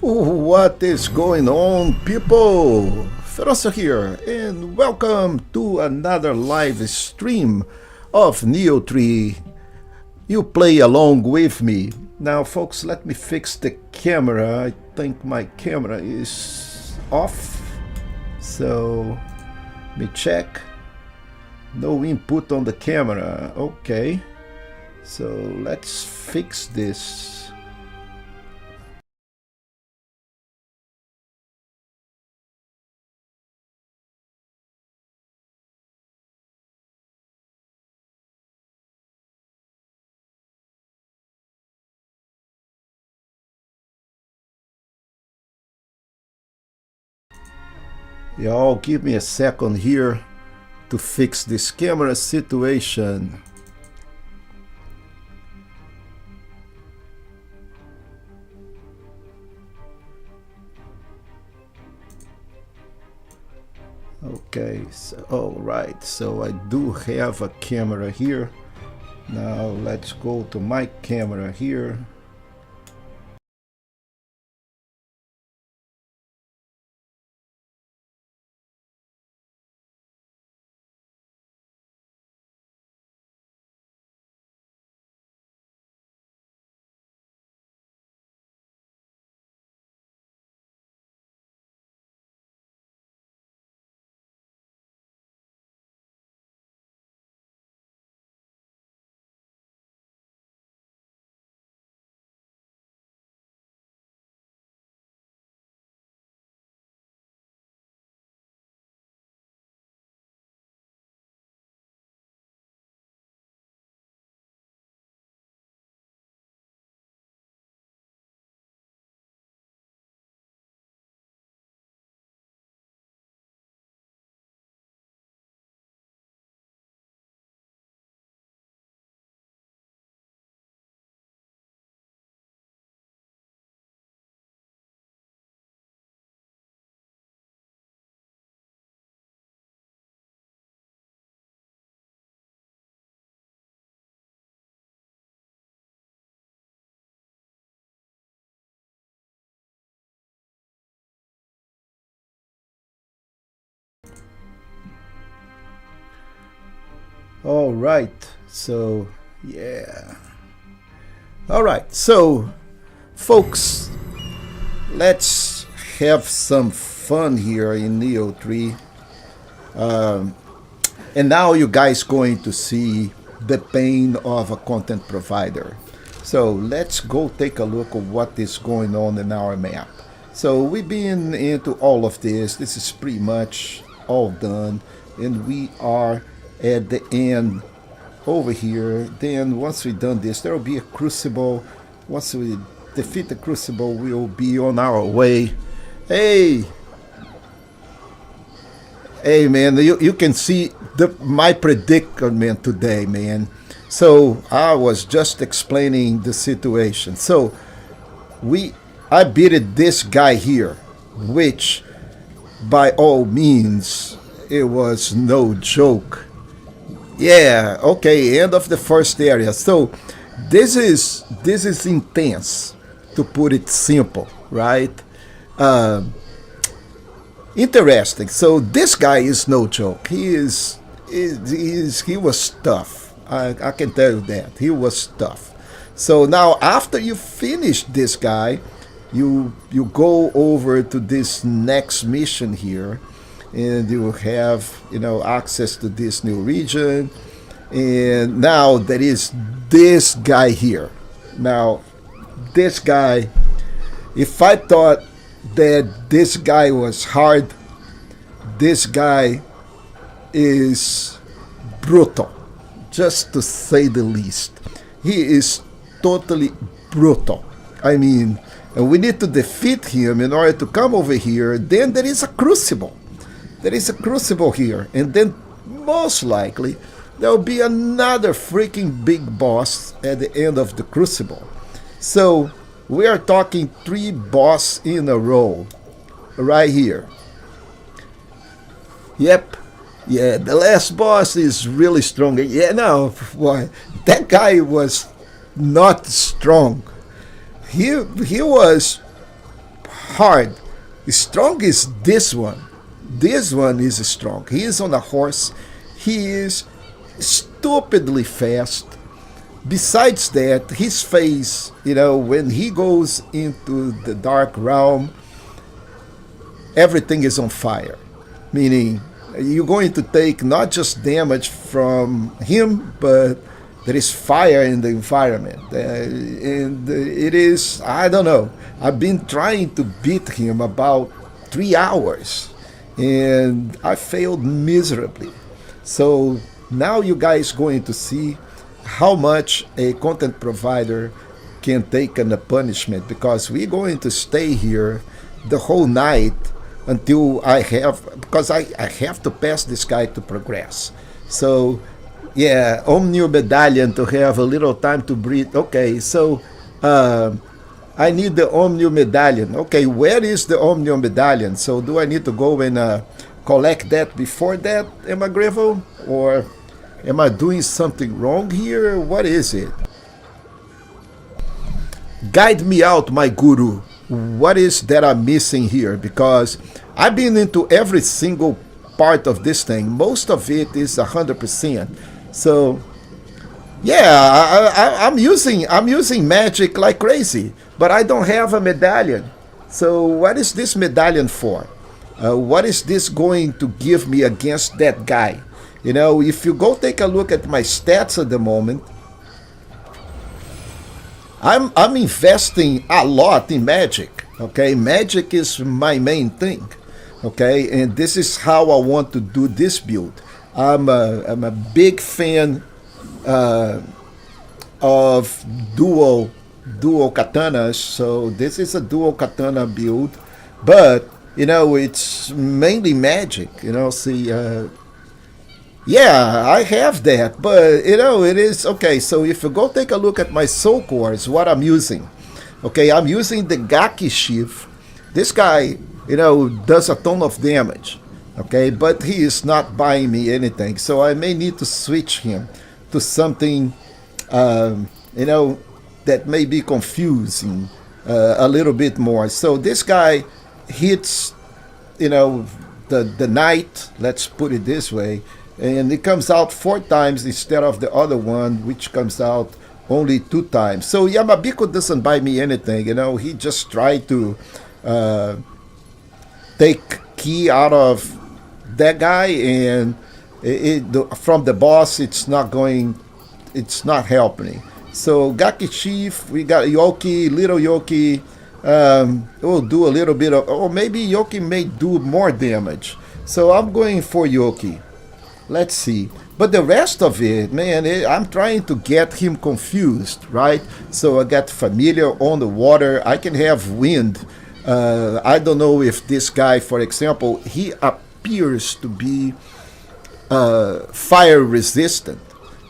What is going on, people? Feroncio here, and welcome to another live stream of Neo 3. You play along with me. Now, folks, let me fix the camera. I think my camera is off. So, let me check. No input on the camera. Okay. So, let's fix this. Y'all give me a second here to fix this camera situation. Okay, so all right, so I do have a camera here. Now let's go to my camera here. All right, so yeah. All right, so folks, let's have some fun here in Neo 3. And now you guys going to see the pain of a content provider. So let's go take a look at what is going on in our map. So we've been into all of this. This is pretty much all done, and we are at the end over here. Then once we've done this, there will be a crucible. Once we defeat the crucible, we'll be on our way. Hey, man, you can see my predicament today, man. So I was just explaining the situation. So I beat this guy here, which by all means it was no joke. Yeah, okay, end of the first area. So this is intense, to put it simple, right? Interesting. So this guy is no joke. He was tough. I can tell you that he was tough. So now after you finish this guy, you go over to this next mission here, and you have access to this new region. And now there is this guy here. Now this guy, if I thought that this guy was hard, this guy is brutal, just to say the least. He is totally brutal. I mean, and we need to defeat him in order to come over here. Then there is a crucible. There is a crucible here, and then most likely there will be another freaking big boss at the end of the crucible. So we are talking 3 bosses in a row right here. Yep. Yeah, the last boss is really strong. Yeah, no, boy, that guy was not strong. He was hard. Strong is this one. This one is strong. He is on a horse. He is stupidly fast. Besides that, his face, when he goes into the dark realm, everything is on fire. Meaning, you're going to take not just damage from him, but there is fire in the environment. And it is, I don't know, I've been trying to beat him about 3 hours, and I failed miserably. So now you guys going to see how much a content provider can take on the punishment, because we're going to stay here the whole night until because I have to pass this guy to progress. So yeah, Omnio Medallion to have a little time to breathe. Okay, so I need the Omnio Medallion. Okay, where is the Omnio Medallion? So do I need to go and collect that before that, Emagrevo? Or am I doing something wrong here? What is it? Guide me out, my guru. What is that I'm missing here? Because I've been into every single part of this thing. Most of it is 100%. So yeah, I'm using magic like crazy, but I don't have a medallion. So what is this medallion for? What is this going to give me against that guy? If you go take a look at my stats at the moment, I'm investing a lot in magic. Okay, magic is my main thing. Okay, and this is how I want to do this build. I'm a big fan of dual katanas, so this is a dual katana build, but it's mainly magic. See, yeah, I have that, but it is okay. So if you go take a look at my soul cores, what I'm using, okay, I'm using the Gaki Sheaf. This guy, does a ton of damage, okay, but he is not buying me anything, so I may need to switch him to something, that may be confusing a little bit more. So this guy hits, the knight, let's put it this way, and it comes out 4 times instead of the other one, which comes out only 2 times. So Yamabiko doesn't buy me anything, he just tried to take key out of that guy, and from the boss, it's not helping. So Gaki Chief, we got Yoki, little Yoki. We'll do a little bit of, or maybe Yoki may do more damage. So I'm going for Yoki. Let's see. But the rest of it, man, I'm trying to get him confused, right? So I got familiar on the water. I can have wind. I don't know if this guy, for example, he appears to be fire resistant.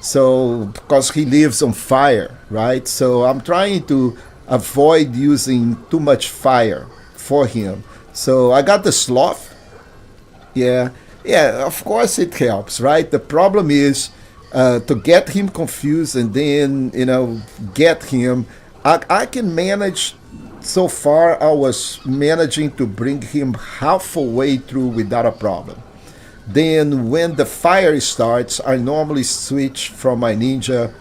So because he lives on fire, right? So I'm trying to avoid using too much fire for him. So I got the sloth. Yeah, of course it helps, right? The problem is to get him confused and then, get him. I can manage. So far, I was managing to bring him halfway through without a problem. Then when the fire starts, I normally switch from my ninja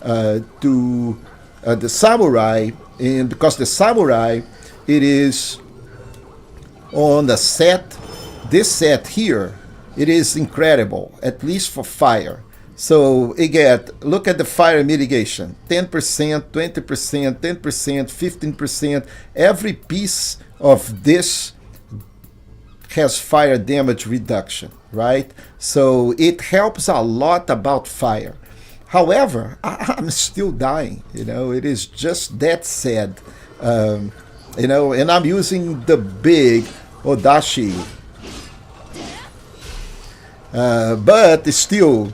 to the samurai, and because the samurai, it is on the set, this set here, it is incredible, at least for fire. So again, look at the fire mitigation, 10%, 20%, 10%, 15%. Every piece of this has fire damage reduction, right? So it helps a lot about fire. However, I'm still dying, it is just that sad. And I'm using the big Odashi. But still,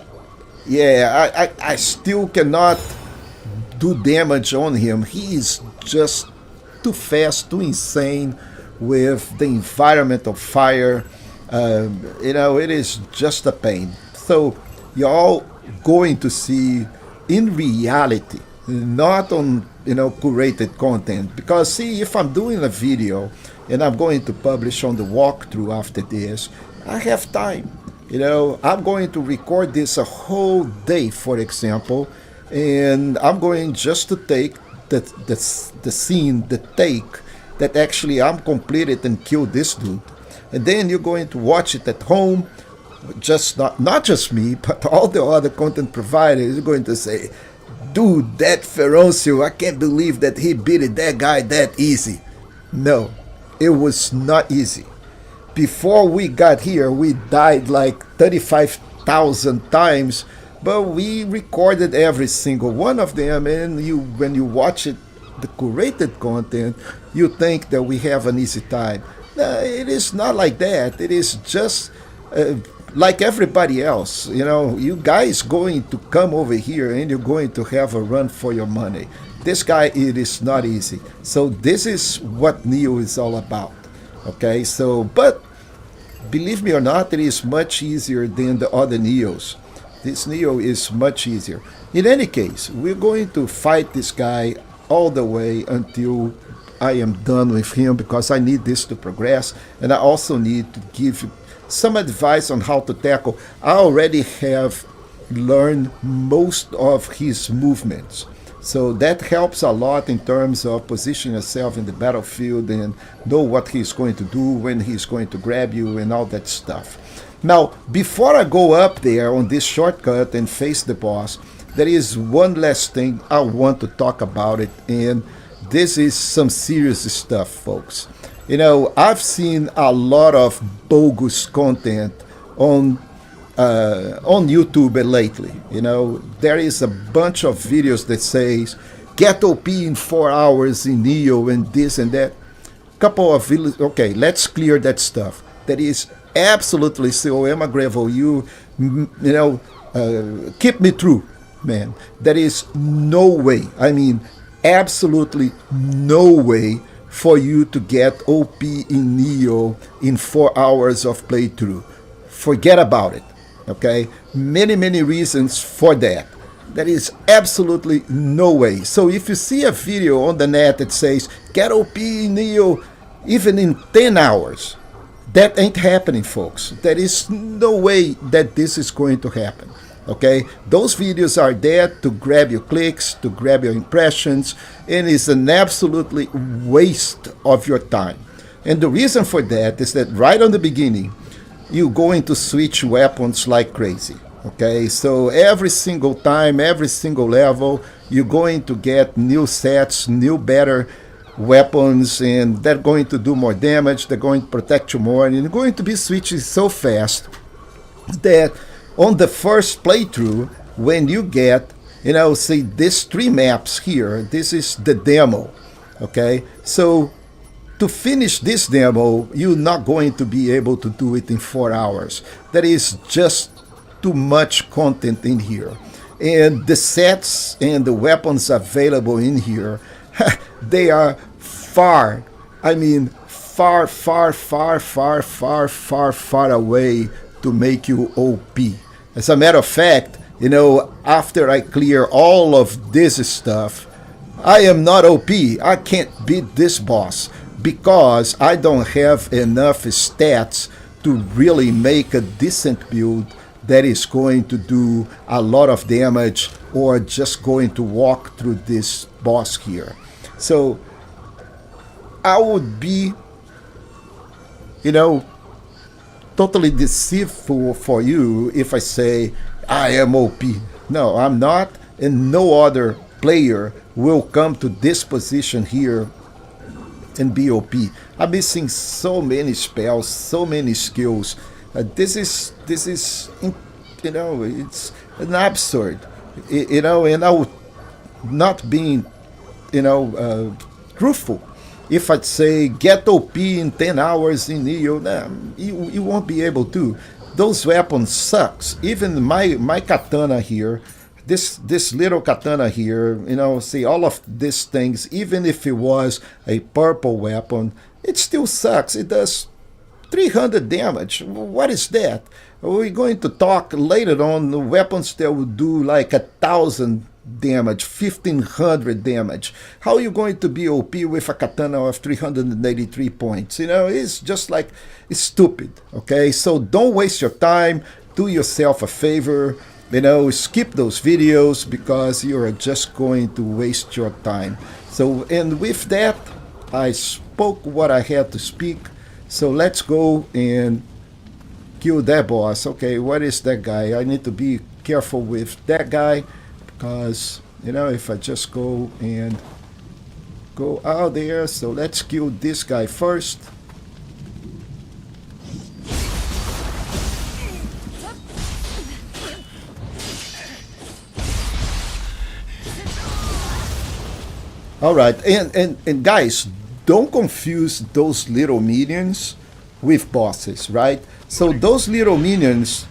yeah, I still cannot do damage on him. He is just too fast, too insane with the environment of fire. It is just a pain. So y'all going to see in reality, not on curated content. Because see, if I'm doing a video and I'm going to publish on the walkthrough after this, I have time. I'm going to record this a whole day, for example, and I'm going just to take the scene, the take that actually I'm completed and killed this dude. And then you're going to watch it at home, just not just me, but all the other content providers are going to say, dude, that Feroncio, I can't believe that he beat that guy that easy. No, it was not easy. Before we got here, we died like 35,000 times, but we recorded every single one of them. And when you watch it, the curated content, you think that we have an easy time. No, it is not like that. It is just like everybody else. You guys going to come over here and you're going to have a run for your money. This guy, it is not easy. So this is what Neo is all about. Okay, so, but believe me or not, it is much easier than the other Neos. This Neo is much easier. In any case, we're going to fight this guy all the way until I am done with him, because I need this to progress, and I also need to give you some advice on how to tackle. I already have learned most of his movements. So that helps a lot in terms of positioning yourself in the battlefield and know what he's going to do, when he's going to grab you, and all that stuff. Now, before I go up there on this shortcut and face the boss, there is one last thing I want to talk about it, and this is some serious stuff, folks. I've seen a lot of bogus content on YouTube lately. There is a bunch of videos that says get OP in 4 hours in Neo and this and that. Couple of videos. Okay, let's clear that stuff. That is absolutely so. Gravel, keep me true, man. There is no way. I mean, absolutely no way for you to get OP in Neo in 4 hours of playthrough. Forget about it. Okay, many reasons for that. There is absolutely no way. So if you see a video on the net that says get OP in Neo even in 10 hours, that ain't happening, folks. There is no way that this is going to happen. Okay, those videos are there to grab your clicks, to grab your impressions, and it's an absolutely waste of your time. And the reason for that is that right on the beginning, you're going to switch weapons like crazy. Okay, so every single time, every single level, you're going to get new sets, new better weapons, and they're going to do more damage, they're going to protect you more, and you're going to be switching so fast that on the first playthrough, when you get, say these 3 maps here, this is the demo. Okay, so to finish this demo, you're not going to be able to do it in 4 hours. There is just too much content in here. And the sets and the weapons available in here, they are far away to make you OP. As a matter of fact, after I clear all of this stuff, I am not OP. I can't beat this boss, because I don't have enough stats to really make a decent build that is going to do a lot of damage or just going to walk through this boss here. So I would be, totally deceitful for you if I say I am OP. No, I'm not, and no other player will come to this position here and be OP. I'm missing so many spells, so many skills. This is it's an absurd, and I would not being, truthful. If I'd say get OP in 10 hours in Neo, nah, you won't be able to. Those weapons sucks. Even my katana here, this little katana here, see all of these things, even if it was a purple weapon, it still sucks. It does 300 damage. What is that? We're going to talk later on the weapons that will do like 1,000 damage, 1500 damage. How are you going to be OP with a katana of 383 points? You know, it's just like, it's stupid, okay? So don't waste your time. Do yourself a favor. You know, skip those videos because you are just going to waste your time. So, and with that, I spoke what I had to speak. So let's go and kill that boss. Okay, what is that guy? I need to be careful with that guy because, you know, if I just go and go out there. So let's kill this guy first. All right, and guys, don't confuse those little minions with bosses, right? So those little minions,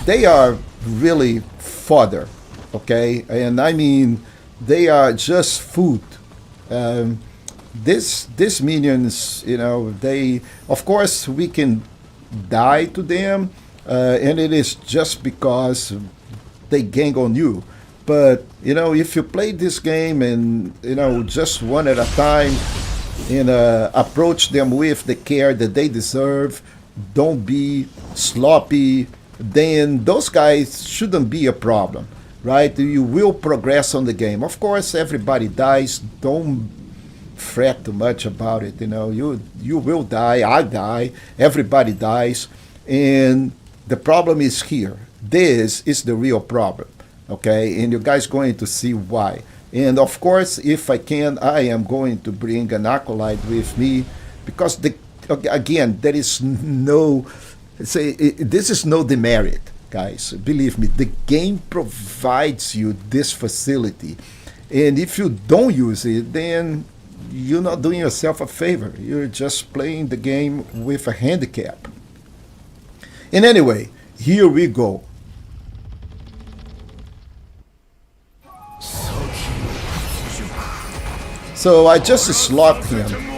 they are really fodder, okay? And I mean, they are just food. This minions, you know, they, of course, we can die to them, and it is just because they gang on you. But you know, if you play this game and you know just one at a time, and approach them with the care that they deserve, don't be sloppy. Then those guys shouldn't be a problem, right? You will progress on the game. Of course, everybody dies. Don't fret too much about it. You know, you will die. I die. Everybody dies, and the problem is here. This is the real problem. Okay, and you guys going to see why. And of course, if I can, I am going to bring an acolyte with me because again, there is no this is no demerit, guys. Believe me, the game provides you this facility, and if you don't use it, then you're not doing yourself a favor. You're just playing the game with a handicap. And anyway, here we go. So I just slaughtered him.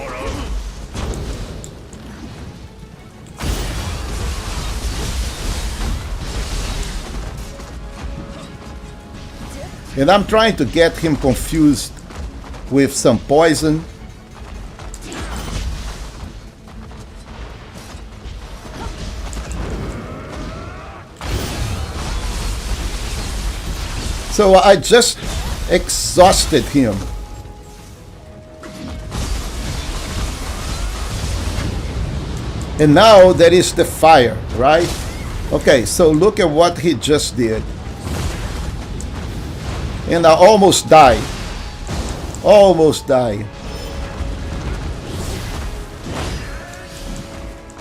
And I'm trying to get him confused with some poison. So I just exhausted him. And now there is the fire, right? Okay, so look at what he just did. And I almost died. Almost died.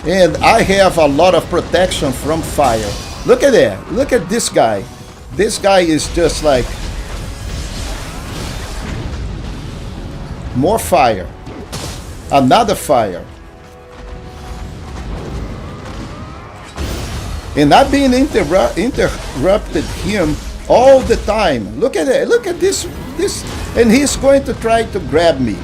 And I have a lot of protection from fire. Look at that. Look at this guy. This guy is just like more fire. Another fire. And I've been interrupted him all the time. Look at it. Look at this. And he's going to try to grab me.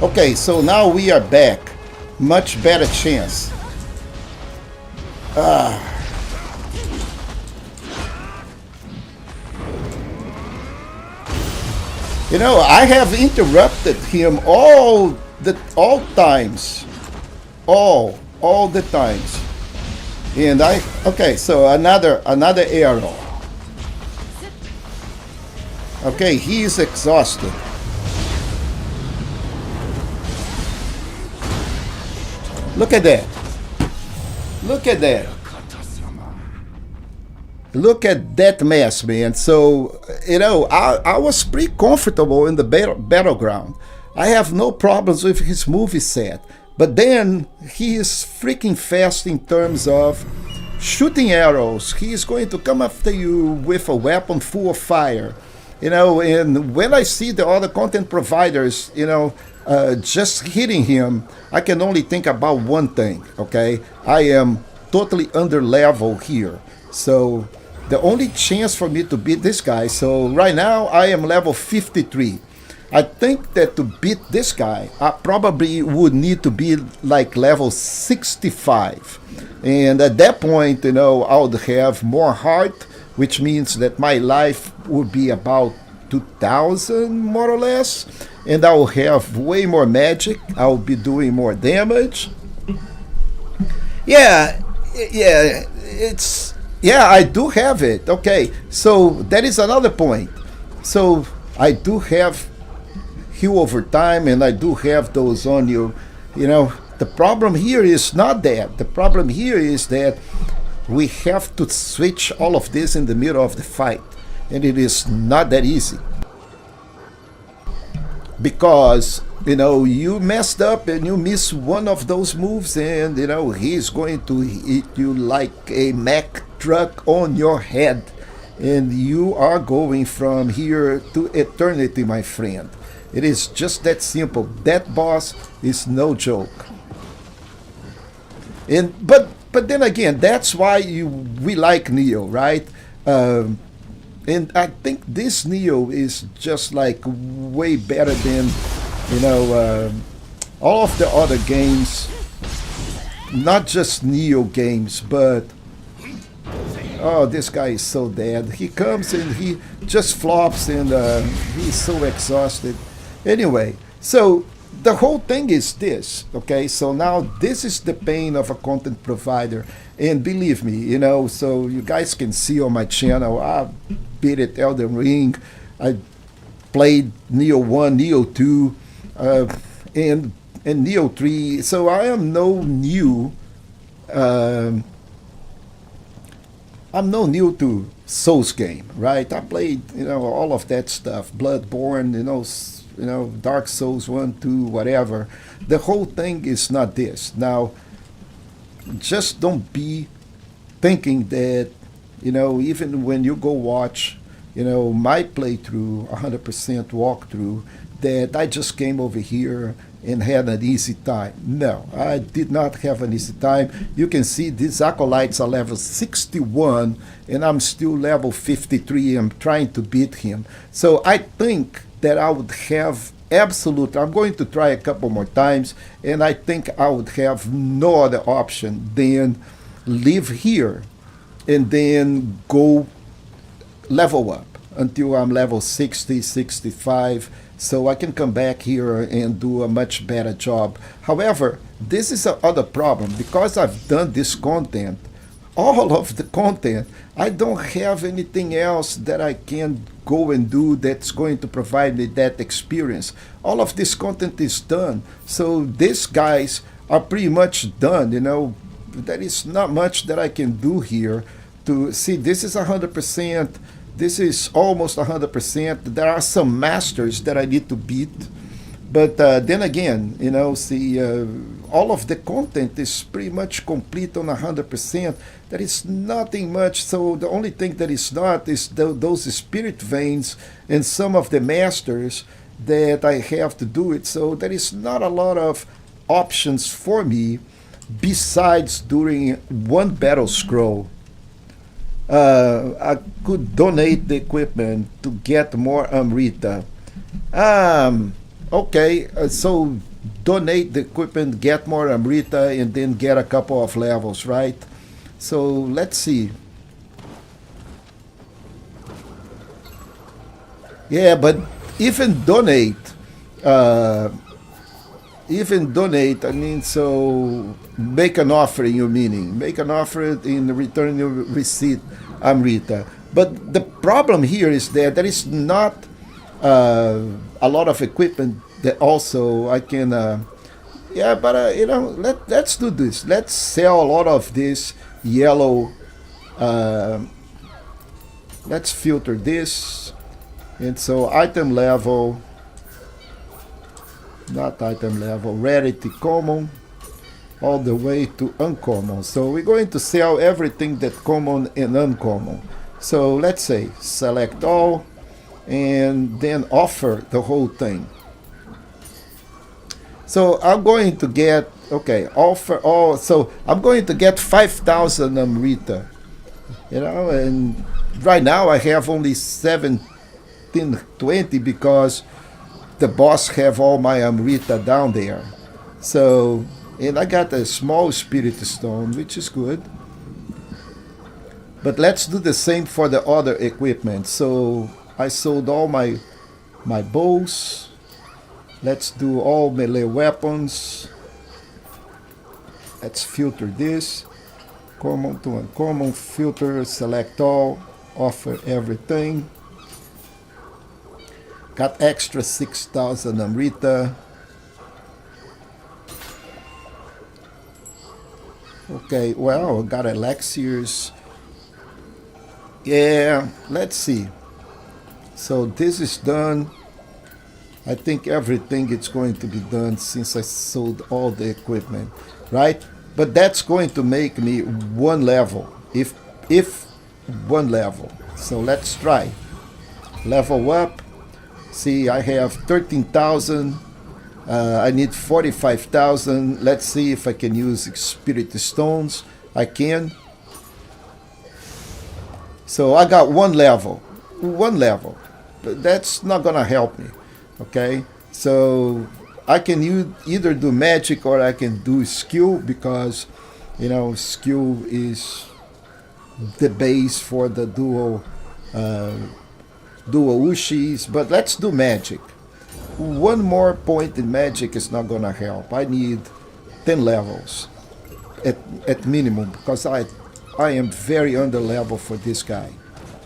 Okay, so now we are back. Much better chance. You know, I have interrupted him all times, all the times, and okay. So another arrow. Okay, he is exhausted. Look at that. Look at that. Look at that mess, man. So, you know, I was pretty comfortable in the battleground. I have no problems with his moveset. But then he is freaking fast in terms of shooting arrows. He is going to come after you with a weapon full of fire. You know, and when I see the other content providers, you know, just hitting him, I can only think about one thing, okay? I am totally under level here. So the only chance for me to beat this guy, so right now I am level 53. I think that to beat this guy, I probably would need to be like level 65. And at that point, I would have more heart, which means that my life would be about 2000 more or less. And I will have way more magic. I will be doing more damage. Yeah, yeah, I do have it. Okay, so that is another point. So I do have heal over time, and I do have those on you. The problem here is not that. The problem here is that we have to switch all of this in the middle of the fight, and it is not that easy because you messed up and you miss one of those moves, and he's going to hit you like a Mack truck on your head, and you are going from here to eternity, my friend. It is just that simple. That boss is no joke. And but then again, that's why we like Neo, right? And I think this Neo is just like way better than all of the other games. Not just Neo games, but oh, this guy is so dead. He comes and he just flops, and he's so exhausted. Anyway, so the whole thing is this, okay? So now this is the pain of a content provider. And believe me, so you guys can see on my channel, I beat it Elden Ring. I played Neo 1, Neo 2, and Neo 3. So I am no new. I'm no new to Souls game, right? I played, all of that stuff, Bloodborne, Dark Souls 1, 2, whatever. The whole thing is not this. Now, just don't be thinking that, even when you go watch, my playthrough, 100% walkthrough, that I just came over here and had an easy time. No, I did not have an easy time. You can see these acolytes are level 61, and I'm still level 53. I'm trying to beat him. So I think that I would have I'm going to try a couple more times, and I think I would have no other option than live here and then go level up until I'm level 60, 65, so I can come back here and do a much better job. However, this is another problem. Because I've done this content, all of the content, I don't have anything else that I can go and do that's going to provide me that experience. All of this content is done. So these guys are pretty much done, There is not much that I can do here to see. This is 100%. This is almost 100%. There are some masters that I need to beat. But then again, all of the content is pretty much complete on 100%. There is nothing much. So the only thing that is not is those spirit veins and some of the masters that I have to do it. So there is not a lot of options for me besides doing one battle scroll. I could donate the equipment to get more Amrita. Okay, so donate the equipment, get more Amrita, and then get a couple of levels, right? So let's see. Yeah, but even donate, I mean, so make an offering, make an offering in return you receipt Amrita. But the problem here is that there is not a lot of equipment that also I can let's do this. Let's sell a lot of this yellow. Let's filter this, and so item level, not item level, rarity common, all the way to uncommon. So we're going to sell everything that common and uncommon. So let's say select all, and then offer the whole thing. So I'm going to get, okay, offer all, so I'm going to get 5,000 Amrita, and right now I have only 1720 because the boss have all my Amrita down there. So, and I got a small spirit stone, which is good. But let's do the same for the other equipment. So I sold all my bows. Let's do all melee weapons. Let's filter this. Common to uncommon, filter, select all, offer everything. Got extra 6,000 Amrita. Okay, well, got elixirs. Yeah, let's see. So this is done. I think everything is going to be done since I sold all the equipment, right? But that's going to make me one level, if one level. So let's try. Level up. See, I have 13,000. I need 45,000. Let's see if I can use spirit stones. I can. So I got one level. But that's not gonna help me. Okay, so I can either do magic or I can do skill, because skill is the base for the dual ushis. But let's do magic. One more point in magic is not gonna help. I need 10 levels at minimum, because I am very under level for this guy.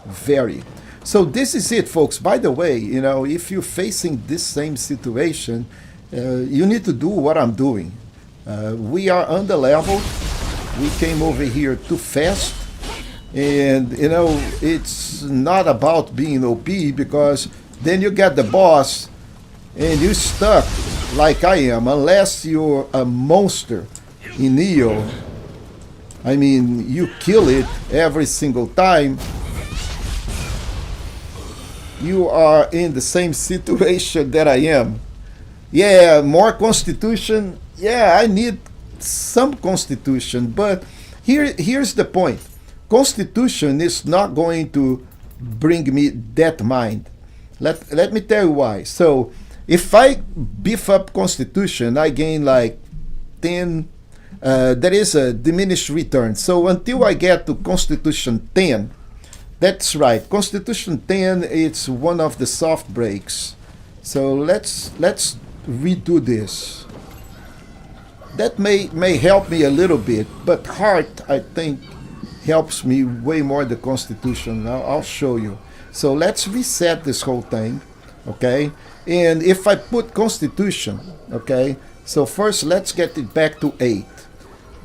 Very. So this is it, folks. By the way, if you're facing this same situation, you need to do what I'm doing. We are under leveled. We came over here too fast. And, it's not about being OP, because then you get the boss and you're stuck like I am, unless you're a monster in Neo. I mean, you kill it every single time. You are in the same situation that I am. Yeah, more constitution. Yeah, I need some constitution. But here's the point. Constitution is not going to bring me that mind. Let me tell you why. So, if I beef up constitution, I gain like 10. There is a diminished return. So until I get to constitution 10, that's right. Constitution 10, it's one of the soft breaks. So let's redo this. That may help me a little bit, but heart, I think, helps me way more the constitution. I'll show you. So let's reset this whole thing, okay? And if I put constitution, okay? So first let's get it back to 8.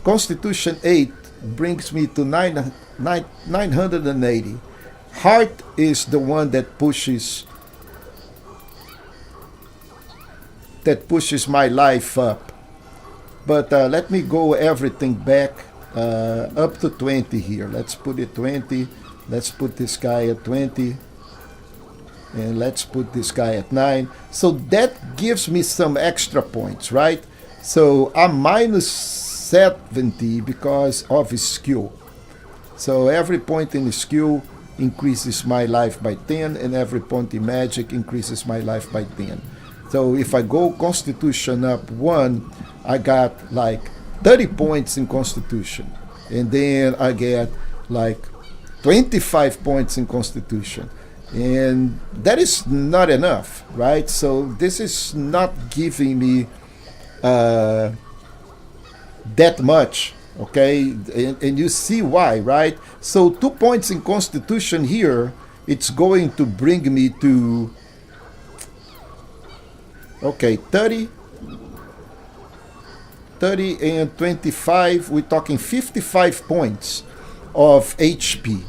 Constitution 8 brings me to 980. Heart is the one that pushes my life up. But let me go everything back up to 20 here. Let's put it 20. Let's put this guy at 20. And let's put this guy at 9. So that gives me some extra points, right? So I'm minus 70 because of his skill. So every point in skill increases my life by 10, and every point in magic increases my life by 10. So if I go constitution up 1, I got like 30 points in constitution. And then I get like 25 points in constitution. And that is not enough, right? So this is not giving me that much, okay? And you see why, right? So 2 points in constitution here, it's going to bring me to, okay, 30 and 25, we're talking 55 points of HP.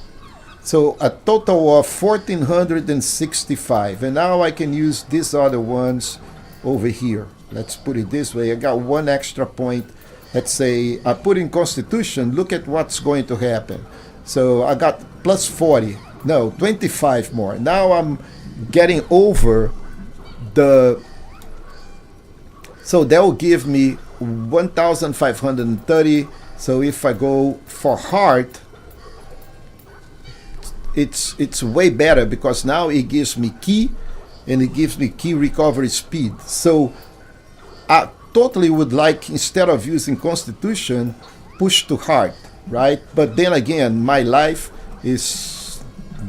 So a total of 1465. And now I can use these other ones over here. Let's put it this way. I got 1 extra point. Let's say I put in constitution. Look at what's going to happen. So I got plus 40. No, 25 more. Now I'm getting over the... So that will give me 1,530. So if I go for heart, it's way better, because now it gives me key, and it gives me key recovery speed. So I totally would like, instead of using Constitution, push to hard, right? But then again, my life is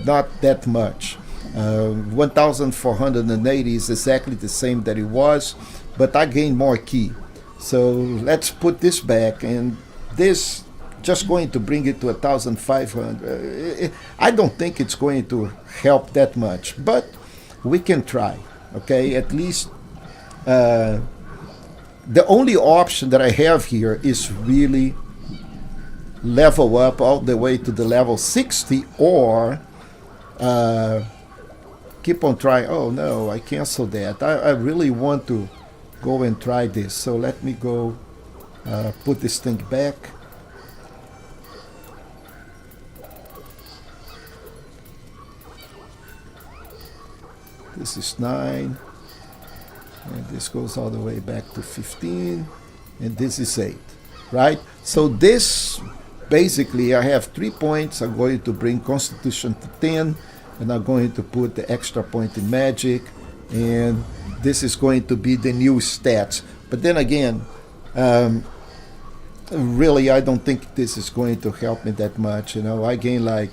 not that much. 1480 is exactly the same that it was, but I gained more key. So let's put this back, and this just going to bring it to 1500. I don't think it's going to help that much, but we can try. Okay, at least the only option that I have here is really level up all the way to the level 60, or keep on trying. Oh no, I cancel that. I really want to go and try this. So let me go put this thing back. This is 9, and this goes all the way back to 15, and this is 8, right? So this, basically, I have 3 points. I'm going to bring Constitution to 10, and I'm going to put the extra point in Magic, and this is going to be the new stats. But then again, really, I don't think this is going to help me that much. I gained I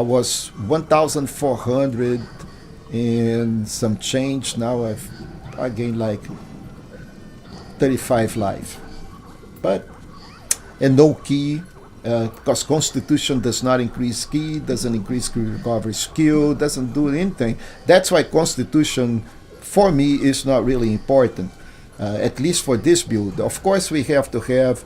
was 1,400 and some change. Now I gained 35 life, but and no key, because Constitution does not increase key, doesn't increase recovery skill, doesn't do anything. That's why Constitution for me is not really important, at least for this build. Of course, we have to have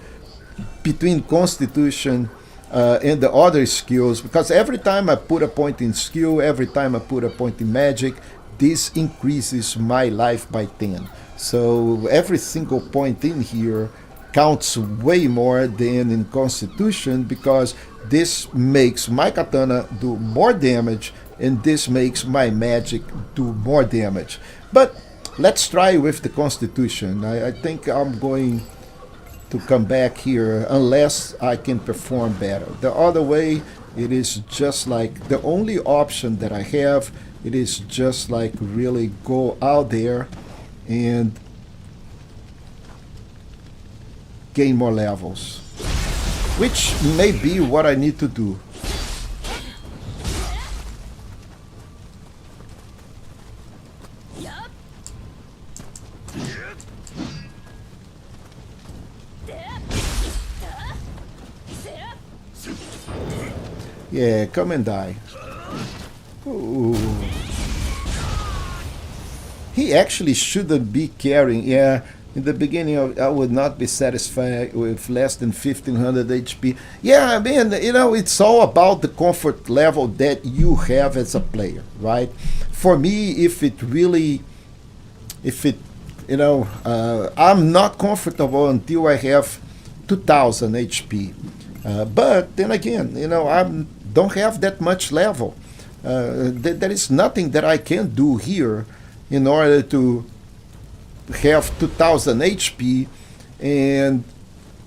between Constitution and the other skills, because every time I put a point in skill, every time I put a point in Magic, this increases my life by 10. So every single point in here counts way more than in Constitution, because this makes my katana do more damage, and this makes my magic do more damage. But let's try with the Constitution. I think I'm going to come back here unless I can perform better. The other way, it is just the only option that I have. It is just really go out there and gain more levels, which may be what I need to do. Yeah, come and die. Ooh. He actually shouldn't be carrying. Yeah, in the beginning I would not be satisfied with less than 1500 HP. Yeah, I mean, it's all about the comfort level that you have as a player, right? For me, I'm not comfortable until I have 2000 HP. But then again, I don't have that much level. There is nothing that I can do here in order to have 2000 HP and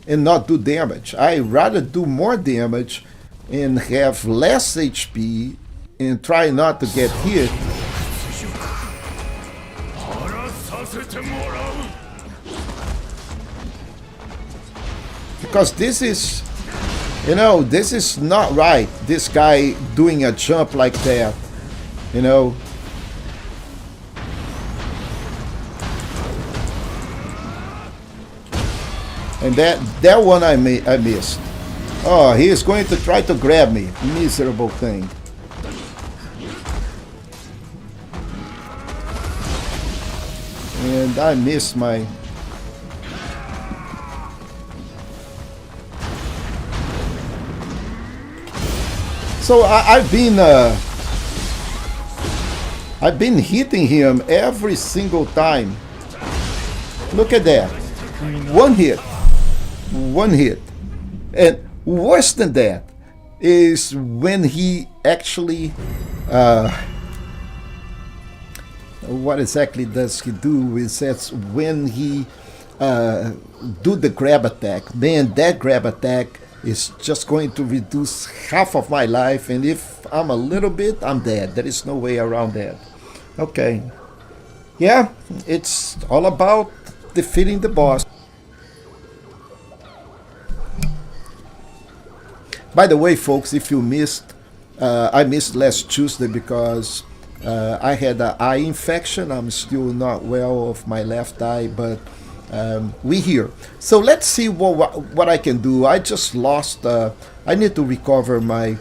not do damage. I rather do more damage and have less HP and try not to get hit. Because this is not right. This guy doing a jump like that, And that one I missed. Oh, he is going to try to grab me. Miserable thing. And I missed my... So I've been hitting him every single time. Look at that. One hit. And worse than that is when he actually what exactly does he do? It says when he do the grab attack, then that grab attack is just going to reduce half of my life, and if I'm a little bit, I'm dead. There is no way around that. Okay, Yeah, it's all about defeating the boss. By the way, folks, if you missed, I missed last Tuesday because I had an eye infection. I'm still not well of my left eye, but we here. So let's see what I can do. I just lost. I need to recover my.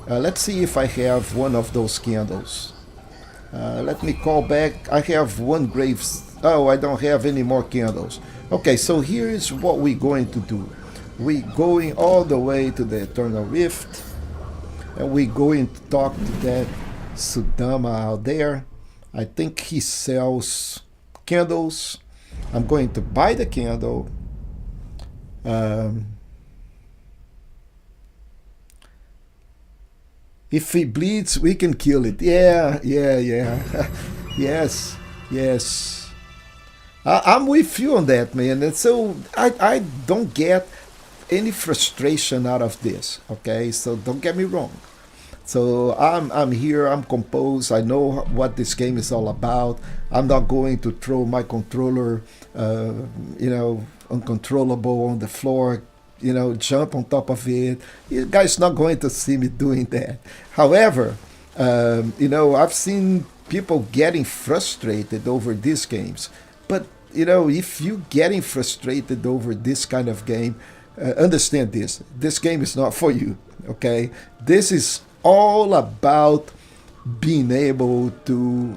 Let's see if I have one of those candles. Let me call back. I have one graves. Oh, I don't have any more candles. Okay, so here is what we're going to do. We're going all the way to the Eternal Rift, and we're going to talk to that Sudama out there. I think he sells candles. I'm going to buy the candle. Um, if he bleeds, we can kill it. Yeah, yeah, yeah. Yes, yes. I'm with you on that, man. And so I don't get any frustration out of this. Okay, so don't get me wrong. So I'm here. I'm composed. I know what this game is all about. I'm not going to throw my controller, uncontrollable on the floor. Jump on top of it. You guys not going to see me doing that. However, I've seen people getting frustrated over these games. But if you getting frustrated over this kind of game, understand this. This game is not for you. Okay, this is all about being able to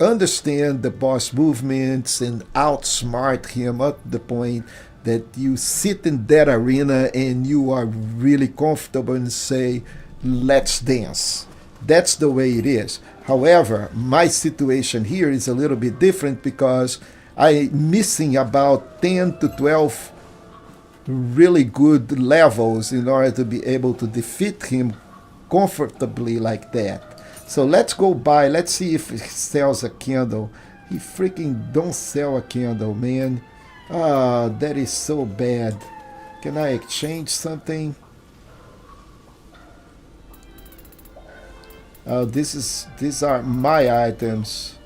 understand the boss movements and outsmart him up to the point that you sit in that arena and you are really comfortable and say, let's dance. That's the way it is. However, my situation here is a little bit different because I'm missing about 10 to 12 really good levels in order to be able to defeat him comfortably like that. So let's go by. Let's see if he sells a candle. He freaking don't sell a candle, man. Ah, that is so bad. Can I exchange something? Oh, these are my items.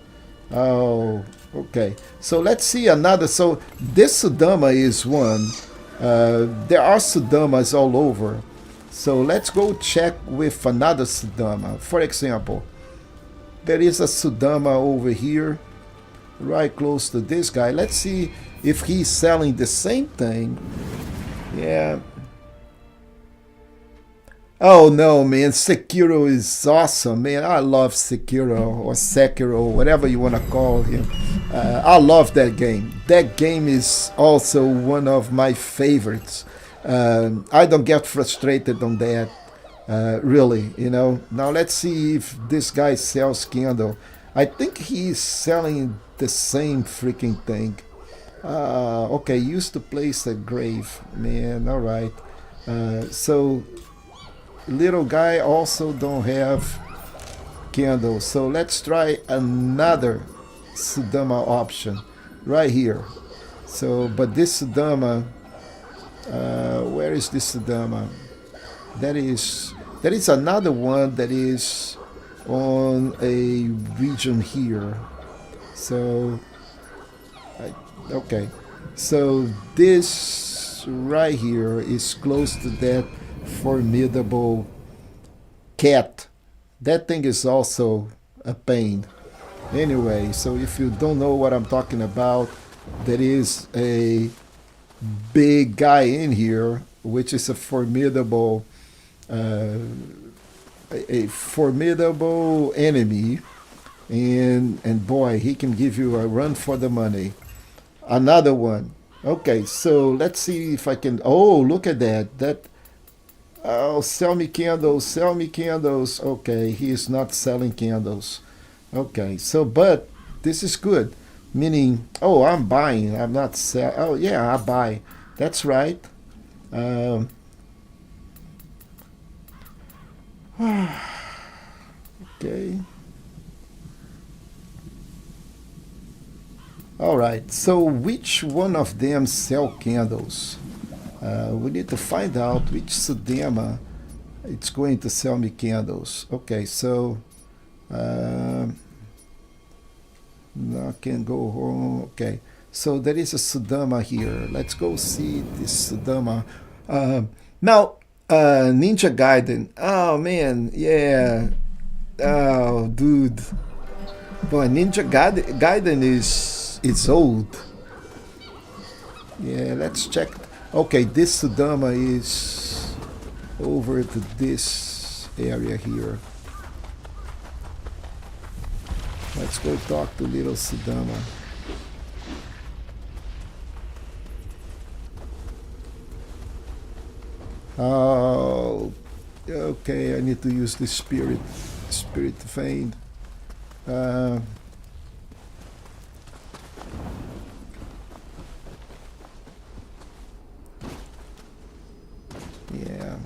Oh, okay. So let's see another. So this Sudama is one. There are Sudamas all over. So let's go check with another Sudama. For example, there is a Sudama over here, right close to this guy. Let's see if he's selling the same thing. Yeah. Oh no, man, Sekiro is awesome, man. I love Sekiro or Sekiro, whatever you want to call him. I love that game. That game is also one of my favorites. I don't get frustrated on that, really, Now let's see if this guy sells candle. I think he's selling the same freaking thing. Okay, used to place a grave, man. All right. So little guy also don't have candles. So let's try another Sudama option right here. So, but this Sudama, where is this Sudama? That is another one that is on a region here. So, okay. So this right here is close to that formidable cat. That thing is also a pain. Anyway, so if you don't know what I'm talking about, there is a big guy in here, which is a formidable enemy, and boy, he can give you a run for the money. Another one. Okay, so let's see if I can. Oh, look at that. Oh, sell me candles, sell me candles. Okay, he is not selling candles. Okay, so but this is good, meaning, oh, I'm buying. I'm not sell. Oh yeah, I buy. That's right. Um, okay. All right. So which one of them sell candles? We need to find out which Sudama it's going to sell me candles. Okay, so No, I can go home. Okay. So there is a Sudama here. Let's go see this Sudama. Uh, now, Ninja Gaiden. Oh man, yeah. Oh, dude. Boy, Gaiden is it's old. Yeah, let's check. Okay, this Sudama is over to this area here. Let's go talk to little Sudama. Oh, okay. I need to use the spirit vein. Uh, yeah.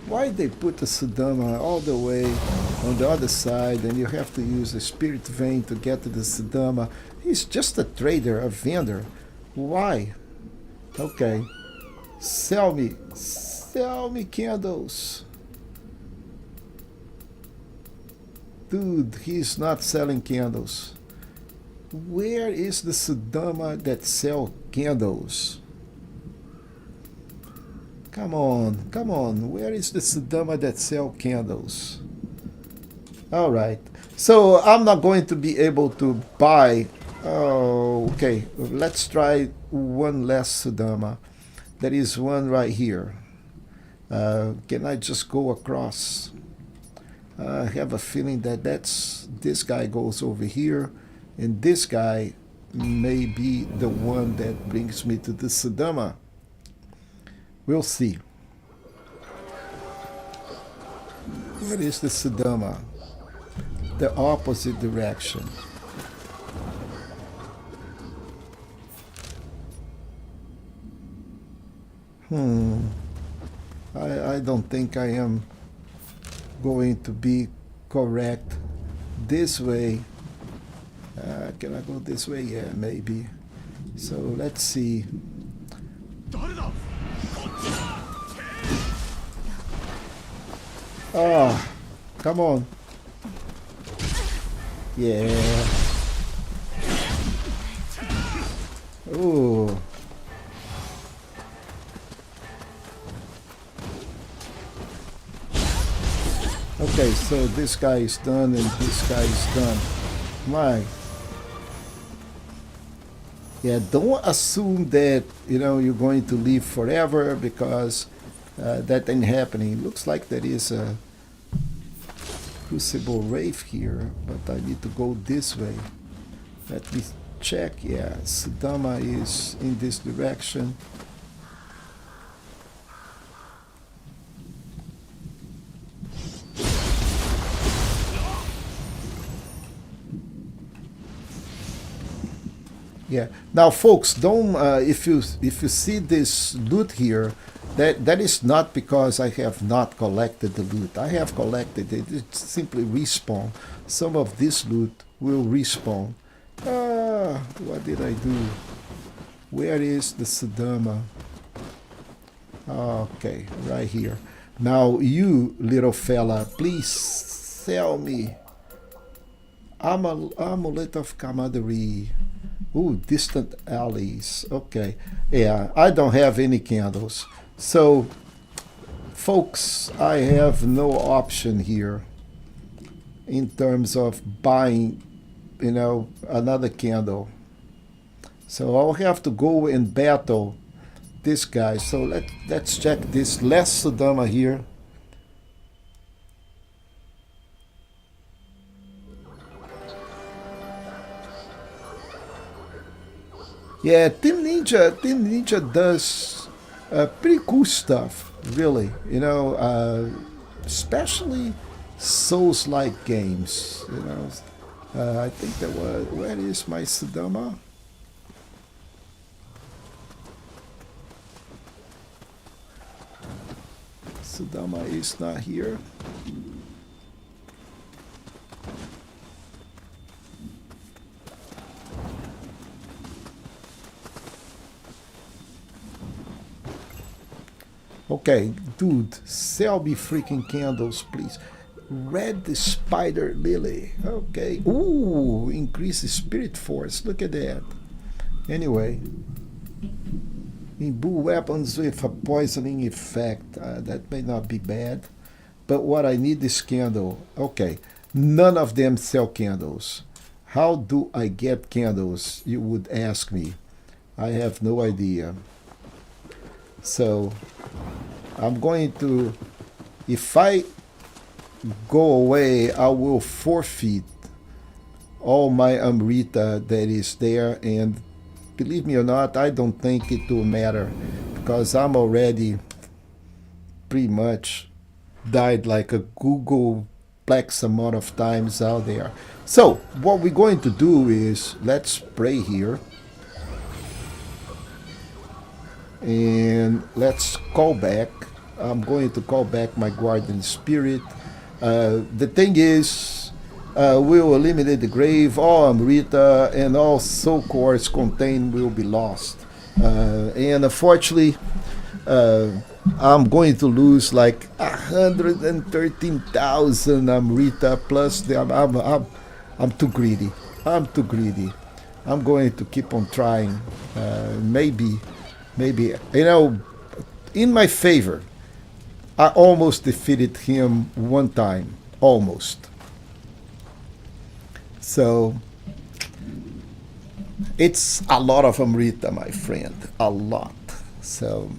Why they put the Sudama all the way on the other side, and you have to use the spirit vein to get to the Sudama? He's just a trader, a vendor. Why? Okay. Sell me candles. Dude, he's not selling candles. Where is the Sudama that sell candles? Come on. Where is the Sudama that sell candles? All right. So I'm not going to be able to buy. Oh, okay. Let's try one less Sudama. There is one right here. Can I just go across? I have a feeling that this guy goes over here, and this guy may be the one that brings me to the Sudama. We'll see. Where is the Sudama? The opposite direction. I don't think I am going to be correct this way. Can I go this way? Yeah, maybe. So let's see. Oh, come on. Yeah. Ooh. Okay, so this guy is done and this guy is done. My. Yeah, don't assume that, you're going to live forever, because that ain't happening. Looks like there is a Crucible Wraith here, but I need to go this way. Let me check. Yeah, Sudama is in this direction. Yeah. Now, folks, don't if you see this loot here, that is not because I have not collected the loot. I have collected it. It simply respawn. Some of this loot will respawn. What did I do? Where is the Sudama? Okay, right here. Now, you little fella, please sell me Amulet of Camaraderie. Ooh, distant alleys. Okay. Yeah, I don't have any candles. So, folks, I have no option here in terms of buying, another candle. So I'll have to go and battle this guy. So let's check this last Sudama here. Yeah, Team Ninja does pretty cool stuff, really. Especially Souls-like games. I think that was. Where is my Sudama? Sudama is not here. Okay, dude, sell me freaking candles, please. Red spider lily. Okay. Ooh, increase spirit force. Look at that. Anyway, imbue weapons with a poisoning effect. That may not be bad. But what I need is candle. Okay. None of them sell candles. How do I get candles? You would ask me. I have no idea. So I'm going to, if I go away, I will forfeit all my Amrita that is there. And believe me or not, I don't think it will matter because I'm already pretty much died like a Google plex amount of times out there. So what we're going to do is let's pray here and let's call back. I'm going to call back my guardian spirit. The thing is, we'll eliminate the grave, all Amrita and all soul cores contained will be lost. And unfortunately, I'm going to lose like 113,000 Amrita plus the, I'm too greedy. I'm too greedy. I'm going to keep on trying. Maybe, in my favor, I almost defeated him one time. Almost. So, it's a lot of Amrita, my friend. A lot. So,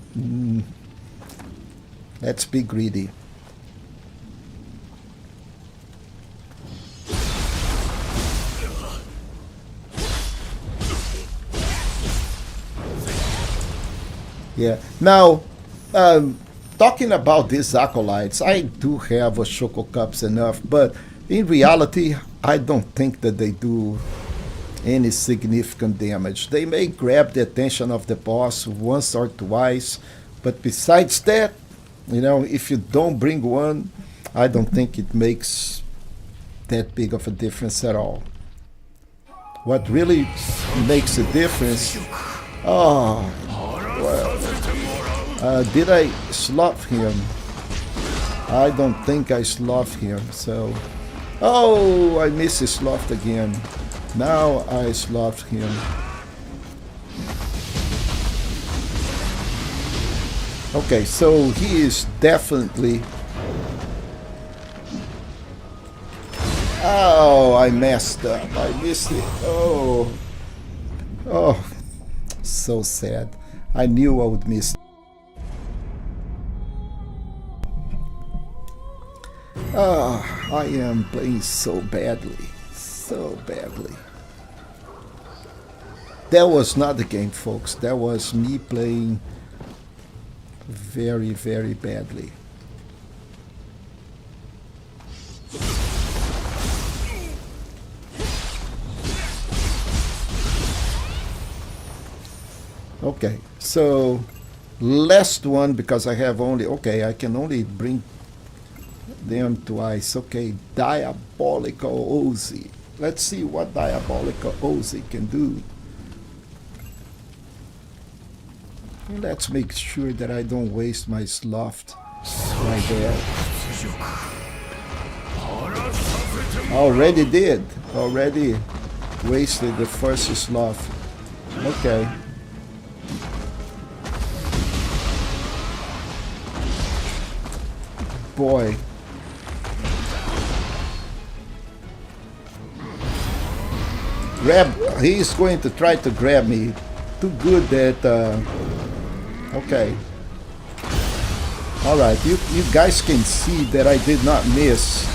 let's be greedy. Yeah. Now, talking about these acolytes, I do have a Shoko Cups enough, but in reality, I don't think that they do any significant damage. They may grab the attention of the boss once or twice, but besides that, if you don't bring one, I don't think it makes that big of a difference at all. What really makes a difference... Oh, well, did I slough him? I don't think I sloughed him, so... Oh, I missed his sloughed again. Now I sloughed him. Okay, so he is definitely... Oh, I messed up. I missed it. Oh. Oh. So sad. I knew I would miss. Ah, I am playing so badly. So badly. That was not the game, folks. That was me playing very, very badly. Okay, so last one because I have only... Okay, I can only bring them twice. Okay, Diabolical Ozzy. Let's see what Diabolical Ozzy can do. Let's make sure that I don't waste my sloth right there. Already did. Already wasted the first sloth. Okay. Boy. He's going to try to grab me. Too good that... okay. Alright, you guys can see that I did not miss.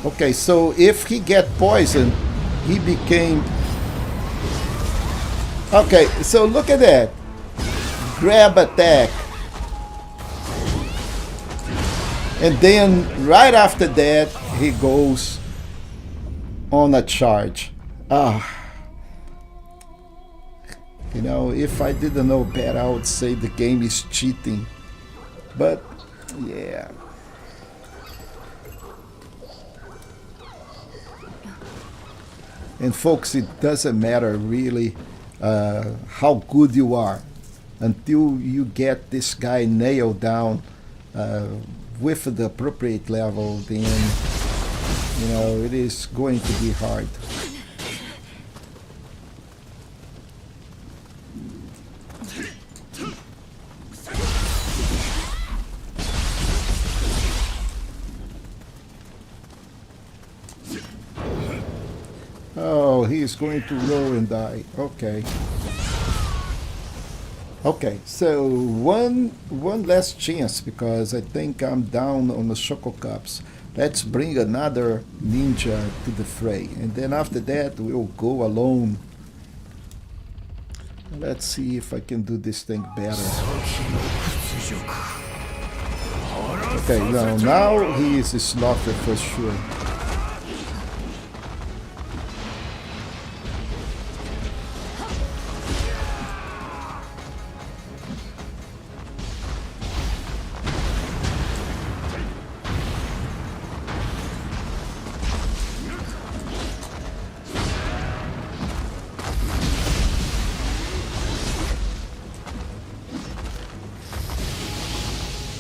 Okay, so if he get poisoned, he became... Okay, so look at that. Grab attack. And then right after that, he goes on a charge. If I didn't know better, I would say the game is cheating. But, yeah. And folks, it doesn't matter really how good you are until you get this guy nailed down uh, with the appropriate level. Then it is going to be hard. Oh, he is going to roll and die. Okay. Okay, so one last chance because I think I'm down on the Choco Cups. Let's bring another ninja to the fray. And then after that, we'll go alone. Let's see if I can do this thing better. Okay, now he is a slaughtered for sure.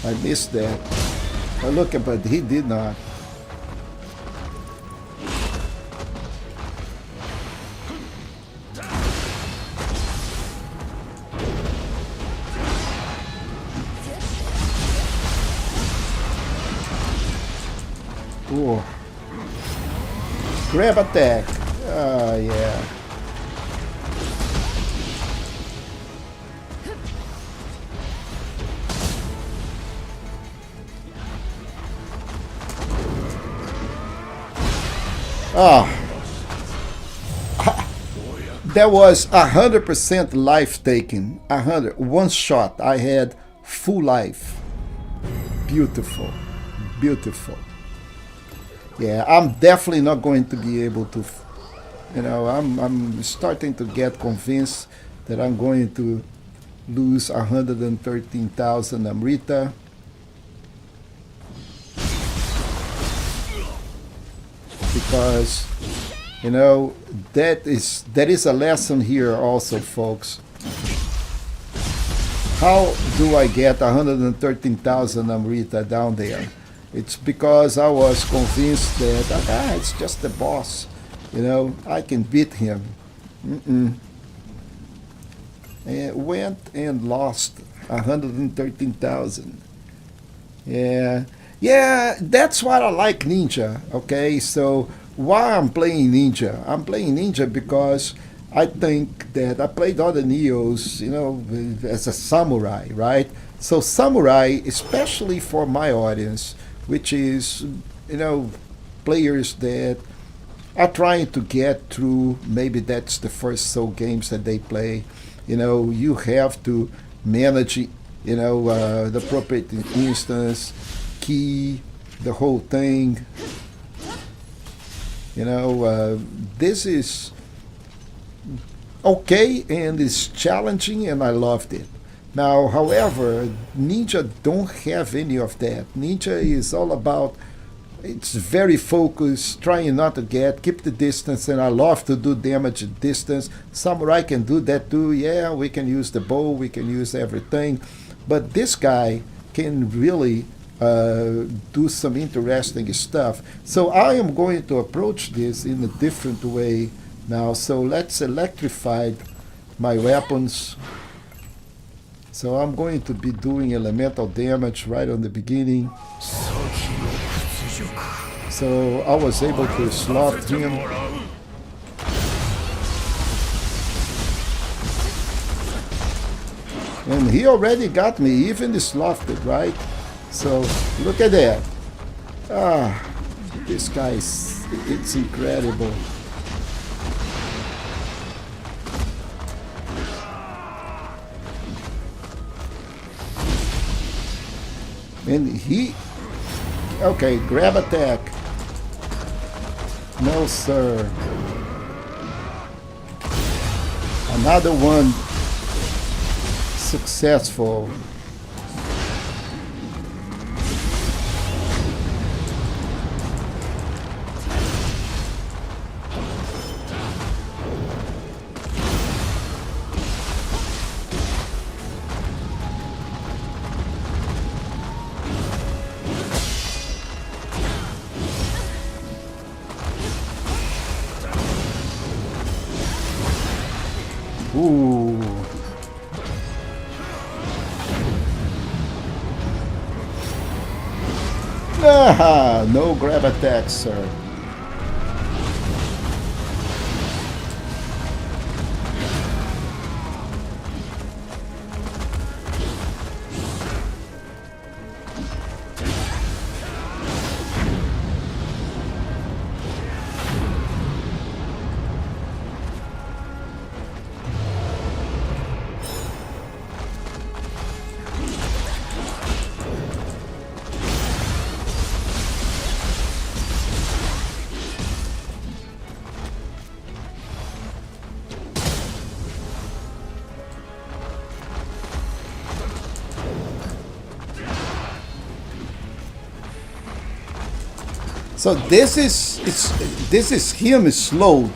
I missed that. Look, but he did not. Ooh. Grab attack. Ah, yeah. Ah, that was 100% life taken. 1 shot. I had full life. Beautiful, beautiful. Yeah, I'm definitely not going to be able to. I'm starting to get convinced that I'm going to lose 113,000 Amrita. Because that is a lesson here also, folks. How do I get 113,000 Amrita down there? It's because I was convinced that it's just the boss, I can beat him. And went and lost 113,000. Yeah, that's what I like Ninja, okay? So why I'm playing Ninja because I think that I played other Neos, as a samurai, right? So samurai, especially for my audience, which is, players that are trying to get through, maybe that's the first Soul games that they play, you have to manage, the appropriate instance, key, the whole thing. This is okay and it's challenging and I loved it. Now, however, Ninja don't have any of that. Ninja is all about, it's very focused, trying not to keep the distance, and I love to do damage at distance. Samurai can do that too. Yeah, we can use the bow, we can use everything. But this guy can really do some interesting stuff. So I am going to approach this in a different way now. So let's electrify my weapons. So I'm going to be doing elemental damage right on the beginning. So I was able to slaughter him. And he already got me, even slaughtered, right? So look at that. This guy, it's incredible. And okay, grab attack. No, sir. Another one successful. Ooh. Ah, no grab attack, sir. So this is him slowed,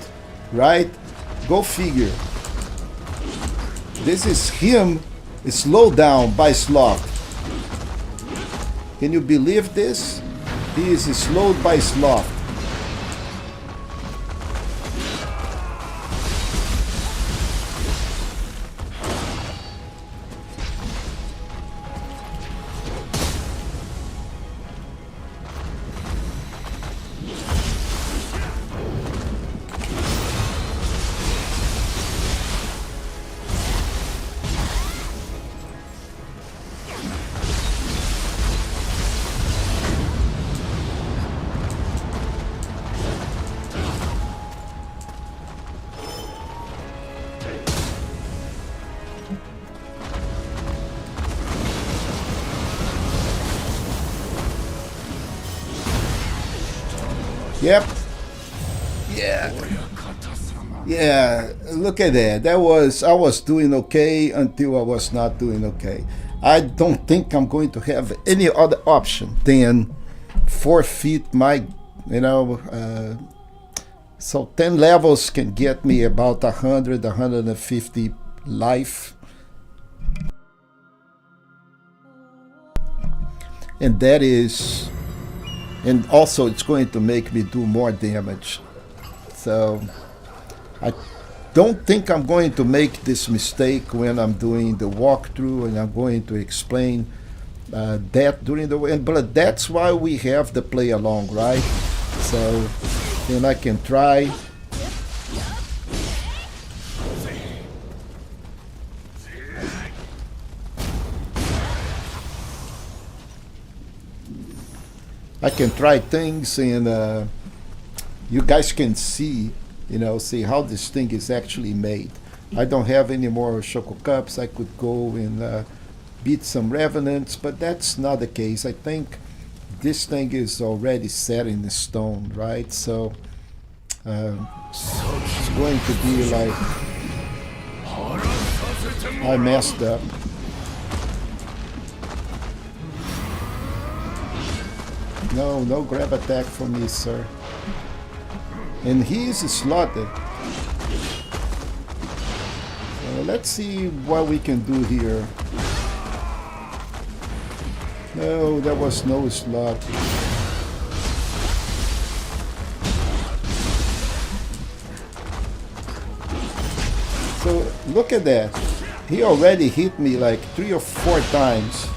right? Go figure. This is him slowed down by sloth. Can you believe this? He is slowed by sloth. Yep. Yeah. Yeah. Look at that. I was doing okay until I was not doing okay. I don't think I'm going to have any other option than forfeit my, so 10 levels can get me about 100, 150 life. And that is, and also it's going to make me do more damage. So I don't think I'm going to make this mistake when I'm doing the walkthrough, and I'm going to explain that during the way. But that's why we have the play along, right? So then I can try. I can try things, and you guys can see, see how this thing is actually made. I don't have any more Choco Cups. I could go and beat some Revenants, but that's not the case. I think this thing is already set in stone, right? So it's going to be like I messed up. No grab attack for me, sir. And he's slotted. Let's see what we can do here. No, there was no slot. So look at that. He already hit me like 3 or 4 times.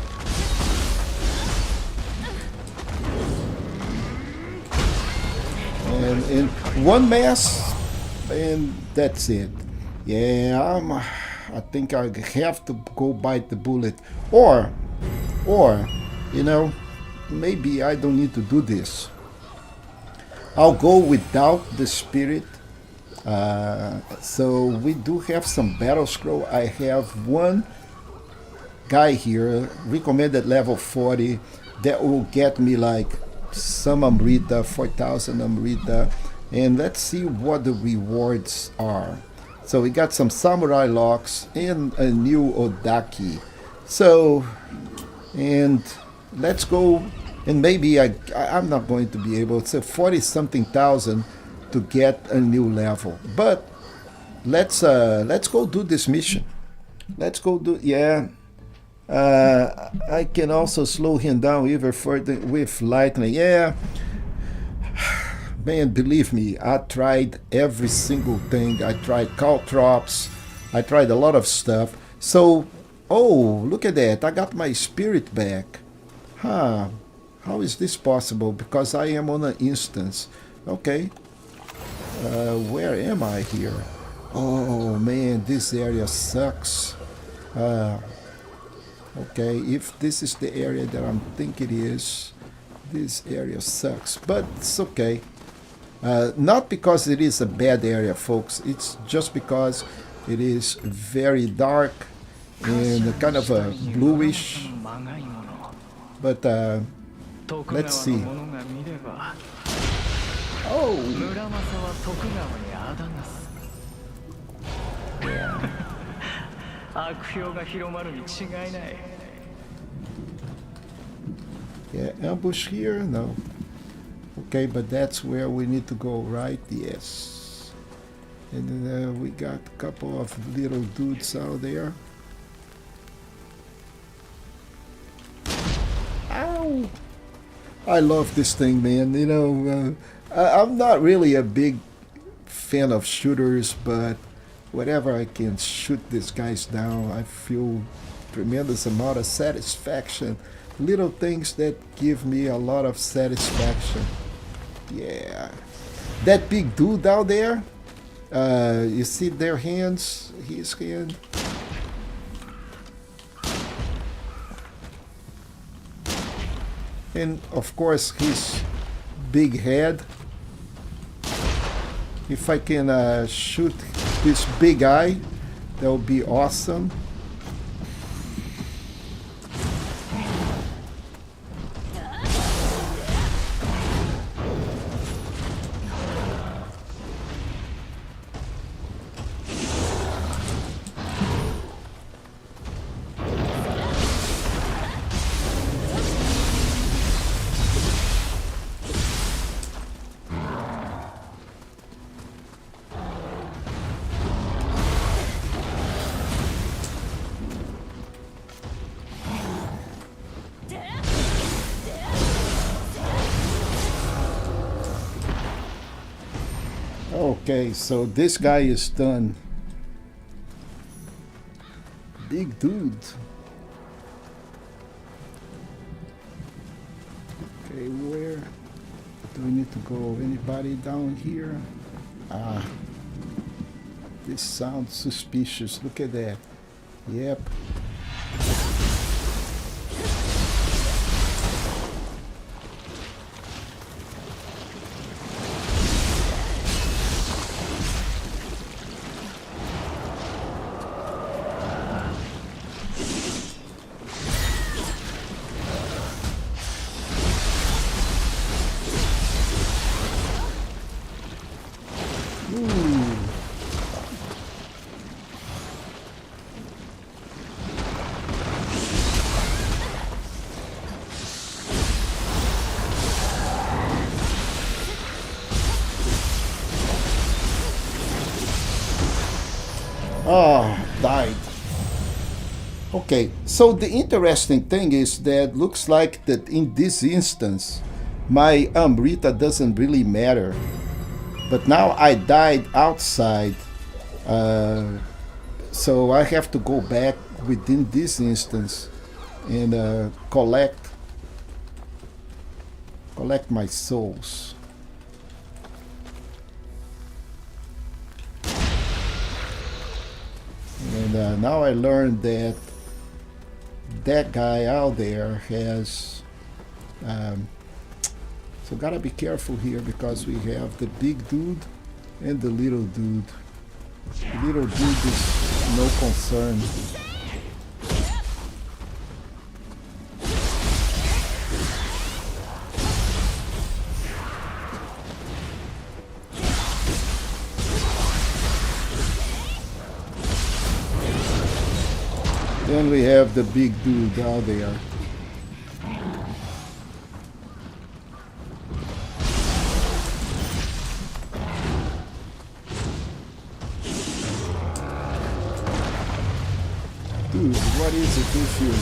And in one mass, and that's it. Yeah, I think I have to go bite the bullet, or maybe I don't need to do this. I'll go without the spirit. So we do have some battle scroll. I have one guy here, recommended level 40, that will get me like some Amrita, 4,000 Amrita, and let's see what the rewards are. So we got some samurai locks and a new Odaki. So, and let's go, and maybe I'm not going to be able to 40 something thousand to get a new level. But let's go do this mission. Let's go do, yeah. I can also slow him down even further with lightning. Yeah, man, believe me, I tried every single thing. I tried caltrops, I tried a lot of stuff. So, oh, look at that. I got my spirit back. Huh. How is this possible? Because I am on an instance. Okay. Where am I here? Oh, man, this area sucks. Okay, if this is the area that I'm thinking it is, this area sucks. But it's okay. Not because it is a bad area, folks. It's just because it is very dark and kind of a bluish. But let's see. Oh! Yeah, ambush here? No. Okay, but that's where we need to go, right? Yes. And then we got a couple of little dudes out there. Ow! I love this thing, man. You know, I'm not really a big fan of shooters, but whenever I can shoot these guys down, I feel tremendous amount of satisfaction. Little things that give me a lot of satisfaction. Yeah. That big dude out there, you see their hands, his hand. And of course his big head. If I can shoot this big eye, that would be awesome. Okay, so this guy is done. Big dude. Okay, where do we need to go? Anybody down here? Ah, this sounds suspicious. Look at that. Yep. Oh, died. Okay, so the interesting thing is that looks like that in this instance, my Amrita doesn't really matter. But now I died outside, so I have to go back within this instance and collect my souls. And now I learned that that guy out there has so gotta be careful here because we have the big dude and the little dude. The little dude is no concern. Then we have the big dude out there. Dude, what is it with you?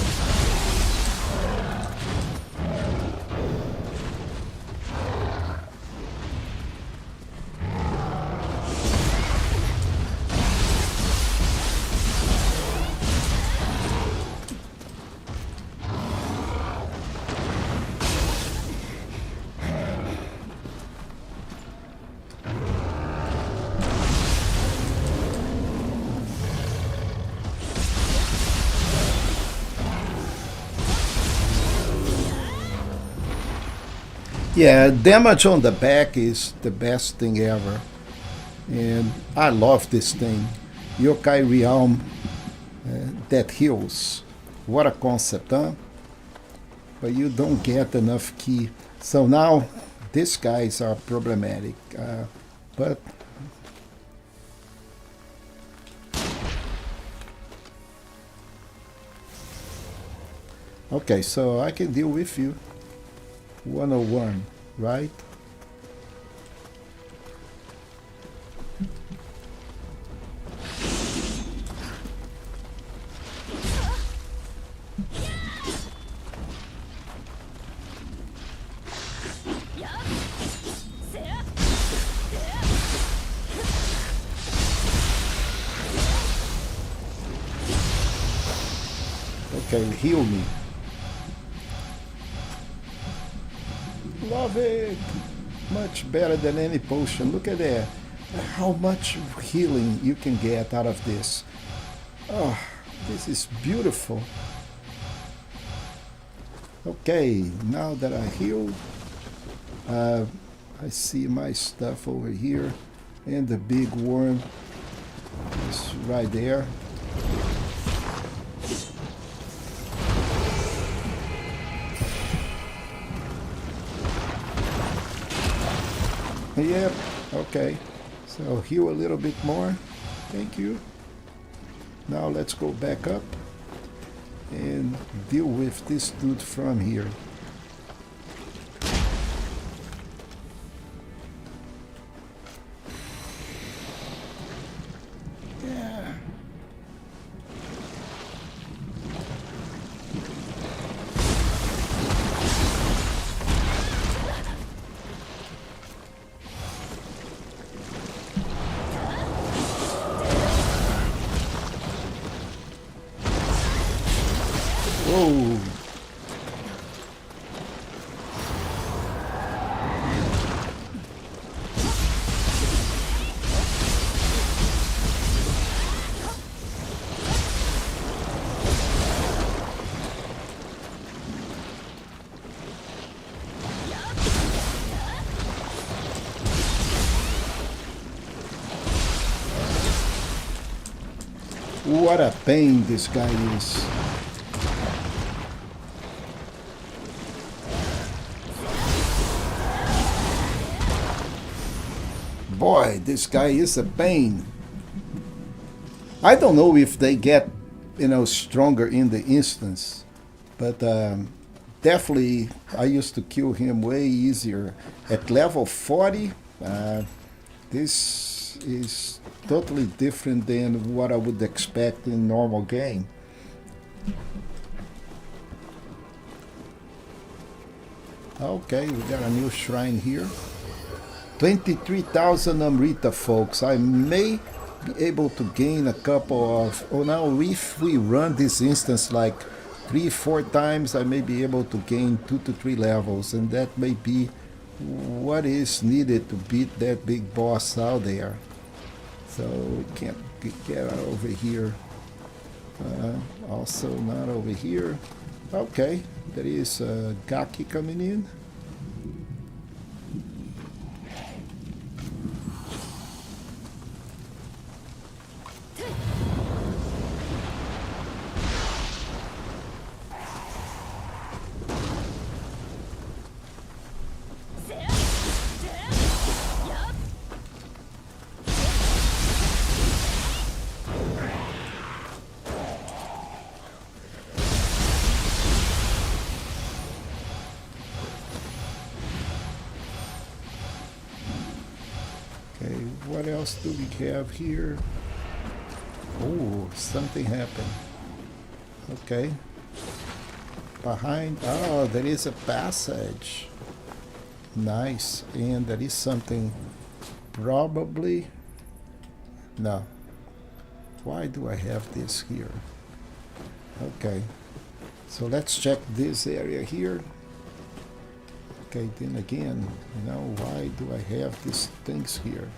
Yeah, damage on the back is the best thing ever. And I love this thing. Yokai Realm that heals. What a concept, huh? But you don't get enough key. So now these guys are problematic. But okay, so I can deal with you. 101, right? Okay, heal me. Love it. Much better than any potion. Look at that. How much healing you can get out of this. Oh, this is beautiful. Okay, now that I healed, I see my stuff over here, and the big worm is right there. Yep, okay. So heal a little bit more. Thank you. Now let's go back up and deal with this dude from here. Yeah. Whoa. What a pain this guy is. Boy, this guy is a pain. I don't know if they get, stronger in the instance, but definitely I used to kill him way easier. At level 40, this is totally different than what I would expect in normal game. Okay, we got a new shrine here. 23,000 Amrita, folks. I may be able to gain a couple of... Oh, now if we run this instance like 3-4 times, I may be able to gain 2 to 3 levels, and that may be what is needed to beat that big boss out there. So we can't get over here. Also not over here. Okay, there is Gaki coming in. Okay, what else do we have here? Oh, something happened. Okay. Behind, oh, there is a passage. Nice. And there is something, probably, no. Why do I have this here? Okay. So let's check this area here. Okay, then again, why do I have these things here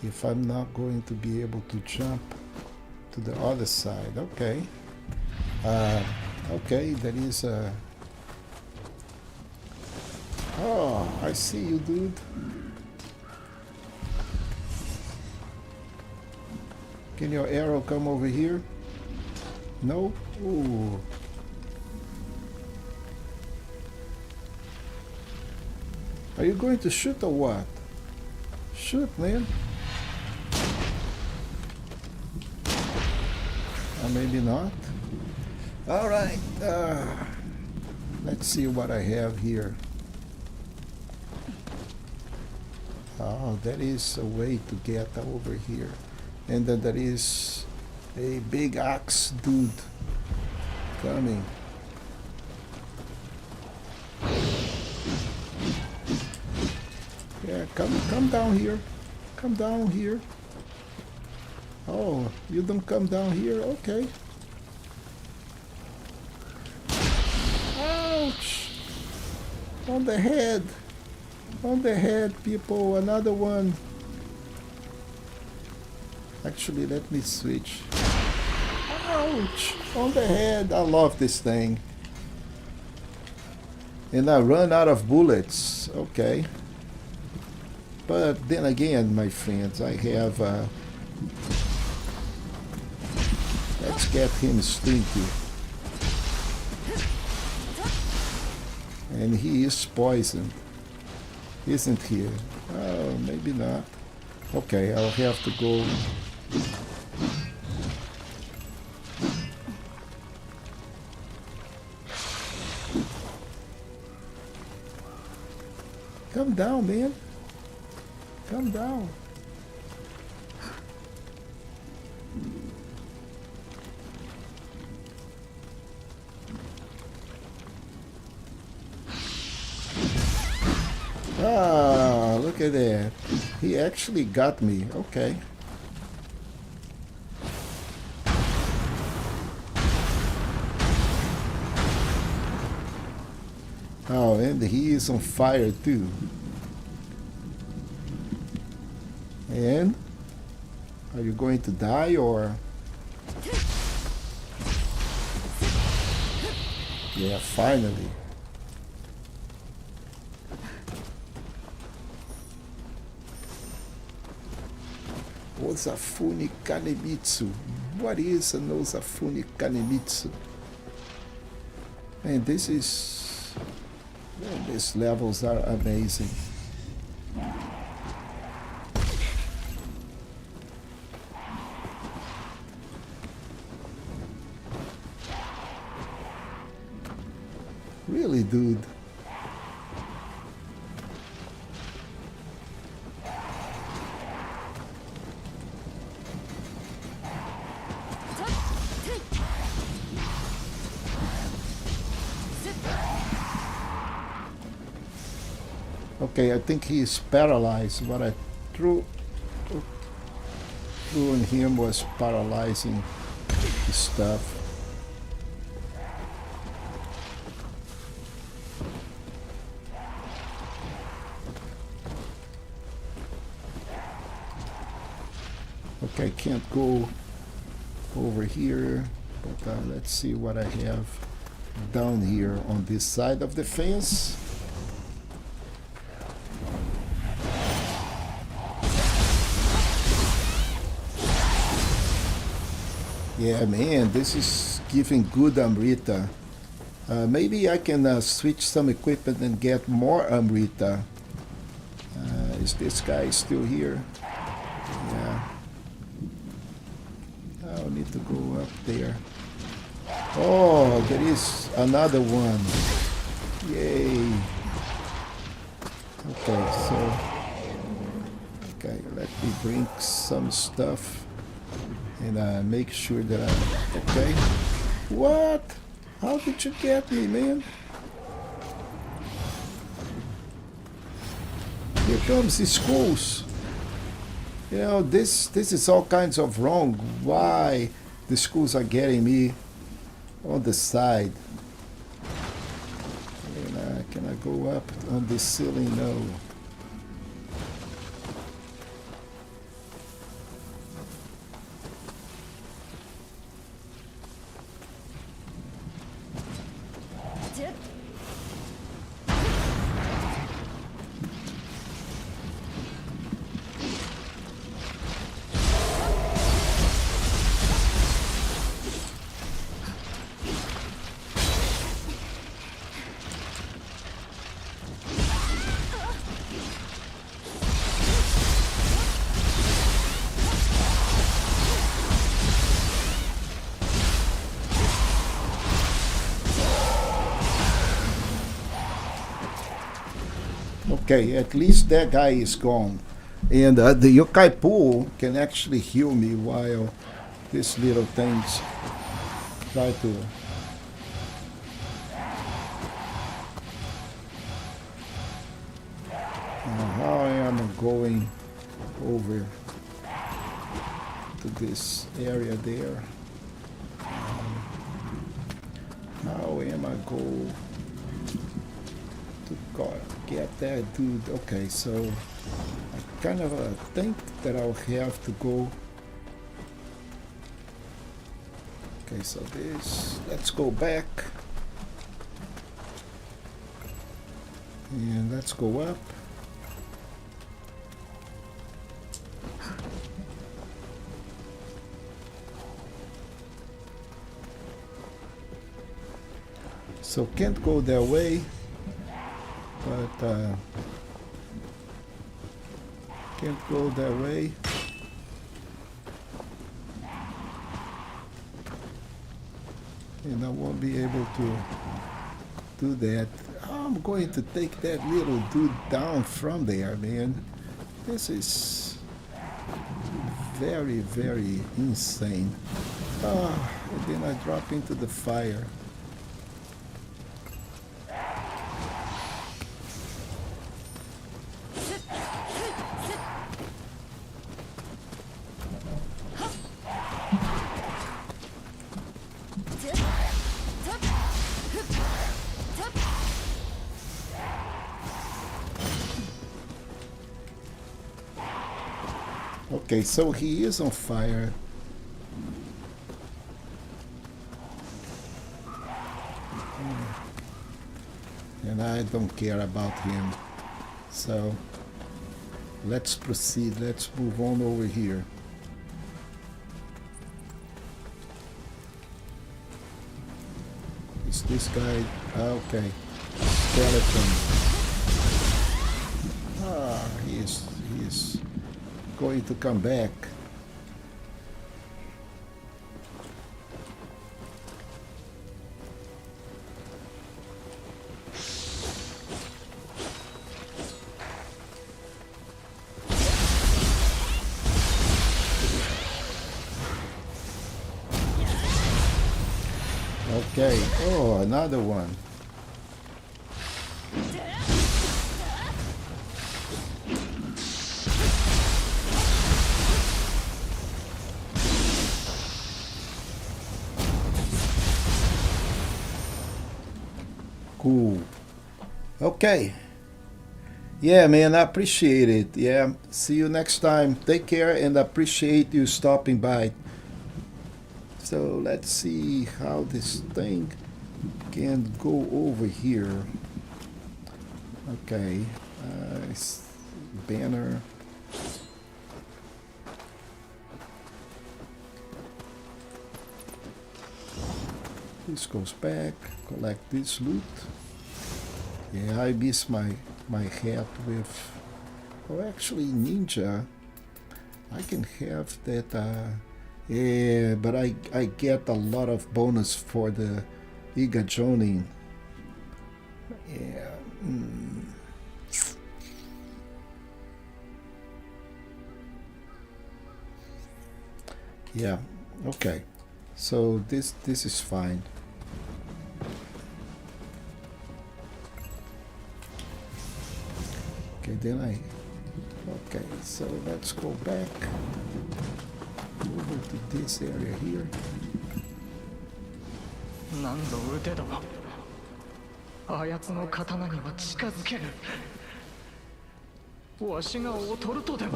if I'm not going to be able to jump to the other side? Okay. Okay, there is a... Oh, I see you, dude. Can your arrow come over here? No? Ooh. Are you going to shoot or what? Shoot, man. Or maybe not. Alright. Let's see what I have here. Oh, that is a way to get over here. And then there is a big axe dude coming. Yeah, come down here. Come down here. Oh, you don't come down here? Okay. Ouch! On the head. On the head, people. Another one. Actually, let me switch. Ouch! On the head. I love this thing. And I run out of bullets. Okay. But then again, my friends, I have... let's get him stinky. And he is poisoned. Isn't he? Oh, maybe not. Okay, I'll have to go... Come down, man. Come down. Ah, look at that. He actually got me. Okay. Oh, and he is on fire too. And are you going to die or? Yeah, finally. Osafune Kanemitsu. What is an Osafune Kanemitsu? Man, this is... man, these levels are amazing. Really, dude. Okay, I think he is paralyzed. What I threw on him was paralyzing his stuff. Okay, I can't go over here, but let's see what I have down here on this side of the fence. Yeah, man, this is giving good Amrita. Maybe I can switch some equipment and get more Amrita. Is this guy still here? Yeah. I'll need to go up there. Oh, there is another one. Yay. Okay, so... okay, let me drink some stuff. And make sure that I'm okay. What? How did you get me, man? Here comes the schools. You know, this is all kinds of wrong. Why the schools are getting me on the side? And can I go up on the ceiling? No. Okay, at least that guy is gone. And the yokai pool can actually heal me while these little things try to... how am I going over to this area there? How am I going to get that dude? Okay, so I kind of think that I'll have to go. Okay, so this, let's go back. And let's go up. So can't go that way, but can't go that way. And I won't be able to do that. I'm going to take that little dude down from there, man. This is very, very insane. And then I drop into the fire. Okay, so he is on fire. And I don't care about him. So let's proceed. Let's move on over here. Is this guy? Okay. Skeleton. He is going to come back. Okay. Oh, another one. Cool. Okay. Yeah, man, I appreciate it. Yeah. See you next time. Take care, and I appreciate you stopping by. So let's see how this thing can go over here. Okay. Banner. This goes back. Collect this loot. Yeah, I miss my hat with... Oh, actually, ninja. I can have that... yeah, but I get a lot of bonus for the Iga Jonin. Yeah. Yeah. Okay. So this is fine. Okay, then okay, so let's go back over to this area here.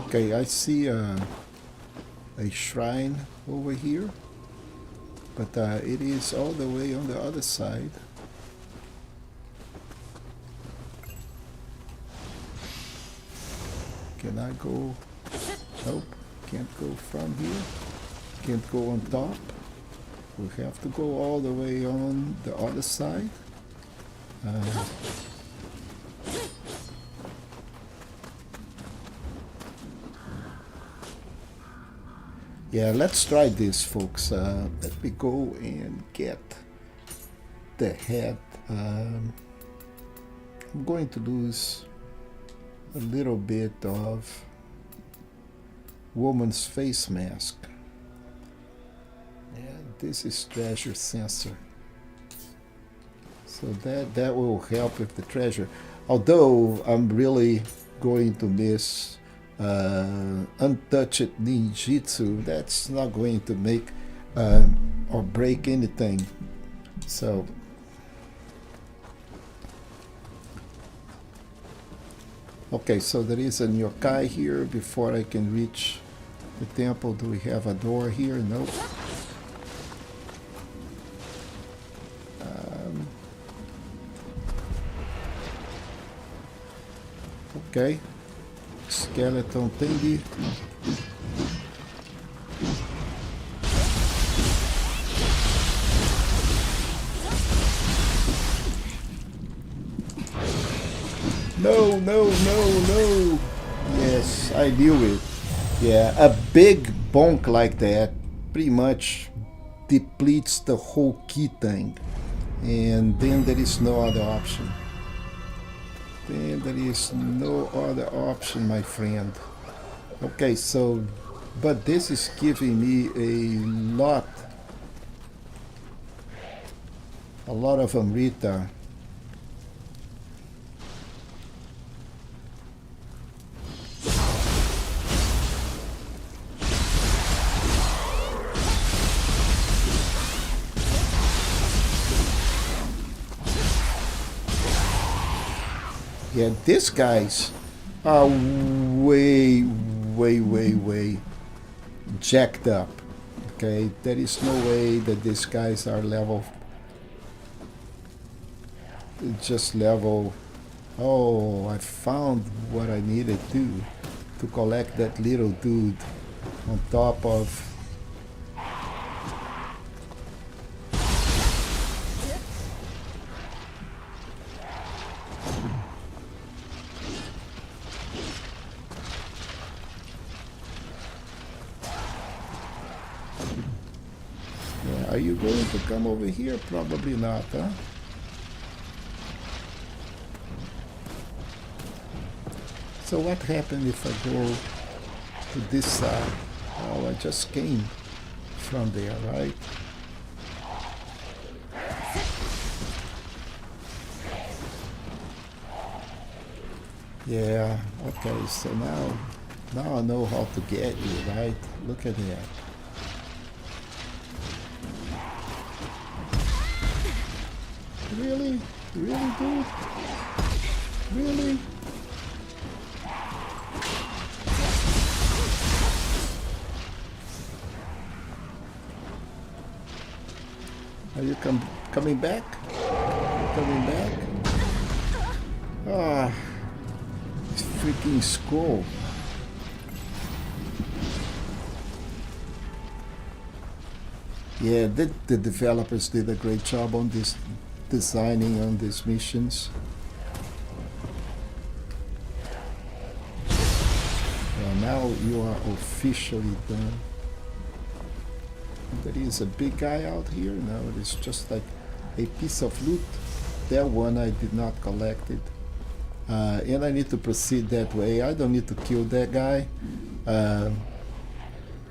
Okay, I see a shrine over here, but it is all the way on the other side. Can I go? Nope, can't go from here. Can't go on top. We have to go all the way on the other side. Yeah, let's try this, folks. Let me go and get the head. I'm going to lose a little bit of woman's face mask. And this is treasure sensor. So that will help with the treasure. Although I'm really going to miss untouched ninjutsu, that's not going to make or break anything. So okay, so there is a yokai here before I can reach the temple. Do we have a door here? Nope. Okay. Skeleton thingy. No, no, no, no. Yes, I knew it. Yeah, a big bonk like that pretty much depletes the whole key thing. And then there is no other option. Then there is no other option, my friend. Okay, so, but this is giving me a lot of Amrita. Yeah, these guys are way jacked up. Okay, there is no way that these guys are level. Just level. Oh, I found what I needed to collect that little dude on top of. Are you going to come over here? Probably not, huh? So what happened if I go to this side? Oh, I just came from there, right? Yeah, okay, so now I know how to get you, right? Look at that. Really? Really, dude? Really? Are you coming back? Coming back? Ah, this freaking scroll. Yeah, the developers did a great job on this designing on these missions. Well, now you are officially done. There is a big guy out here. No, it's just like a piece of loot. That one I did not collect it. And I need to proceed that way. I don't need to kill that guy. But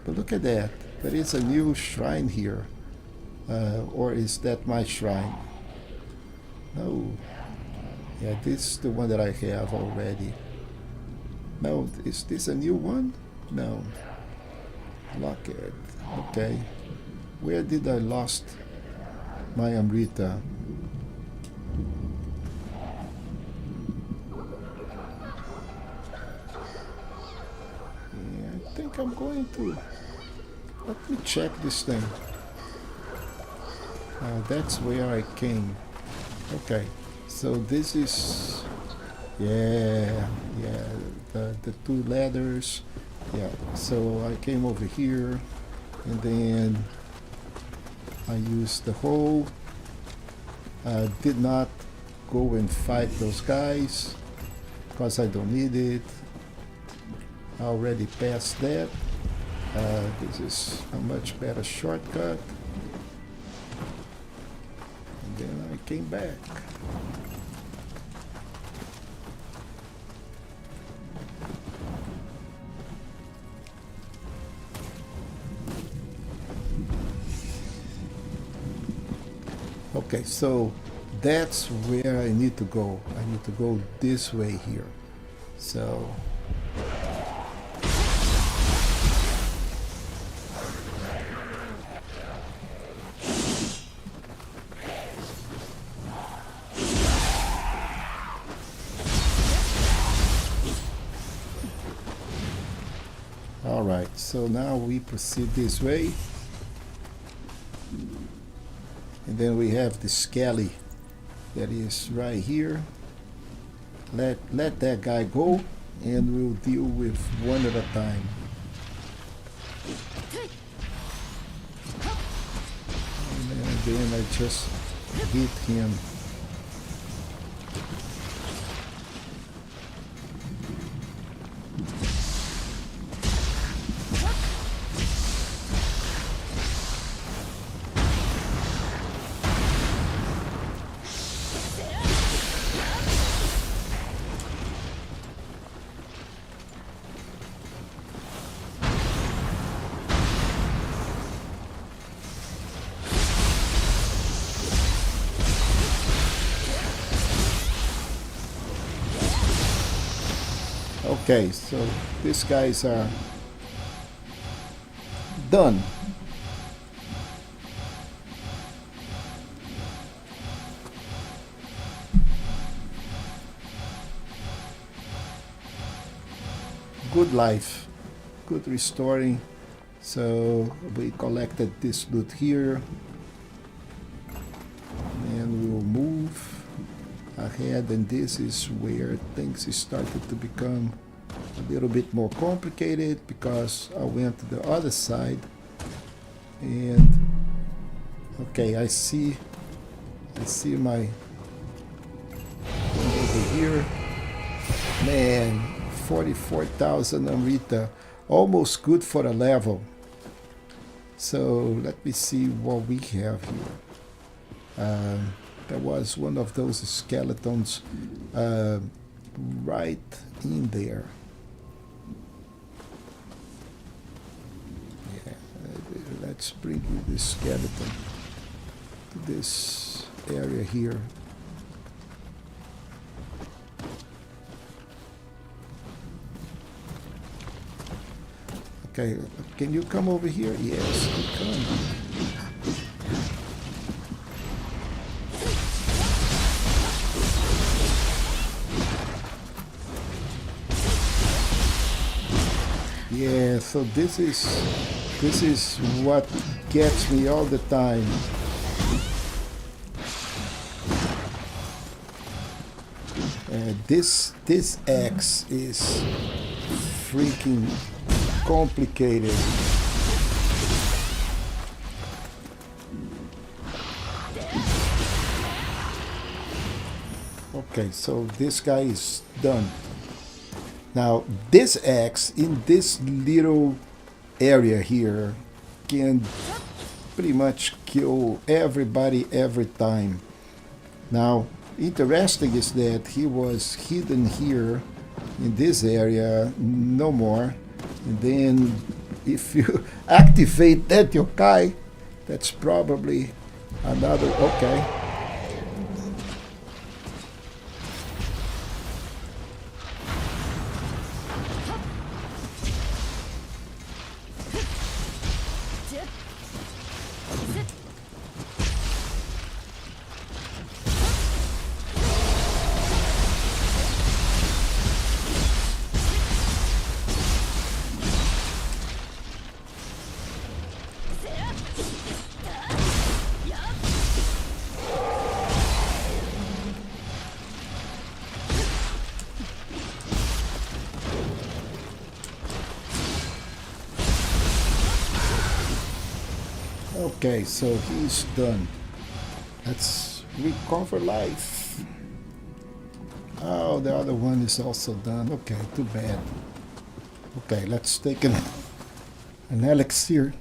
look at that. There is a new shrine here. Or is that my shrine? No. Yeah, this is the one that I have already. No, is this a new one? No. Lock it. Okay. Where did I lost my Amrita? Yeah, I think I'm going to. Let me check this thing. That's where I came. Okay, so this is, yeah, the two ladders. Yeah, so I came over here, and then I used the hole. Did not go and fight those guys because I don't need it. I already passed that. This is a much better shortcut. And then I came back. Okay, so that's where I need to go. I need to go this way here. So all right, so now we proceed this way, and then we have the skelly that is right here. Let that guy go, and we'll deal with one at a time. And then I just hit him. Okay, so these guys are done. Good life, good restoring. So we collected this loot here, and we'll move ahead, and this is where things started to become a little bit more complicated because I went to the other side, and okay, I see my over here. Man, 44,000 Amrita, almost good for a level. So let me see what we have here. There was one of those skeletons right in there. Yeah, let's bring this skeleton to this area here. Okay, can you come over here? Yes, you come. Yeah, so this is what gets me all the time. This X is freaking complicated. Okay, so this guy is done. Now this X in this little area here can pretty much kill everybody every time. Now interesting is that he was hidden here in this area, no more. And then if you activate that yokai, that's probably another, okay. Okay, so he's done. Let's recover life. Oh, the other one is also done. Okay, too bad. Okay, let's take an elixir.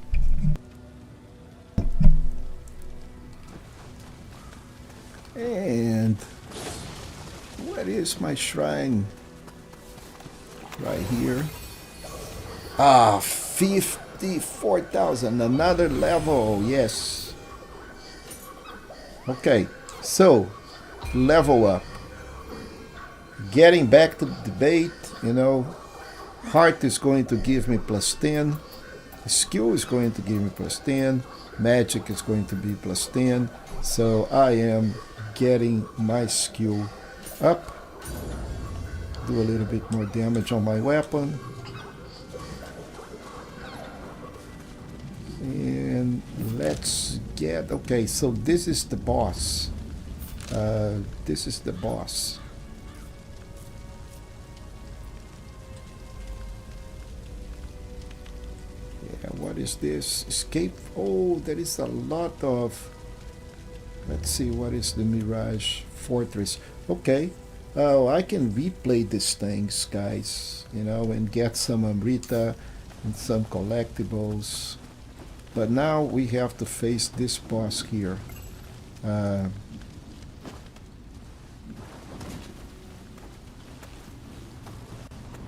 And where is my shrine? Right here. Ah, 54,000, another level, yes. Okay, so level up. Getting back to the debate, heart is going to give me plus 10. Skill is going to give me plus 10. Magic is going to be plus 10. So I am getting my skill up. Do a little bit more damage on my weapon. And let's get... Okay, so this is the boss. This is the boss. What is this? Escape. Oh, there is a lot of... Let's see, what is the Mirage Fortress? Okay. Oh, I can replay these things, guys, and get some Amrita and some collectibles. But now we have to face this boss here.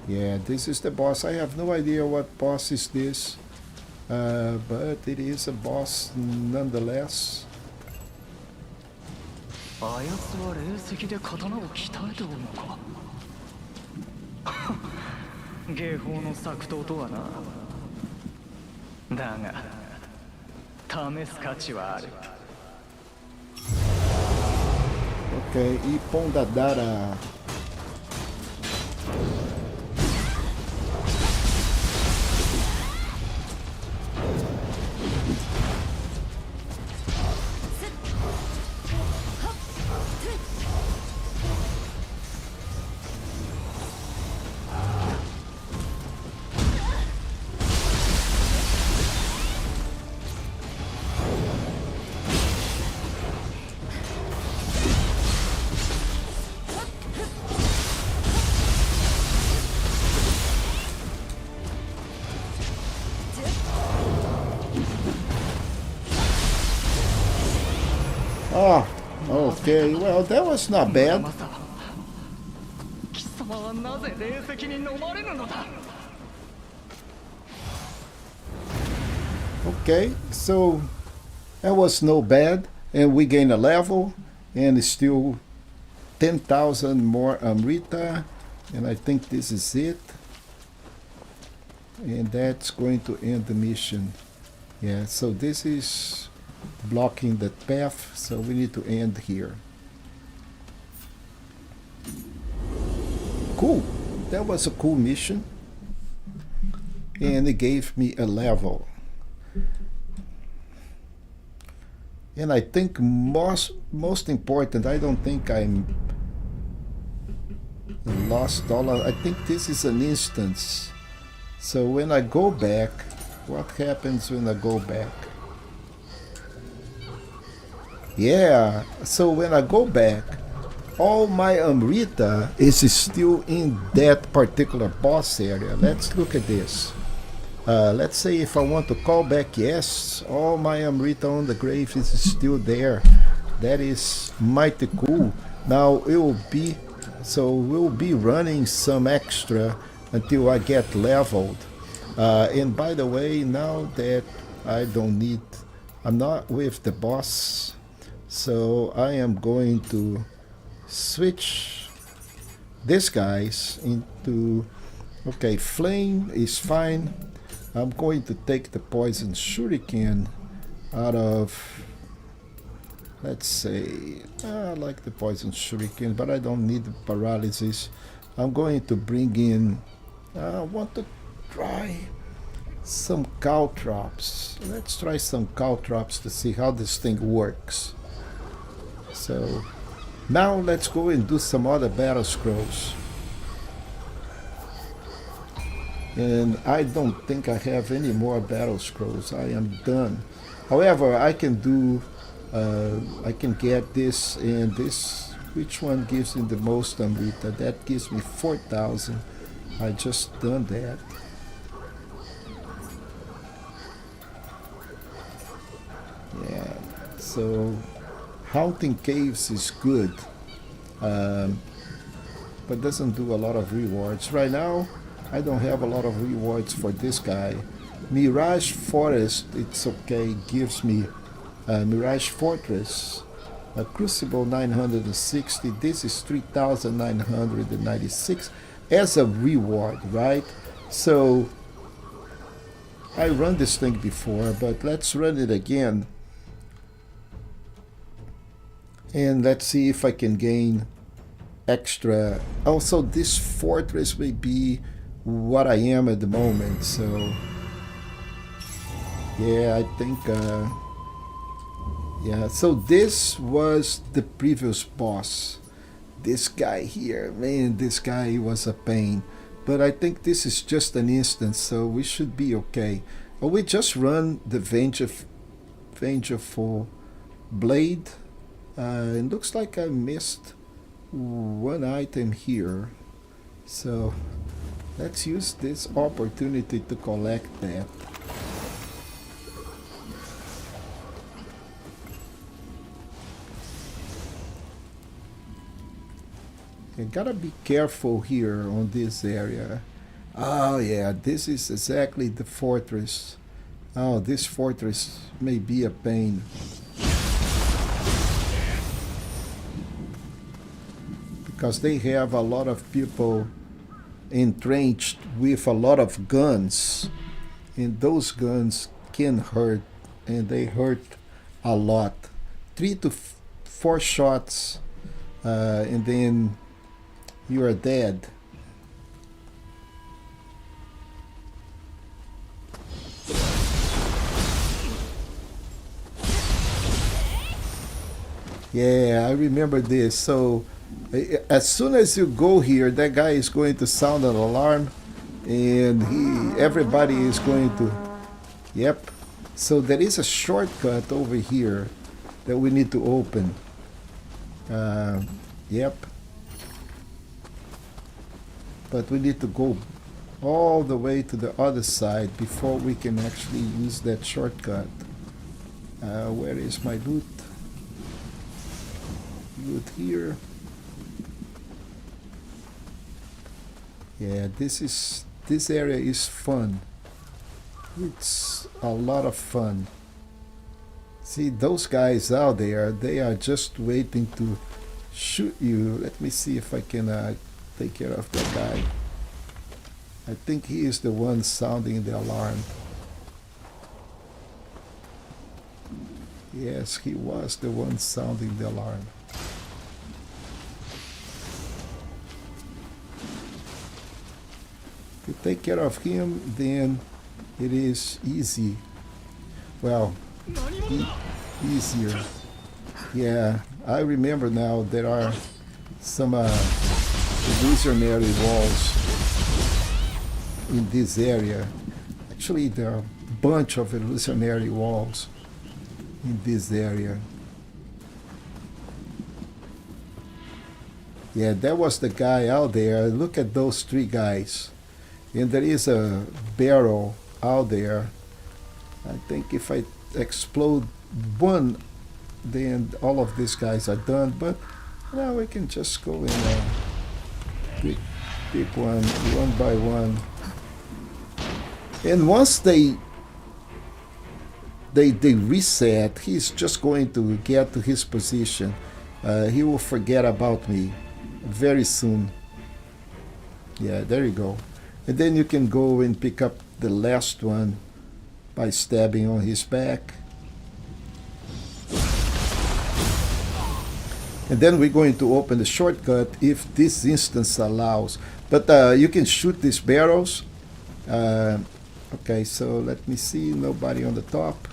Yeah, this is the boss. I have no idea what boss is this. But it is a boss nonetheless. Okay, Ipondadara. Oh, okay. Well, that was not bad. Okay, so that was no bad, and we gain a level, and still 10,000 more Amrita, and I think this is it. And that's going to end the mission. Yeah, so this is blocking the path, so we need to end here. Cool. That was a cool mission, and it gave me a level. And I think most important, I don't think I'm lost all of, I think this is an instance. So when I go back, what happens when I go back? Yeah, so when I go back, all my Amrita is still in that particular boss area. Let's look at this. Let's say if I want to call back, yes, all my Amrita on the grave is still there. That is mighty cool. Now it will be, so we'll be running some extra until I get leveled. And by the way, now that I don't need, I'm not with the boss, so I am going to switch these guys into, okay, flame is fine. I'm going to take the poison shuriken out of, let's say, I like the poison shuriken, but I don't need the paralysis. I'm going to bring in, I want to try some caltrops. Let's try some caltrops to see how this thing works. So now let's go and do some other battle scrolls. And I don't think I have any more battle scrolls. I am done. However, I can do, I can get this and this. Which one gives me the most Amrita? That gives me 4,000. I just done that. Yeah, so Haunting Caves is good, but doesn't do a lot of rewards. Right now, I don't have a lot of rewards for this guy. Mirage Forest, it's okay, gives me Mirage Fortress, A Crucible 960. This is 3,996 as a reward, right? So I run this thing before, but let's run it again. And let's see if I can gain extra. Also, this fortress may be what I am at the moment, so yeah, I think yeah, so this was the previous boss. This guy here, man, this guy was a pain. But I think this is just an instance, so we should be okay. Or we just run the Vengeful Blade. It looks like I missed one item here. So let's use this opportunity to collect that. You gotta be careful here on this area. Oh yeah, this is exactly the fortress. Oh, this fortress may be a pain. Because they have a lot of people entrenched with a lot of guns. And those guns can hurt. And they hurt a lot. 3 to 4 shots. And then you are dead. Yeah, I remember this. So as soon as you go here, that guy is going to sound an alarm, and everybody is going to. Yep. So there is a shortcut over here that we need to open. Yep. But we need to go all the way to the other side before we can actually use that shortcut. Where is my loot? Loot here. Yeah, this area is fun. It's a lot of fun. See, those guys out there, they are just waiting to shoot you. Let me see if I can take care of that guy. I think he is the one sounding the alarm. Yes, he was the one sounding the alarm. If you take care of him, then it is easy. Well, easier. Yeah, I remember now there are some illusionary walls in this area. Actually, there are a bunch of illusionary walls in this area. Yeah, that was the guy out there. Look at those 3 guys. And there is a barrel out there. I think if I explode one, then all of these guys are done. But now we can just go and pick one by one. And once they reset, he's just going to get to his position. He will forget about me very soon. Yeah, there you go. And then you can go and pick up the last one by stabbing on his back. And then we're going to open the shortcut if this instance allows. But you can shoot these barrels. Okay, so let me see. Nobody on the top.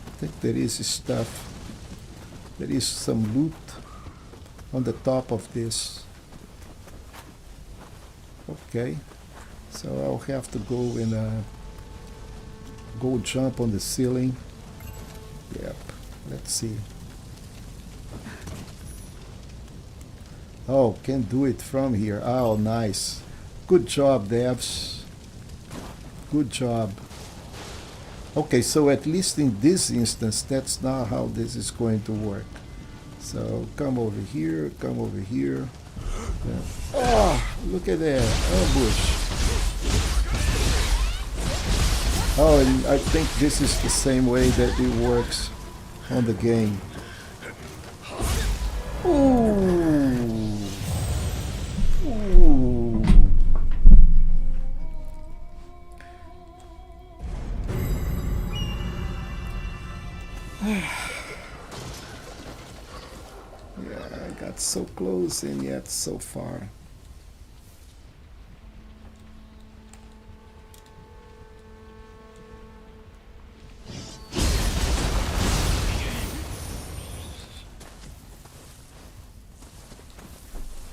I think there is stuff. There is some loot on the top of this. Okay, so I'll have to go and go jump on the ceiling. Yep, let's see. Oh, can do it from here. Oh, nice. Good job, devs. Good job. Okay, so at least in this instance, that's not how this is going to work. So come over here, come over here. Yeah. Oh, look at that ambush. Oh, and I think this is the same way that it works on the game. Ooh. Ooh. Yeah, I got so close and yet so far.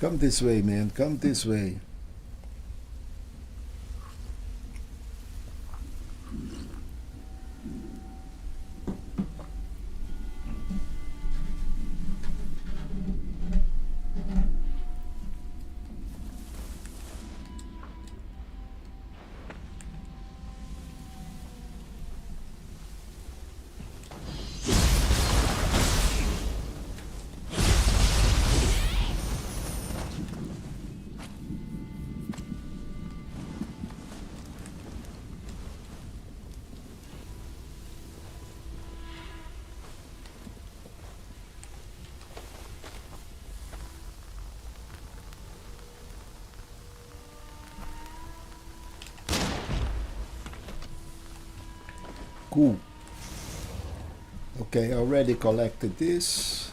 Come this way, man. Come this way. Cool. Okay, I already collected this.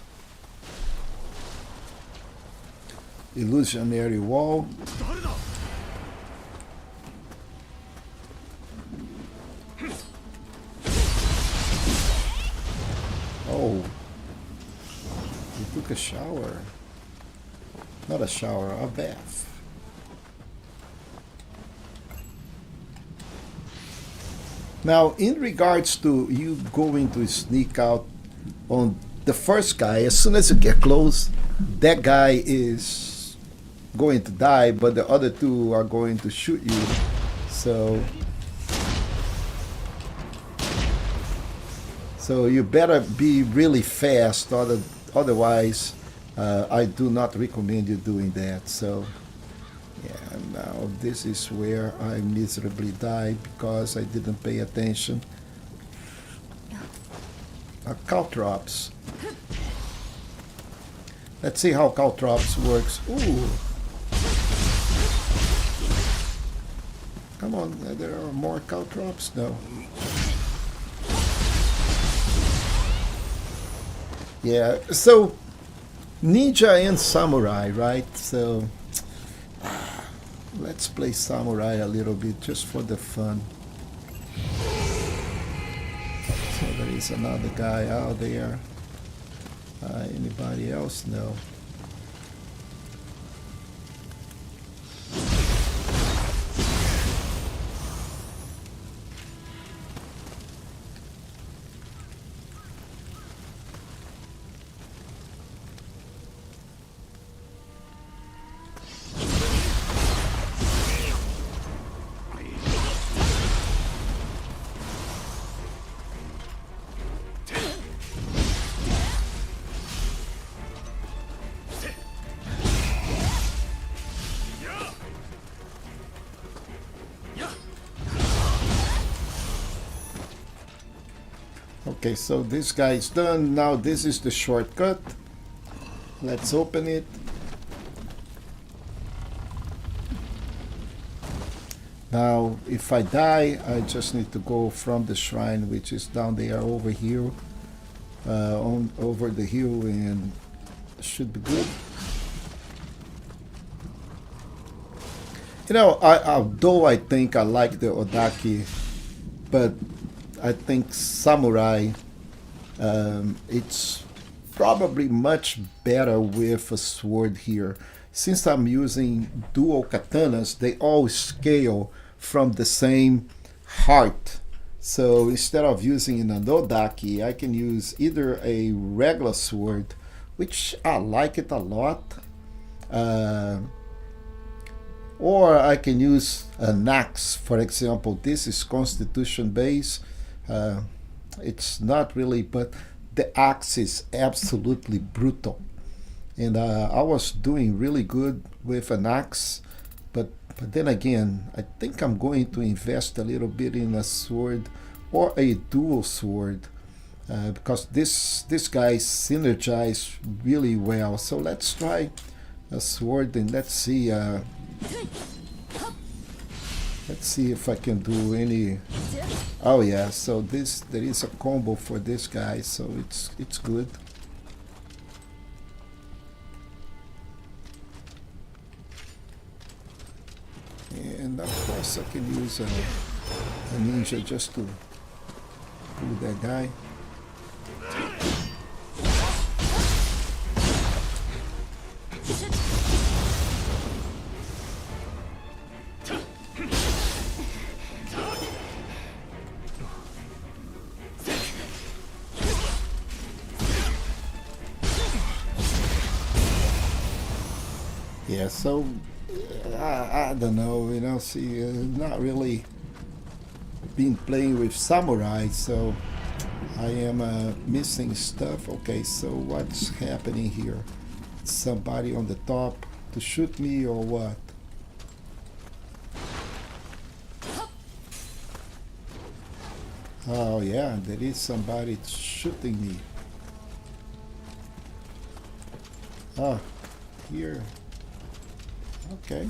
Illusionary wall. Oh, he took a shower. Not a shower, a bath. Now, in regards to you going to sneak out on the first guy, as soon as you get close, that guy is going to die, but the other two are going to shoot you. So you better be really fast, otherwise I do not recommend you doing that. So yeah, now this is where I miserably died because I didn't pay attention. Caltrops. Let's see how Caltrops works. Ooh. Come on, there are more Caltrops now. Yeah, so ninja and samurai, right? So let's play samurai a little bit just for the fun. So there is another guy out there. Anybody else? No. Okay, so this guy is done. Now this is the shortcut. Let's open it. Now, if I die, I just need to go from the shrine, which is down there over here, over the hill, and should be good. You know, although I think I like the Odaki, but I think samurai, it's probably much better with a sword here. Since I'm using dual katanas, they all scale from the same heart. So instead of using an Odaki, I can use either a regular sword, which I like it a lot, or I can use an axe. For example, this is Constitution base. It's not really, but the axe is absolutely brutal. And I was doing really good with an axe, but then again, I think I'm going to invest a little bit in a sword or a dual sword because this guy synergize really well. So let's try a sword and let's see if I can do any. Oh yeah, so there is a combo for this guy, so it's good. And of course I can use a ninja just to pull that guy. Yeah, so I don't know, see, not really been playing with samurai, so I am missing stuff. Okay, so what's happening here? Somebody on the top to shoot me or what? Oh yeah, there is somebody shooting me. Ah, here. Okay.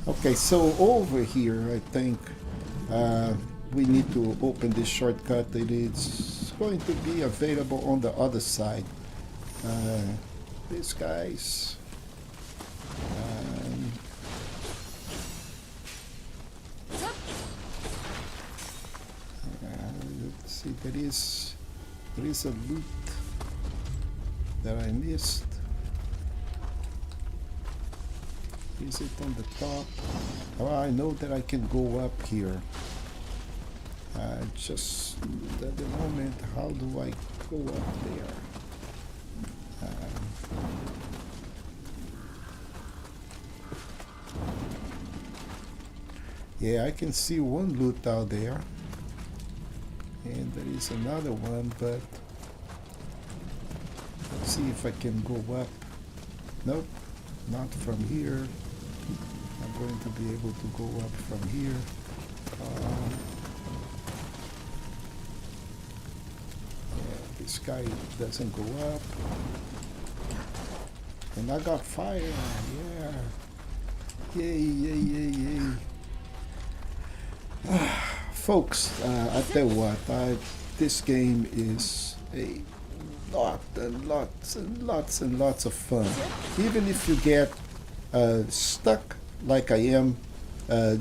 Okay, so over here, I think we need to open this shortcut. It is going to be available on the other side. These guys. Um, let's see, there is a loot that I missed. Is it on the top? Oh, I know that I can go up here. Just at the moment, how do I go up there? Yeah, I can see one loot out there. And there is another one, but let's see if I can go up. Nope, not from here. I'm going to be able to go up from here. Yeah, this guy doesn't go up. And I got fire, yeah. Yay, yay, yay, yay. Folks, I tell you what, this game is a lot and lots and lots and lots of fun. Even if you get stuck like I am,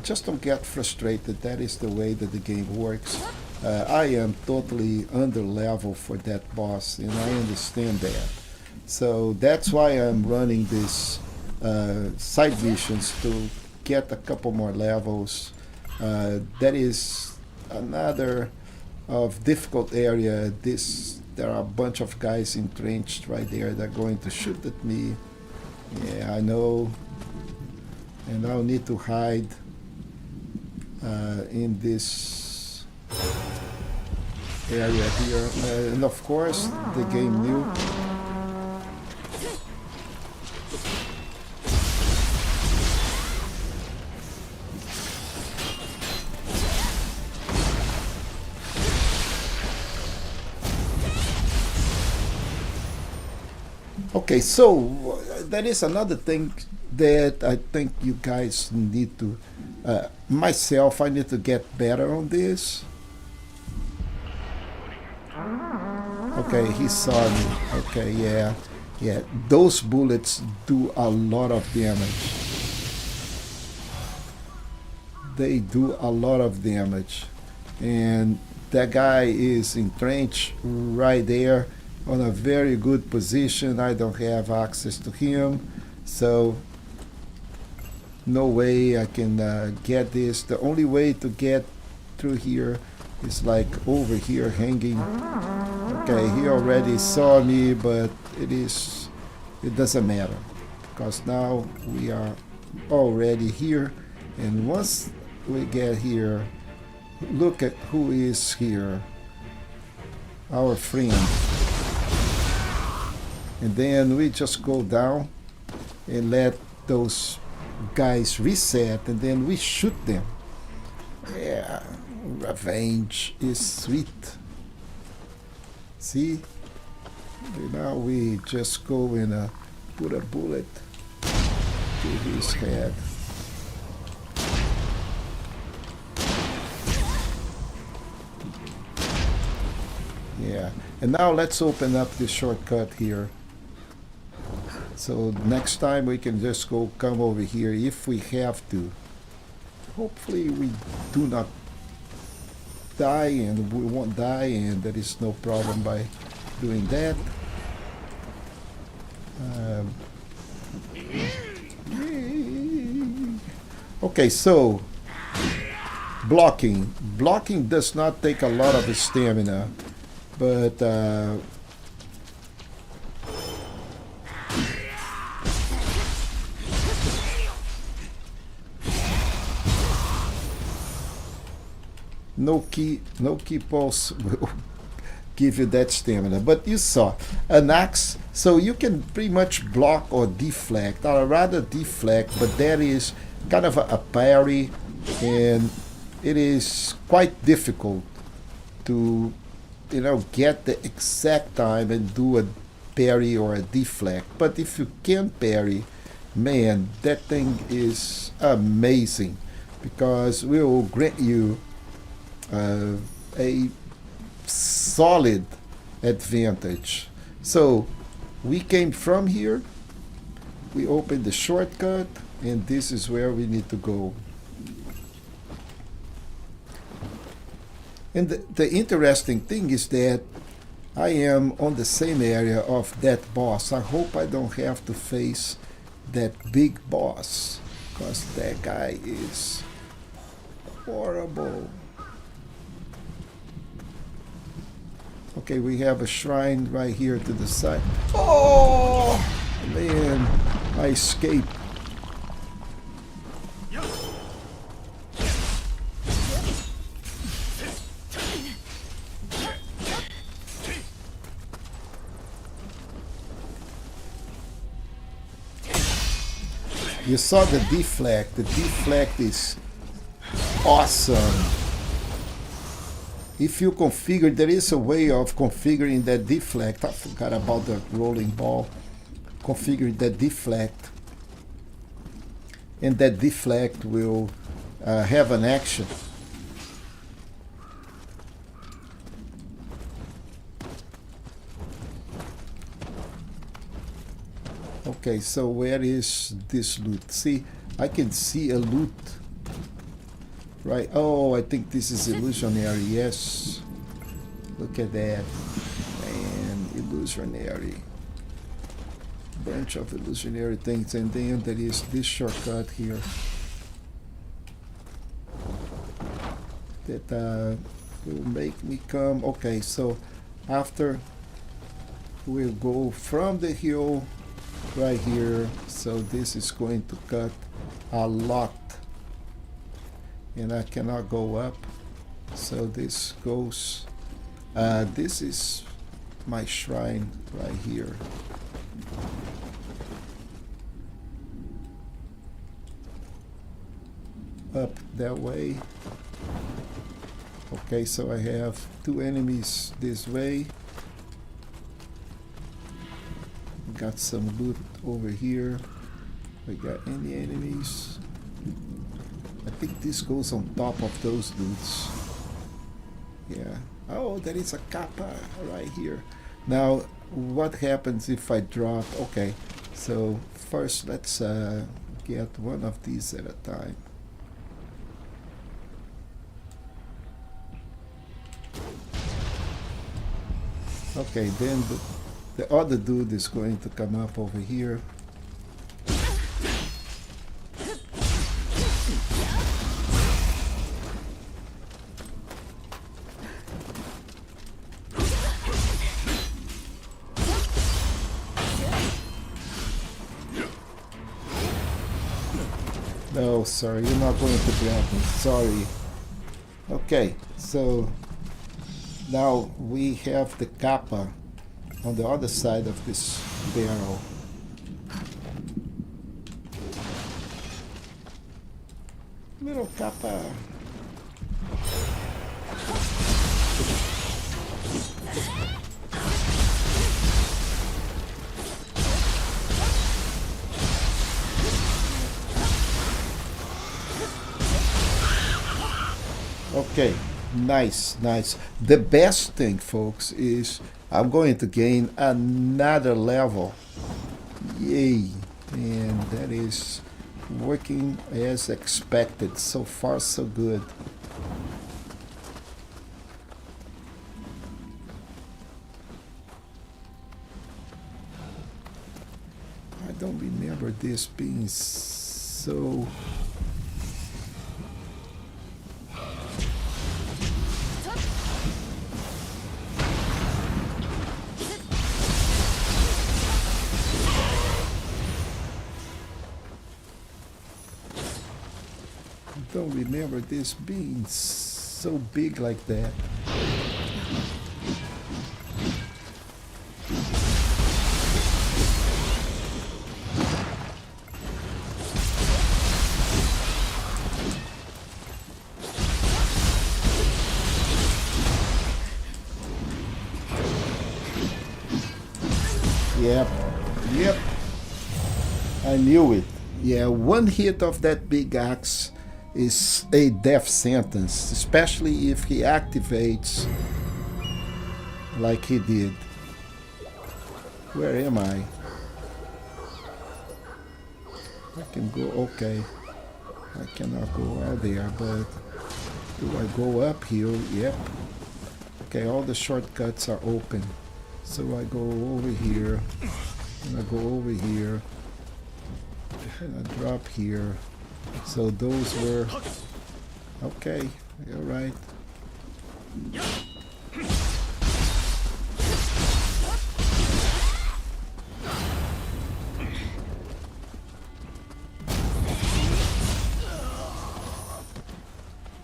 just don't get frustrated. That is the way that the game works. I am totally under level for that boss, and I understand that. So that's why I'm running these side missions to get a couple more levels. That is another of difficult area. There are a bunch of guys entrenched right there that are going to shoot at me. Yeah, I know. And I'll need to hide in this area here. And of course, the game knew. Okay, so that is another thing that I think you guys need to, myself, I need to get better on this. Okay, he saw me. Okay, yeah. Those bullets do a lot of damage. They do a lot of damage. And that guy is entrenched right there. on a very good position. I don't have access to him, so no way I can get this. The only way to get through here is like over here hanging. Okay, he already saw me, but it doesn't matter because now we are already here, and once we get here, look at who is here, our friend. And then we just go down and let those guys reset, and then we shoot them. Yeah, revenge is sweet. See? Now we just go and put a bullet to his head. Yeah, and now let's open up the shortcut here. So next time we can just come over here if we have to. Hopefully we do not die, and we won't die, and there is no problem by doing that. Okay, so blocking. Blocking does not take a lot of stamina, but no key pulse will give you that stamina. But you saw an axe, so you can pretty much block or deflect, or rather deflect, but that is kind of a parry, and it is quite difficult to get the exact time and do a parry or a deflect. But if you can parry, man, that thing is amazing, because we will grant you a solid advantage. So we came from here, we opened the shortcut, and this is where we need to go. And the interesting thing is that I am on the same area of that boss. I hope I don't have to face that big boss, because that guy is horrible. Okay, we have a shrine right here to the side. Oh, man, I escaped. You saw the deflect. The deflect is awesome. If you configure, there is a way of configuring that deflect. I forgot about the rolling ball. Configuring that deflect. And that deflect will have an action. Okay, so where is this loot? See, I can see a loot. Right, oh, I think this is illusionary, yes. Look at that. Man, illusionary. Bunch of illusionary things, and then there is this shortcut here. That will make me come. Okay, so after we'll go from the hill right here. So this is going to cut a lot. And I cannot go up, so this goes, this is my shrine right here. Up that way. Okay, so I have two enemies this way. Got some loot over here. We got any enemies? I think this goes on top of those dudes. Yeah. Oh, there is a kappa right here. Now, what happens if I drop? Okay, so first let's get one of these at a time. Okay, then the other dude is going to come up over here. No, sorry, you're not going to grab me. Sorry. Okay, so now we have the kappa on the other side of this barrel. Little kappa. Okay, nice, nice. The best thing, folks, is I'm going to gain another level. Yay! And that is working as expected. So far, so good. I don't remember this being so... don't remember this being so big like that. Yep, yep. I knew it. Yeah, one hit of that big axe is a death sentence, especially if he activates like he did. Where am I? I can go, okay. I cannot go out there, but do I go up here? Yep. Okay, all the shortcuts are open. So I go over here, and I go over here, and I drop here. So those were... Okay, you're right.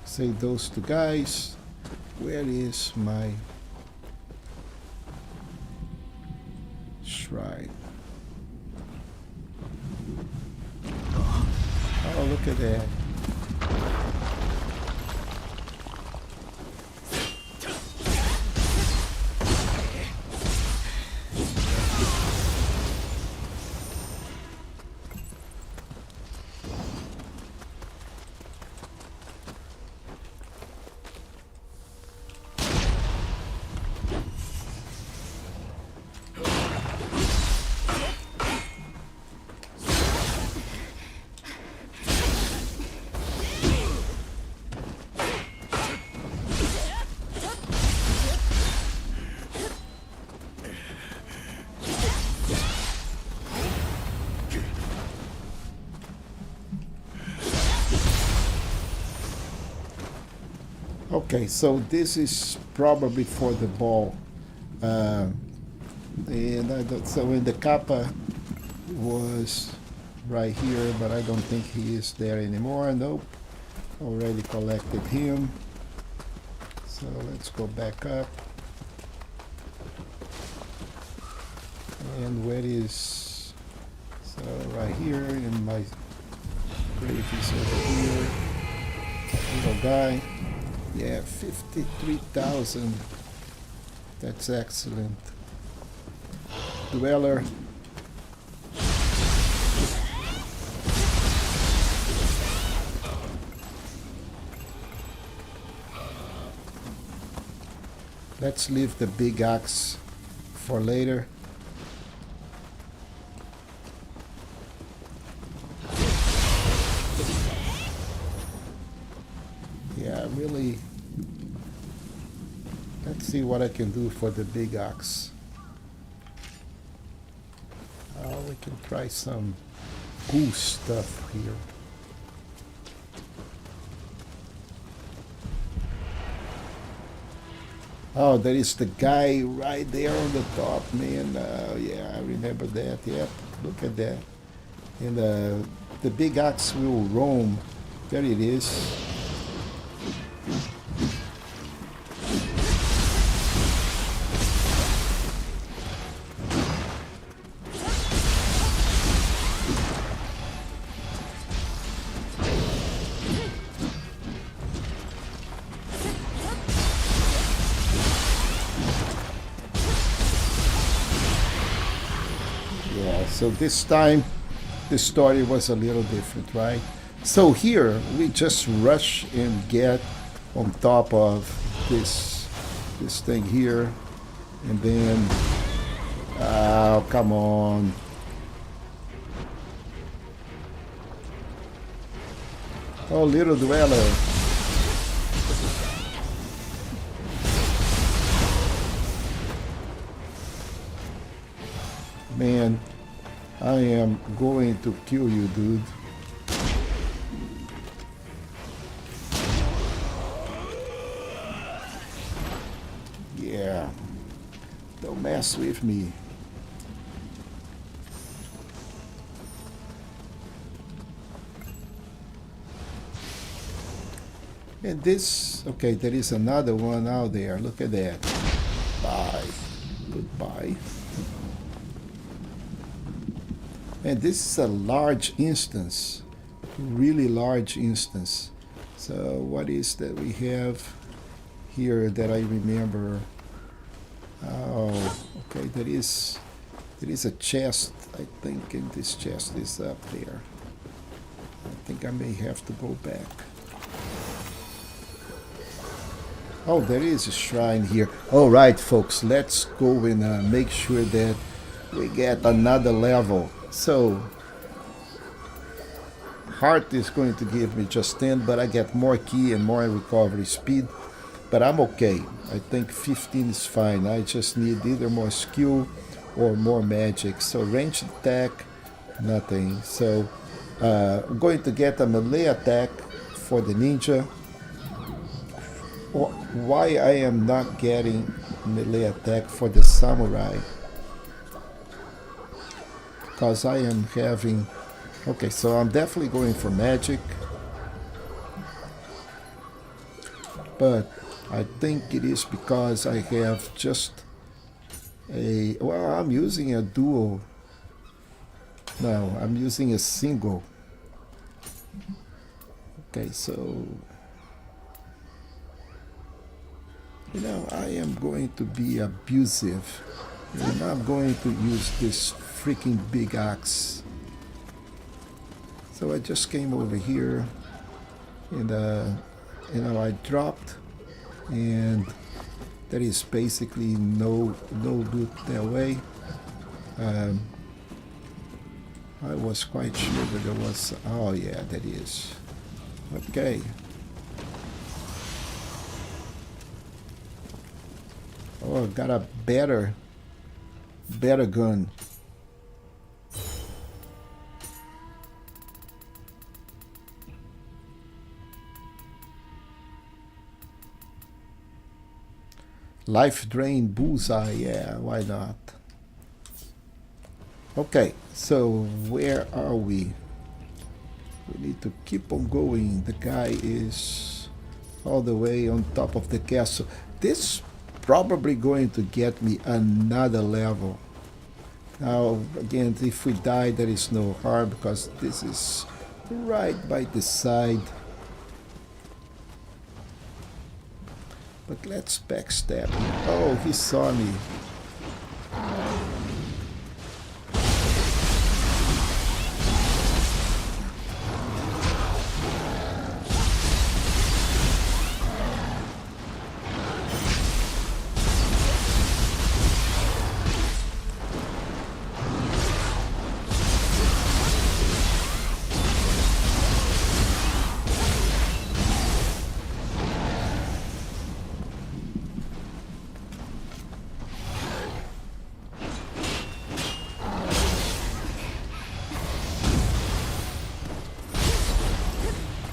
Say those two guys. Where is my shrine? Oh, look at that. Okay, so this is probably for the ball. And I don't, so when the kappa was right here, but I don't think he is there anymore. Nope, already collected him. So let's go back up. And where is... So right here in my grave is over here. Little guy. Yeah, 53,000. That's excellent. Dweller. Let's leave the big axe for later. Yeah, really. see what I can do for the big axe. We can try some cool stuff here. Oh, there is the guy right there on the top, man. Yeah, I remember that. Yep, look at that. And the big axe will roam. There it is. So this time, the story was a little different, right? So here, we just rush and get on top of this thing here. And then, oh, come on. Oh, little dweller. Man. I am going to kill you, dude. Yeah. Don't mess with me. And this, okay, there is another one out there. Look at that. Bye. Goodbye. And this is a large instance, really large instance. So what is that we have here that I remember? Oh, okay, there is a chest, I think, and this chest is up there. I think I may have to go back. Oh, there is a shrine here. All right, folks, let's go and make sure that we get another level. So, heart is going to give me just 10, but I get more ki and more recovery speed. But I'm okay. I think 15 is fine. I just need either more skill or more magic. So, ranged attack, nothing. So, I'm going to get a melee attack for the ninja. Why I am not getting melee attack for the samurai? Because I am having... Okay, so I'm definitely going for magic. But I think it is because I have just a... Well, I'm using a dual. No, I'm using a single. Okay, so... You know, I am going to be abusive. And I'm going to use this freaking big axe. So I just came over here and you know, I dropped, and there is basically no loot that way. I was quite sure that there was... Oh yeah, that is. Okay. Oh, I got a better gun. Life drain bullseye, yeah, why not? Okay, so where are we? We need to keep on going. The guy is all the way on top of the castle. This probably going to get me another level. Now, again, if we die, there is no harm because this is right by the side. But let's backstab him. Oh, he saw me.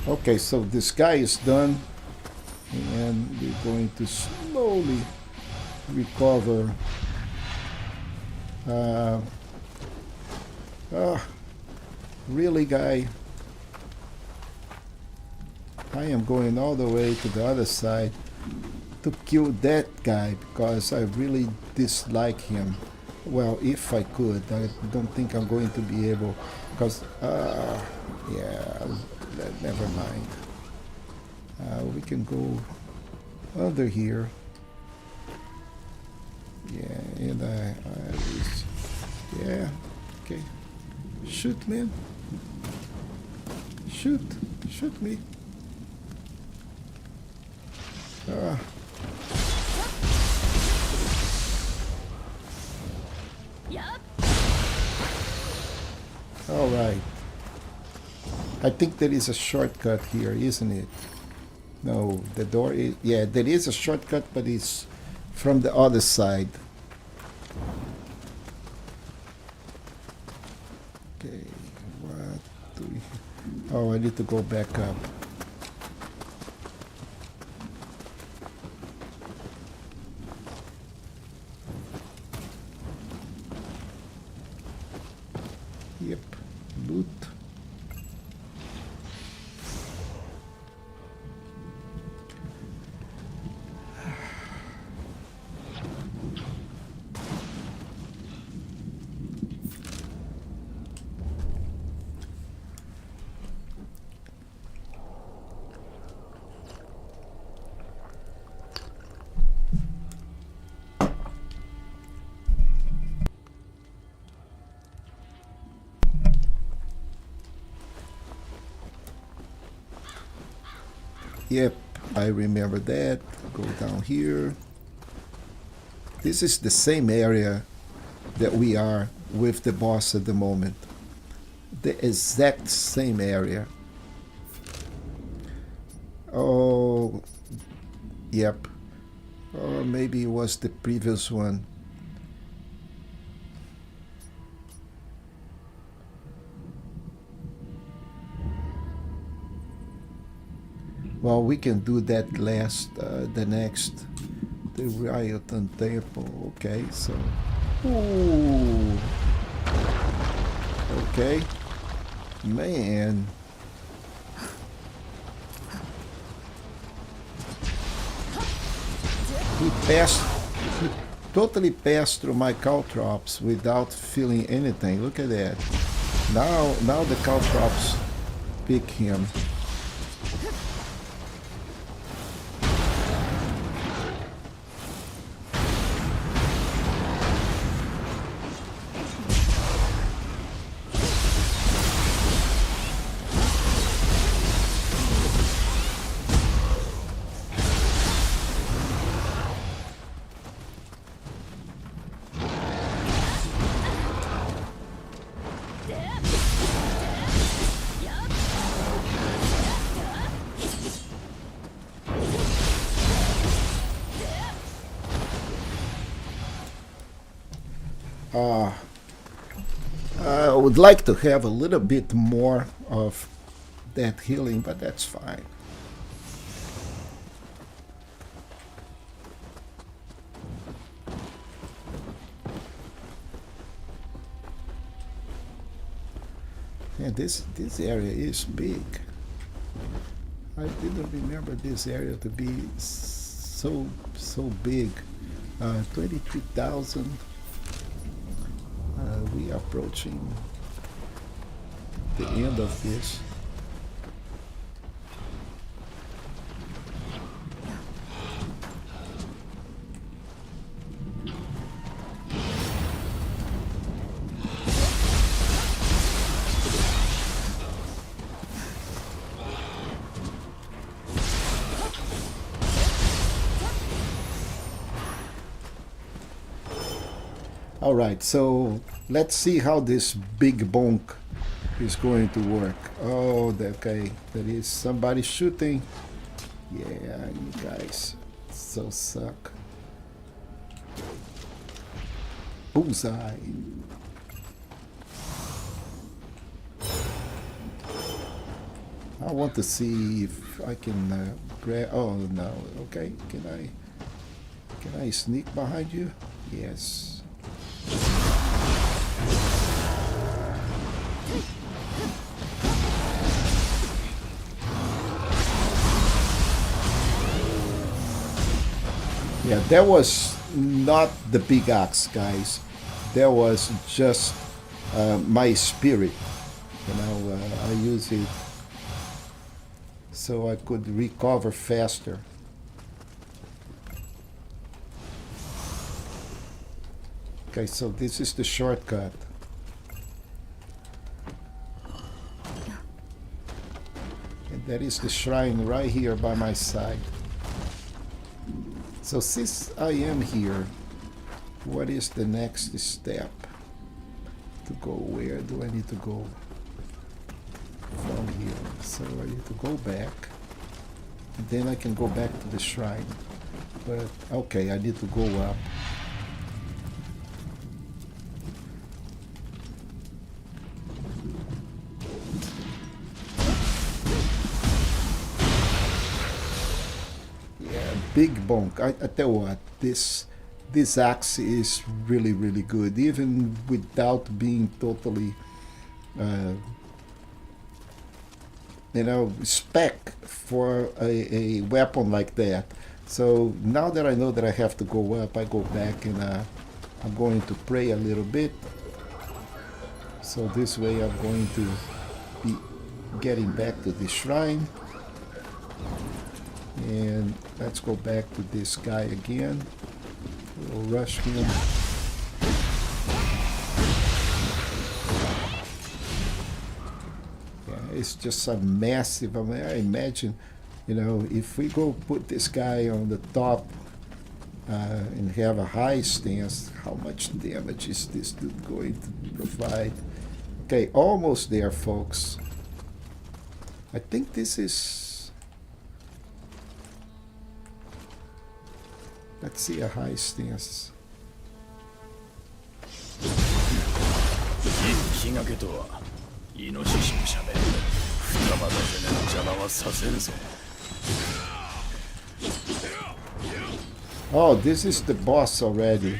Okay, so this guy is done, and we're going to slowly recover. Uh, uh, really, guy? I am going all the way to the other side to kill that guy because I really dislike him. Well, if I could, I don't think I'm going to be able because, yeah, never mind. We can go under here. Yeah, and yeah, okay. Shoot, man. Shoot. Shoot me. All right. I think there is a shortcut here, isn't it? No, the door is... Yeah, there is a shortcut, but it's from the other side. Okay, what do we... Oh, I need to go back up. Yep, loot. Yep, I remember that. Go down here. This is the same area that we are with the boss at the moment. The exact same area. Oh, yep. Or maybe it was the previous one. Well, we can do that last, the next, the Ryotan Temple. Okay, so, ooh, okay, man. He totally passed through my caltrops without feeling anything. Look at that. Now the caltrops pick him. I would like to have a little bit more of that healing, but that's fine. And this area is big. I didn't remember this area to be so big. 23,000. We are approaching the end of this. All right, so let's see how this big bonk is going to work. Oh, okay, there is somebody shooting. Yeah, you guys so suck. Bullseye. I want to see if I can grab. Oh no. Okay. Can I sneak behind you? Yes. Yeah, that was not the big axe, guys. That was just my spirit. I use it so I could recover faster. Okay, so this is the shortcut. And that is the shrine right here by my side. So since I am here, what is the next step? To go where do I need to go? From here. So I need to go back. And then I can go back to the shrine. But okay, I need to go up. Big bonk. I tell you what, this axe is really good, even without being totally, spec for a weapon like that. So now that I know that I have to go up, I go back and I'm going to pray a little bit. So this way I'm going to be getting back to the shrine. And let's go back to this guy again. We'll rush him. Yeah, it's just a massive. I mean, I imagine, if we go put this guy on the top and have a high stance, how much damage is this dude going to provide? Okay, almost there, folks. I think this is. Let's see a high stance. Oh, this is the boss already.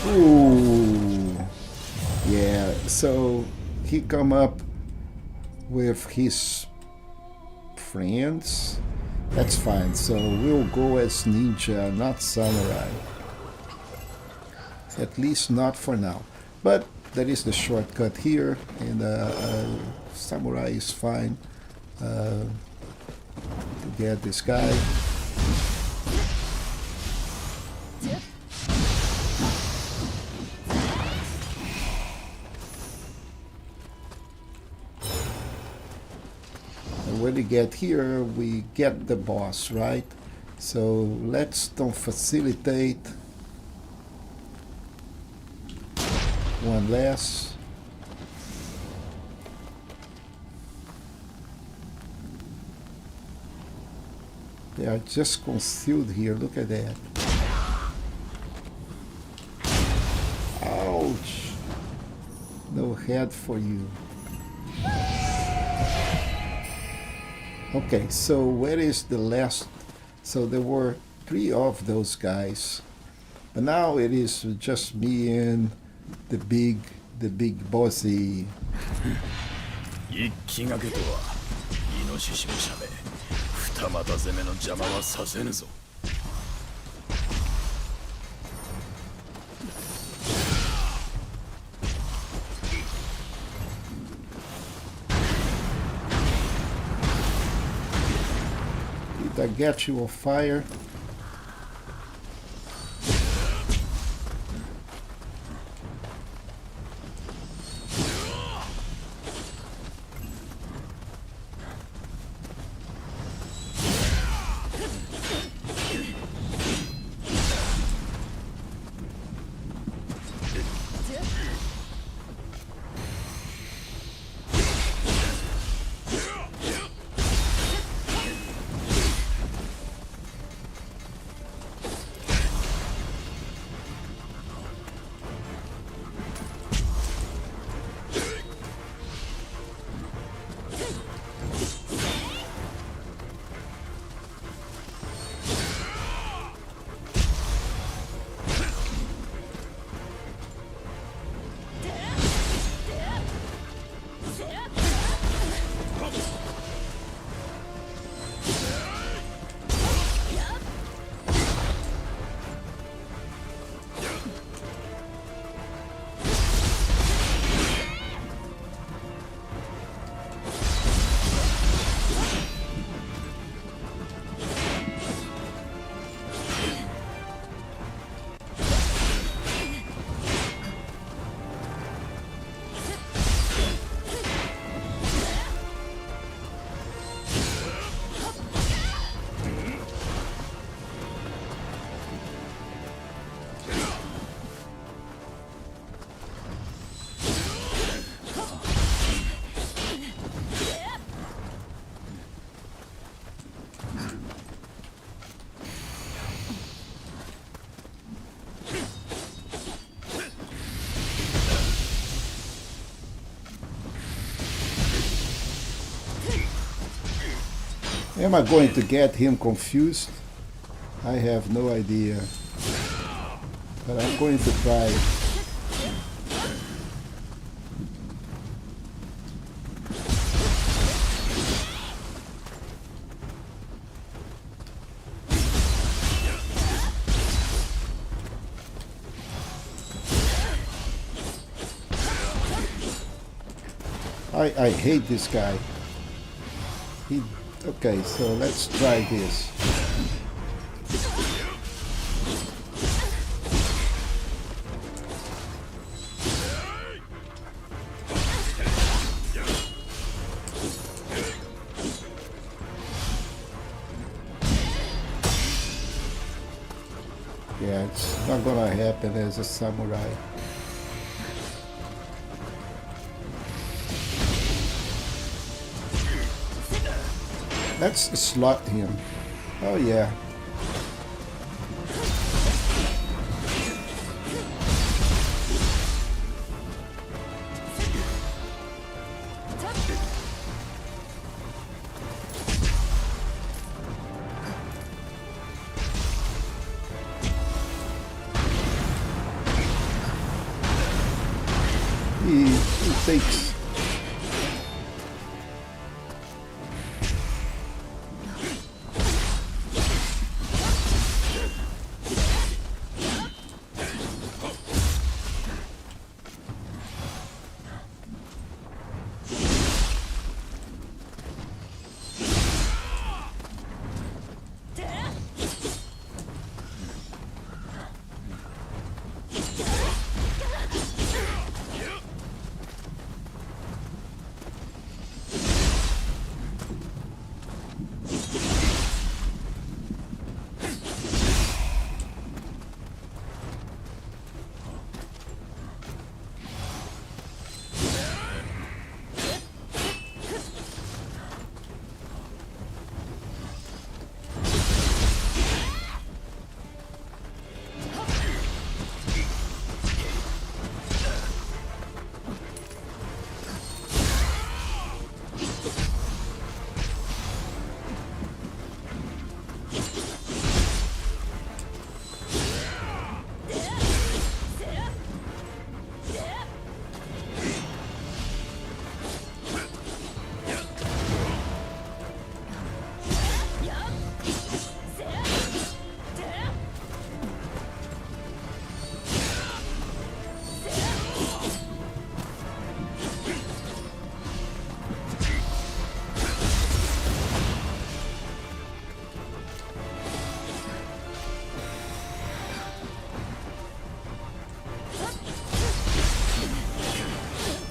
Ooh, yeah. So he come up with his friends. That's fine. So we'll go as ninja, not samurai. At least not for now. But that is the shortcut here, and samurai is fine to get this guy. When we get here, we get the boss, right? So let's don't facilitate. One less. They are just concealed here. Look at that. Ouch. No head for you. Okay, so where is the last? So there were 3 of those guys, but now it is just me and the big bossy. Did I get you on fire? Am I going to get him confused? I have no idea. But I'm going to try. I hate this guy. Okay, so let's try this. Yeah, it's not gonna happen as a samurai. Let's slot him. Oh yeah. He takes.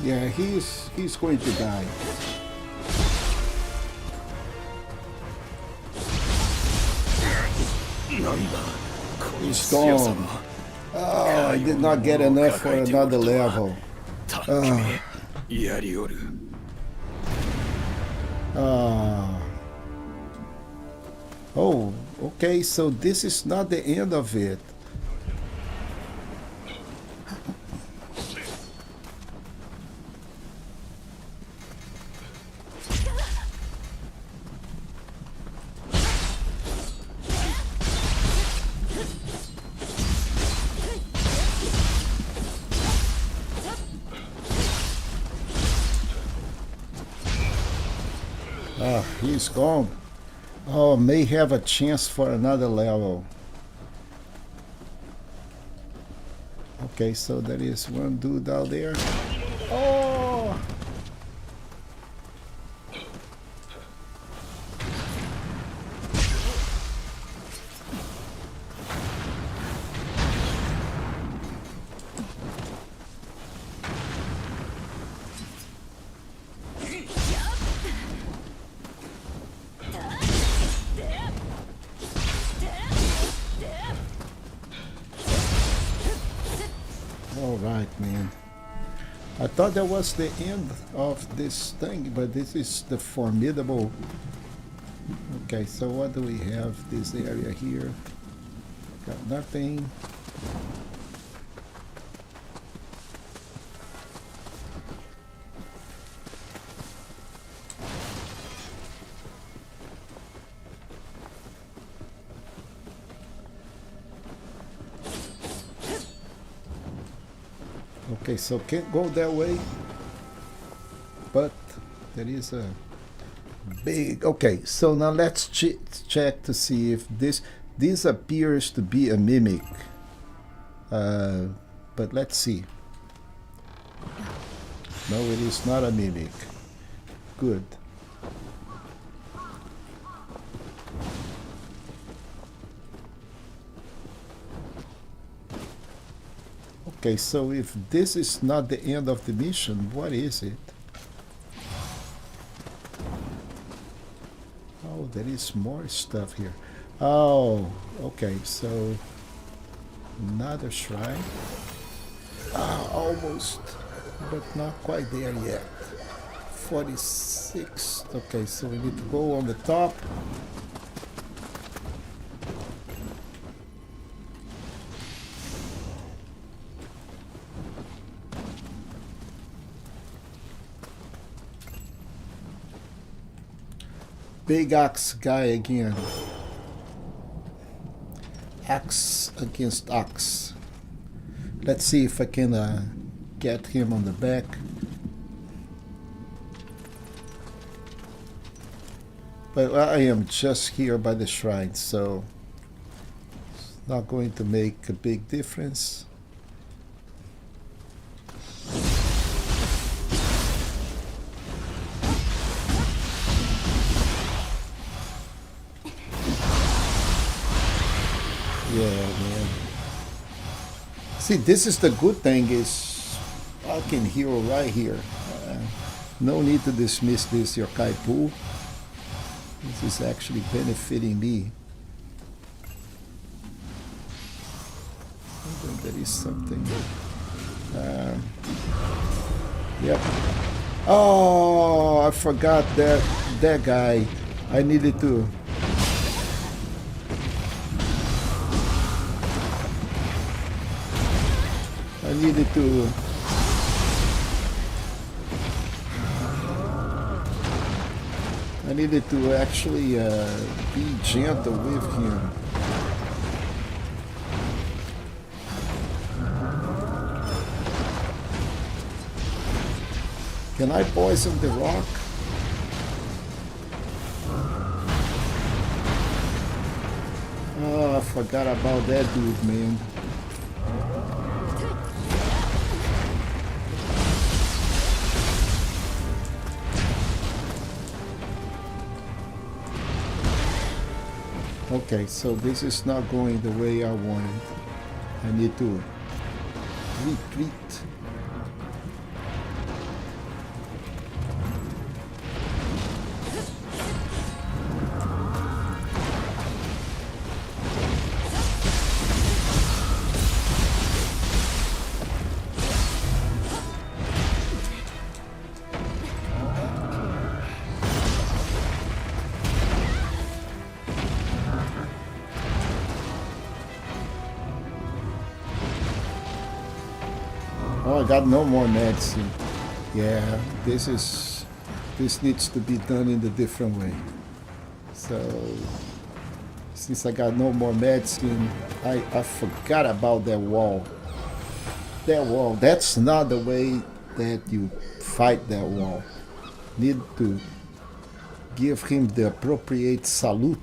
Yeah, he's going to die. He's gone. Oh, I did not get enough for another level. Oh, okay, so this is not the end of it. He's gone. Oh, may have a chance for another level. Okay, so there is one dude out there. Oh! All right, man. I thought that was the end of this thing, but this is the formidable. Okay, so what do we have? This area here. Got nothing. Okay, so can't go that way, but there is a big. Okay, so now let's check to see if this appears to be a mimic. But let's see. No, it is not a mimic. Good. Okay, so if this is not the end of the mission, what is it? Oh, there is more stuff here. Oh, okay, so another shrine. Ah, almost, but not quite there yet. 46. Okay, so we need to go on the top. Big axe guy again. Axe against axe. Let's see if I can get him on the back. But I am just here by the shrine, so it's not going to make a big difference. Yeah, man. See, this is the good thing is I can heal right here. No need to dismiss this yokai pool. This is actually benefiting me. And then there is something. Yep. Oh, I forgot that guy. I needed to. I needed to actually be gentle with him. Can I poison the rock? Oh, I forgot about that dude, man. Okay, so this is not going the way I wanted. I need to retreat. Oh, I got no more medicine. Yeah, this needs to be done in a different way. So since I got no more medicine, I forgot about that wall. That wall, that's not the way that you fight that wall. Need to give him the appropriate salute.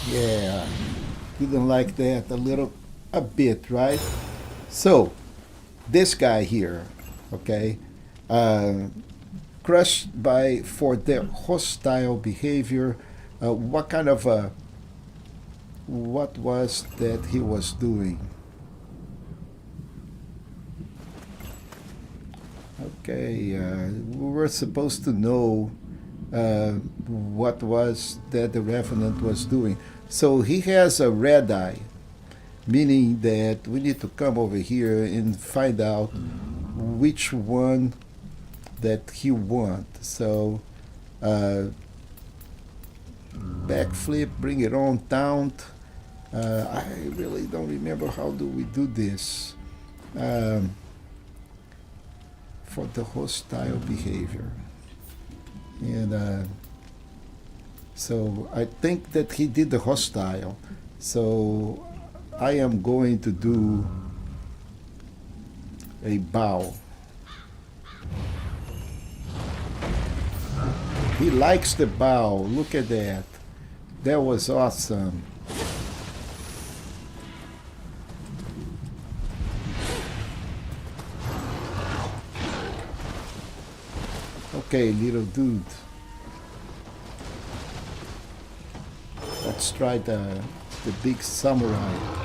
Yeah, didn't like that a bit, right? So, this guy here, okay, crushed for their hostile behavior. What kind of what was that he was doing? Okay, we were supposed to know what was that the Revenant was doing. So he has a red eye, meaning that we need to come over here and find out which one that he wants. So backflip, bring it on down. I really don't remember how do we do this for the hostile behavior. And so I think that he did the hostile. So I am going to do a bow. He likes the bow. Look at that. That was awesome. Okay, little dude. Let's try the big samurai.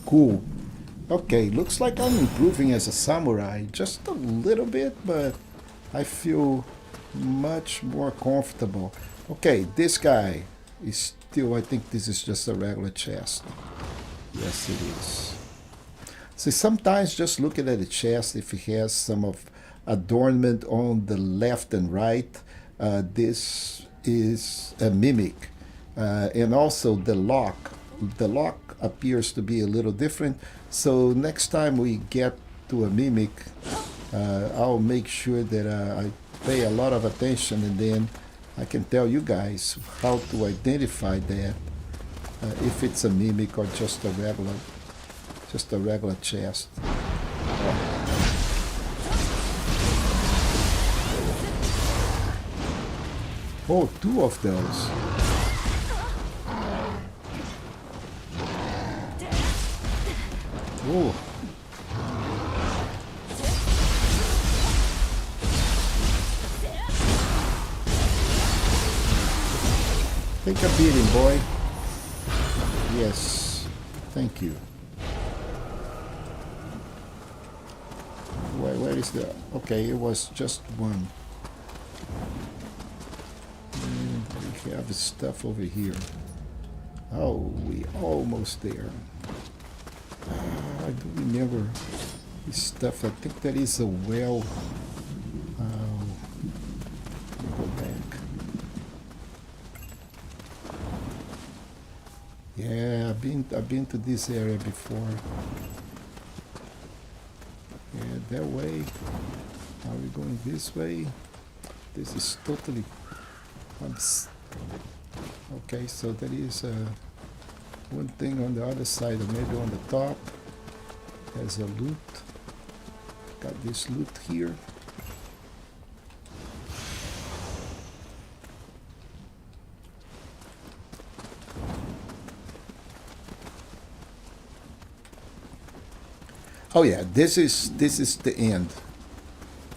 Cool. Okay, looks like I'm improving as a samurai just a little bit, but I feel much more comfortable. Okay, this guy is still, I think this is just a regular chest. Yes, it is. So sometimes just looking at the chest, if it has some of adornment on the left and right, this is a mimic. And also the lock. The lock appears to be a little different. So next time we get to a mimic, I'll make sure that I pay a lot of attention, and then I can tell you guys how to identify that, if it's a mimic or just a regular chest. Oh, two of those. Oh. Take a beating, boy. Yes. Thank you. Where is the... Okay, it was just one. And we have stuff over here. Oh, we almost there. I do remember this stuff. I think that is a well. Go back. Yeah, I've been to this area before. Yeah, that way. Are we going this way? This is totally. Okay, so there is one thing on the other side, or maybe on the top. There's a loot. Got this loot here. Oh yeah, this is the end.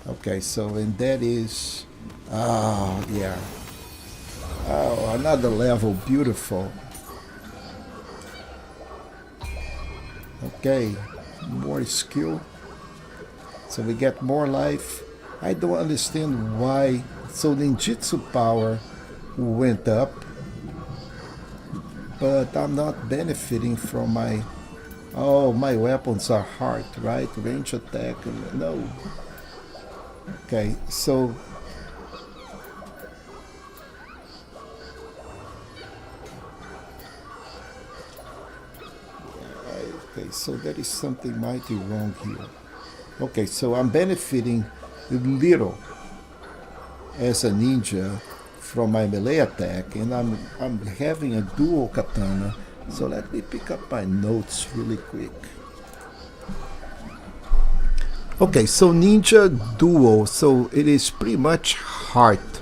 Okay, so and that is, oh yeah, oh, another level, beautiful. Okay, more skill. So we get more life. I don't understand why. So ninjutsu power went up, but I'm not benefiting from my... Oh, my weapons are hard, right? Range attack, no. Okay, so... Okay, so there is something mighty wrong here. Okay, so I'm benefiting little as a ninja from my melee attack, and I'm having a dual katana So let me pick up my notes really quick. Okay, so Ninja Duo, so it is pretty much heart.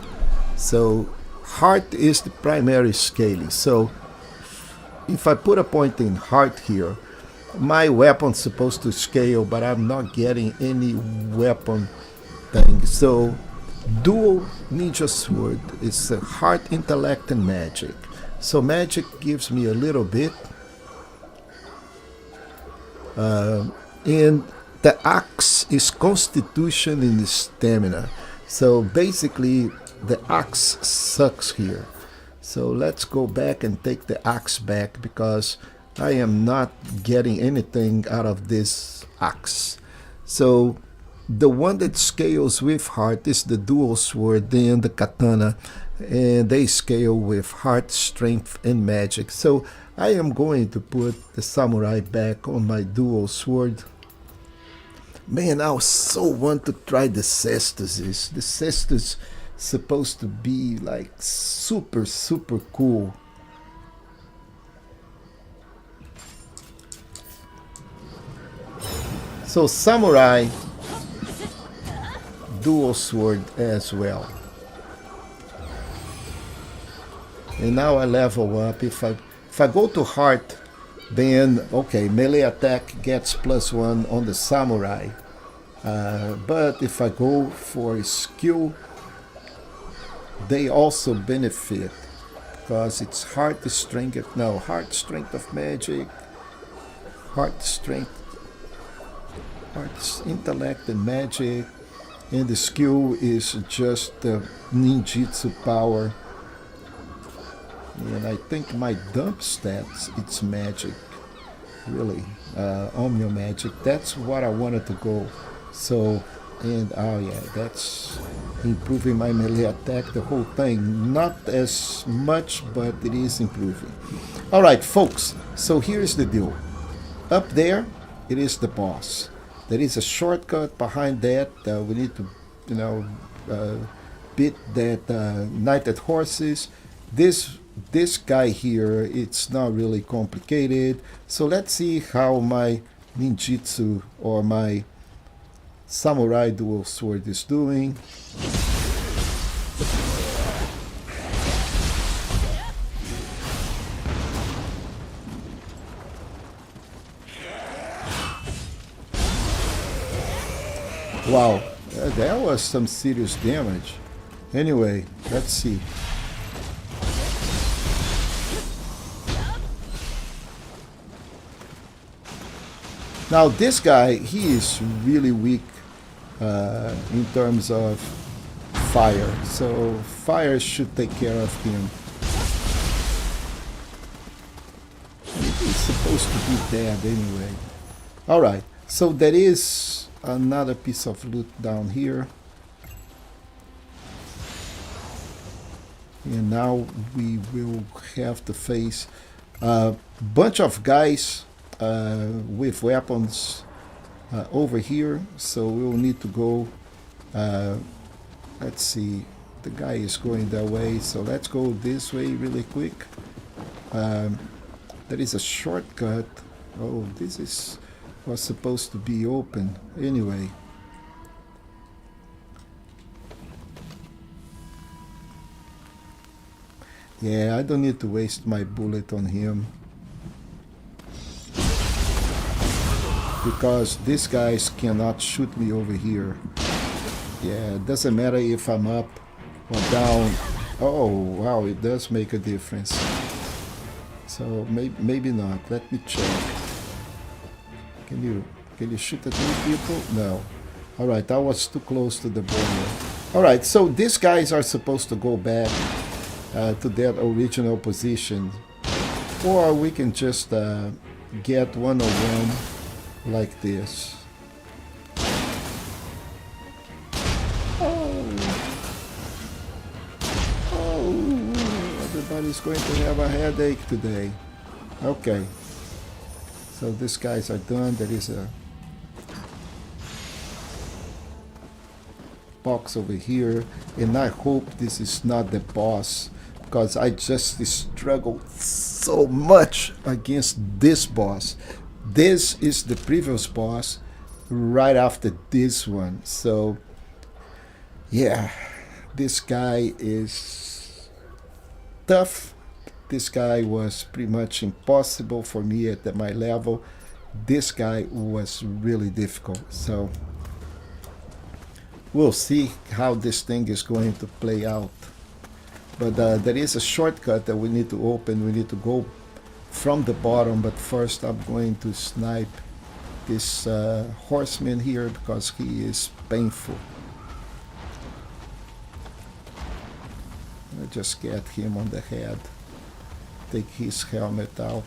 So heart is the primary scaling. So if I put a point in heart here, my weapon's supposed to scale, but I'm not getting any weapon thing. So dual ninja sword is heart, intellect, and magic. So magic gives me a little bit, and the axe is constitution and stamina. So basically, the axe sucks here. So let's go back and take the axe back because I am not getting anything out of this axe. So the one that scales with heart is the dual sword, then the katana, and they scale with heart, strength, and magic. So I am going to put the samurai back on my dual sword. Man, I so want to try the cestus. The cestus supposed to be like super cool. So samurai dual sword as well. And now I level up. If I go to heart, then okay, melee attack gets +1 on the samurai. But if I go for skill, they also benefit because it's heart strength. No, heart strength of magic, heart strength, heart intellect and magic, and the skill is just the ninjutsu power. And I think my dump stats, it's magic, really, omnio magic. That's what I wanted to go. So, and oh yeah, that's improving my melee attack, the whole thing. Not as much, but it is improving. All right, folks. So here's the deal. Up there, it is the boss. There is a shortcut behind that. We need to, beat that knighted horses. This guy here, it's not really complicated. So let's see how my ninjutsu or my samurai dual sword is doing. Wow, that was some serious damage. Anyway, let's see. Now this guy, he is really weak in terms of fire. So fire should take care of him. He's supposed to be dead anyway. Alright, so there is another piece of loot down here. And now we will have to face a bunch of guys with weapons over here, so we'll need to go. Let's see, the guy is going that way, so let's go this way really quick. There is a shortcut. Oh, this was supposed to be open anyway. Yeah, I don't need to waste my bullet on him, because these guys cannot shoot me over here. Yeah, it doesn't matter if I'm up or down. Oh, wow, it does make a difference. So maybe not. Let me check. Can you shoot at me, people? No. Alright, I was too close to the border. Alright, so these guys are supposed to go back to their original position. Or we can just get one-on-one like this. Everybody's going to have a headache today. Okay. So these guys are done. There is a box over here. And I hope this is not the boss, because I just struggled so much against this boss. This is the previous boss right after this one. So yeah, this guy is tough. This guy was pretty much impossible for me at my level. This guy was really difficult. So we'll see how this thing is going to play out. But there is a shortcut that we need to open. We need to go from the bottom. But first I'm going to snipe this horseman here because he is painful. I just get him on the head. Take his helmet out.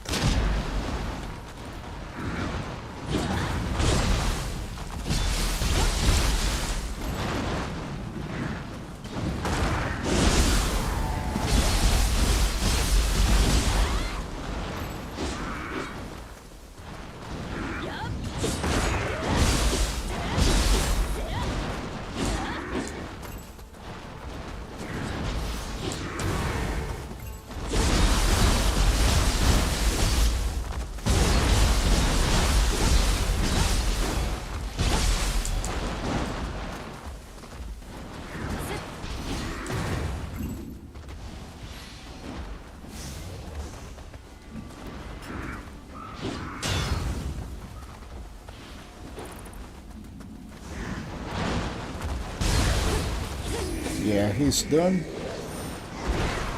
Yeah, he's done.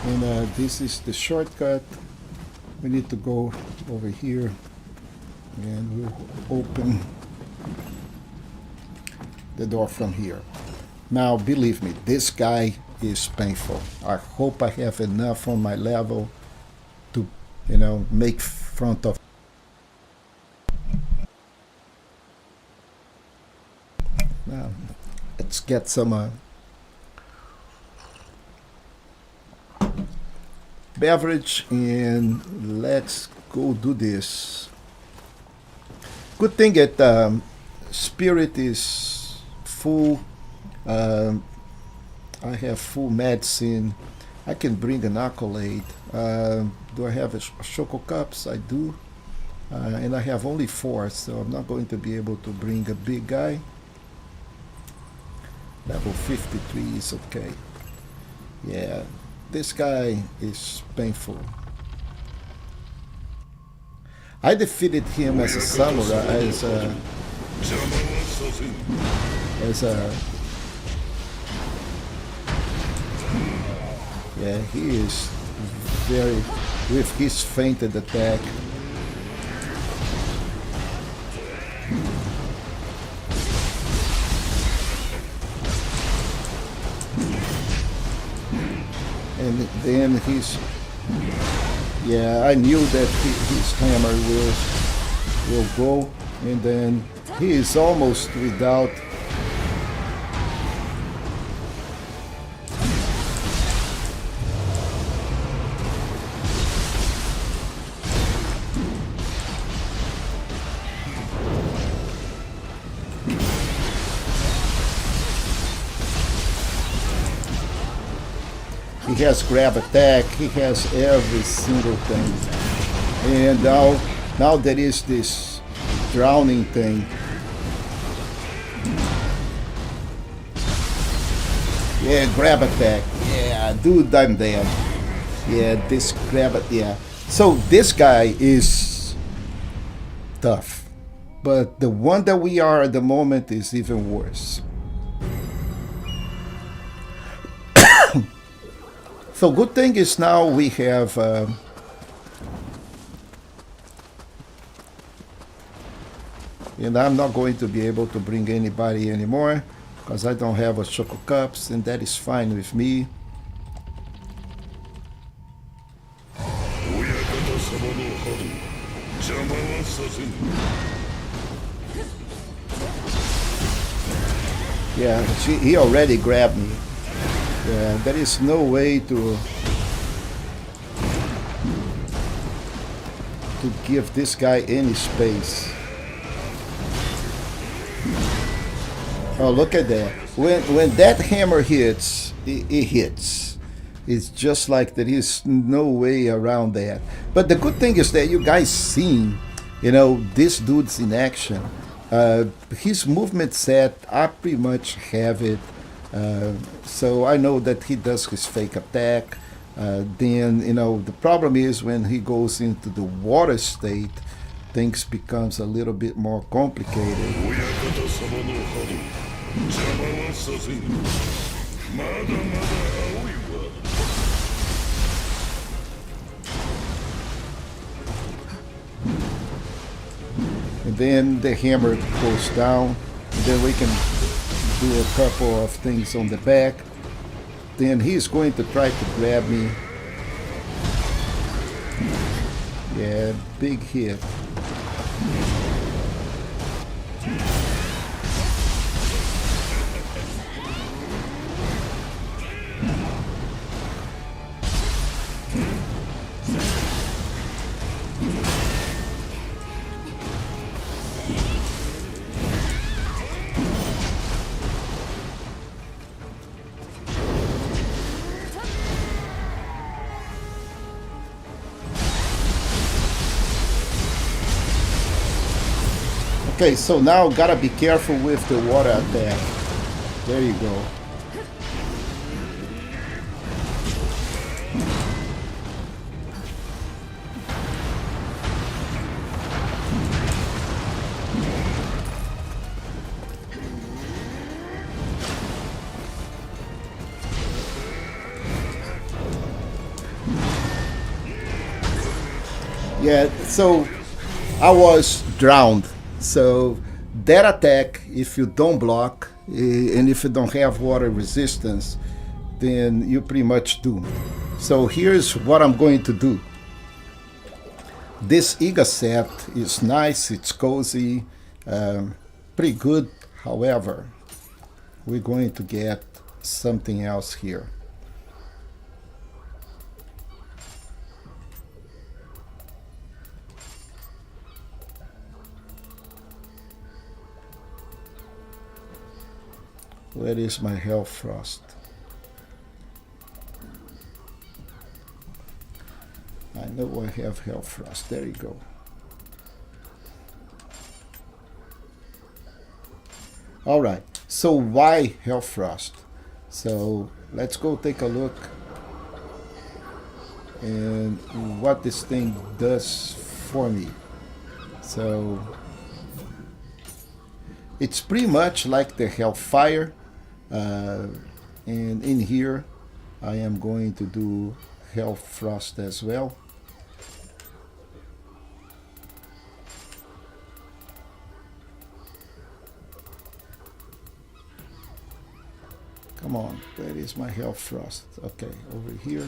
And this is the shortcut. We need to go over here and we'll open the door from here. Now, believe me, this guy is painful. I hope I have enough on my level to, make front of. Now, let's get some beverage and let's go do this. Good thing that spirit is full. I have full medicine. I can bring an accolade. Do I have a choco cups? I do. And I have only 4, so I'm not going to be able to bring a big guy. Level 53 is okay. Yeah. This guy is painful. I defeated him as a samurai, yeah, he is very, with his fainted attack. And then I knew that his hammer will go, and then he is almost without. He has grab attack, he has every single thing. And now there is this drowning thing. Yeah, grab attack. Yeah, dude, I'm dead. Yeah, this grab it, yeah. So this guy is tough. But the one that we are at the moment is even worse. So good thing is now we have and I'm not going to be able to bring anybody anymore because I don't have a choco cups, and that is fine with me. Yeah, he already grabbed me. Yeah, there is no way to give this guy any space. Oh, look at that. When that hammer hits, it hits. It's just like there is no way around that. But the good thing is that you guys seen, this dude's in action. His movement set, I pretty much have it. So I know that he does his fake attack. Then, the problem is when he goes into the water state, things becomes a little bit more complicated. And then the hammer goes down. And then we can do a couple of things on the back. Then he's going to try to grab me. Yeah, big hit. Okay, so now gotta be careful with the water attack. There you go. Yeah, so I was drowned. So that attack, if you don't block and if you don't have water resistance, then you pretty much doomed. So here's what I'm going to do. This Iga set is nice, it's cozy, pretty good. However, we're going to get something else here. Where is my health frost? I know I have health frost. There you go. All right. So why health frost? So let's go take a look and what this thing does for me. So it's pretty much like the Hellfire. And in here I am going to do Health Frost as well. Come on, where is my Health Frost? Okay, over here.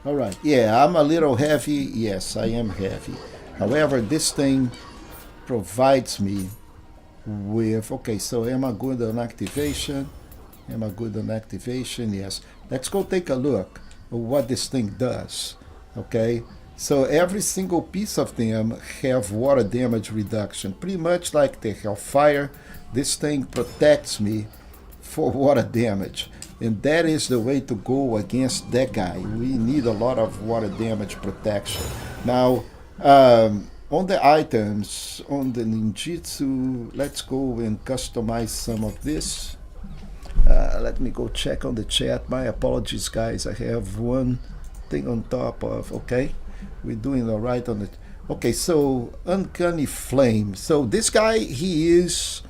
All right, yeah, I'm a little heavy. Yes, I am heavy. However, this thing provides me with, okay, so am I good on activation? Am I good on activation? Yes. Let's go take a look at what this thing does. Okay, so every single piece of them have water damage reduction, pretty much like the Hellfire. This thing protects me for water damage, and that is the way to go against that guy. We need a lot of water damage protection. Now, on the items, on the ninjutsu, let's go and customize some of this. Let me go check on the chat. My apologies, guys. I have one thing on top of, okay, we're doing all right on it. Okay, so Uncanny Flame. So this guy, he is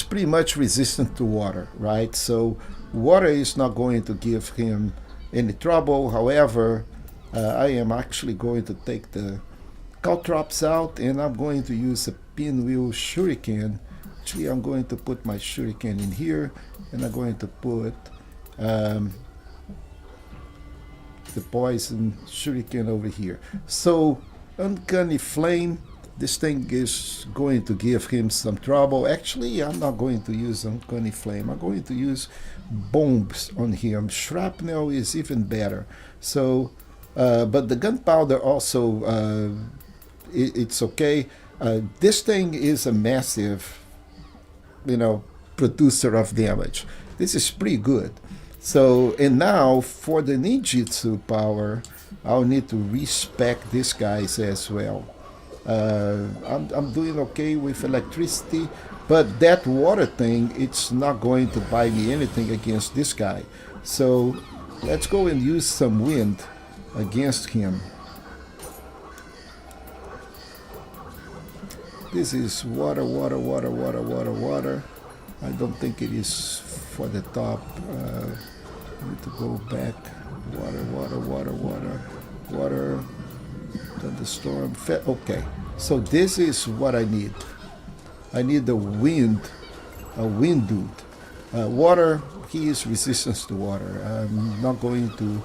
pretty much resistant to water, right? So water is not going to give him any trouble. However, I am actually going to take the caltrops out, and I'm going to use a pinwheel shuriken. Actually, I'm going to put my shuriken in here, and I'm going to put the poison shuriken over here. So Uncanny Flame, this thing is going to give him some trouble. Actually, I'm not going to use Uncanny Flame. I'm going to use bombs on him. Shrapnel is even better. So but the gunpowder also, it's okay. This thing is a massive, you know, producer of damage. This is pretty good. So, and now for the ninjutsu power, I'll need to respec these guys as well. I'm doing okay with electricity, but that water thing, it's not going to buy me anything against this guy. So let's go and use some wind against him. This is water, water, water, water, water, water. I don't think it is for the top. I need to go back. Water, water, water, water, water. Thunderstorm. Okay, so this is what I need. I need the wind, a wind dude. Water, he is resistance to water. I'm not going to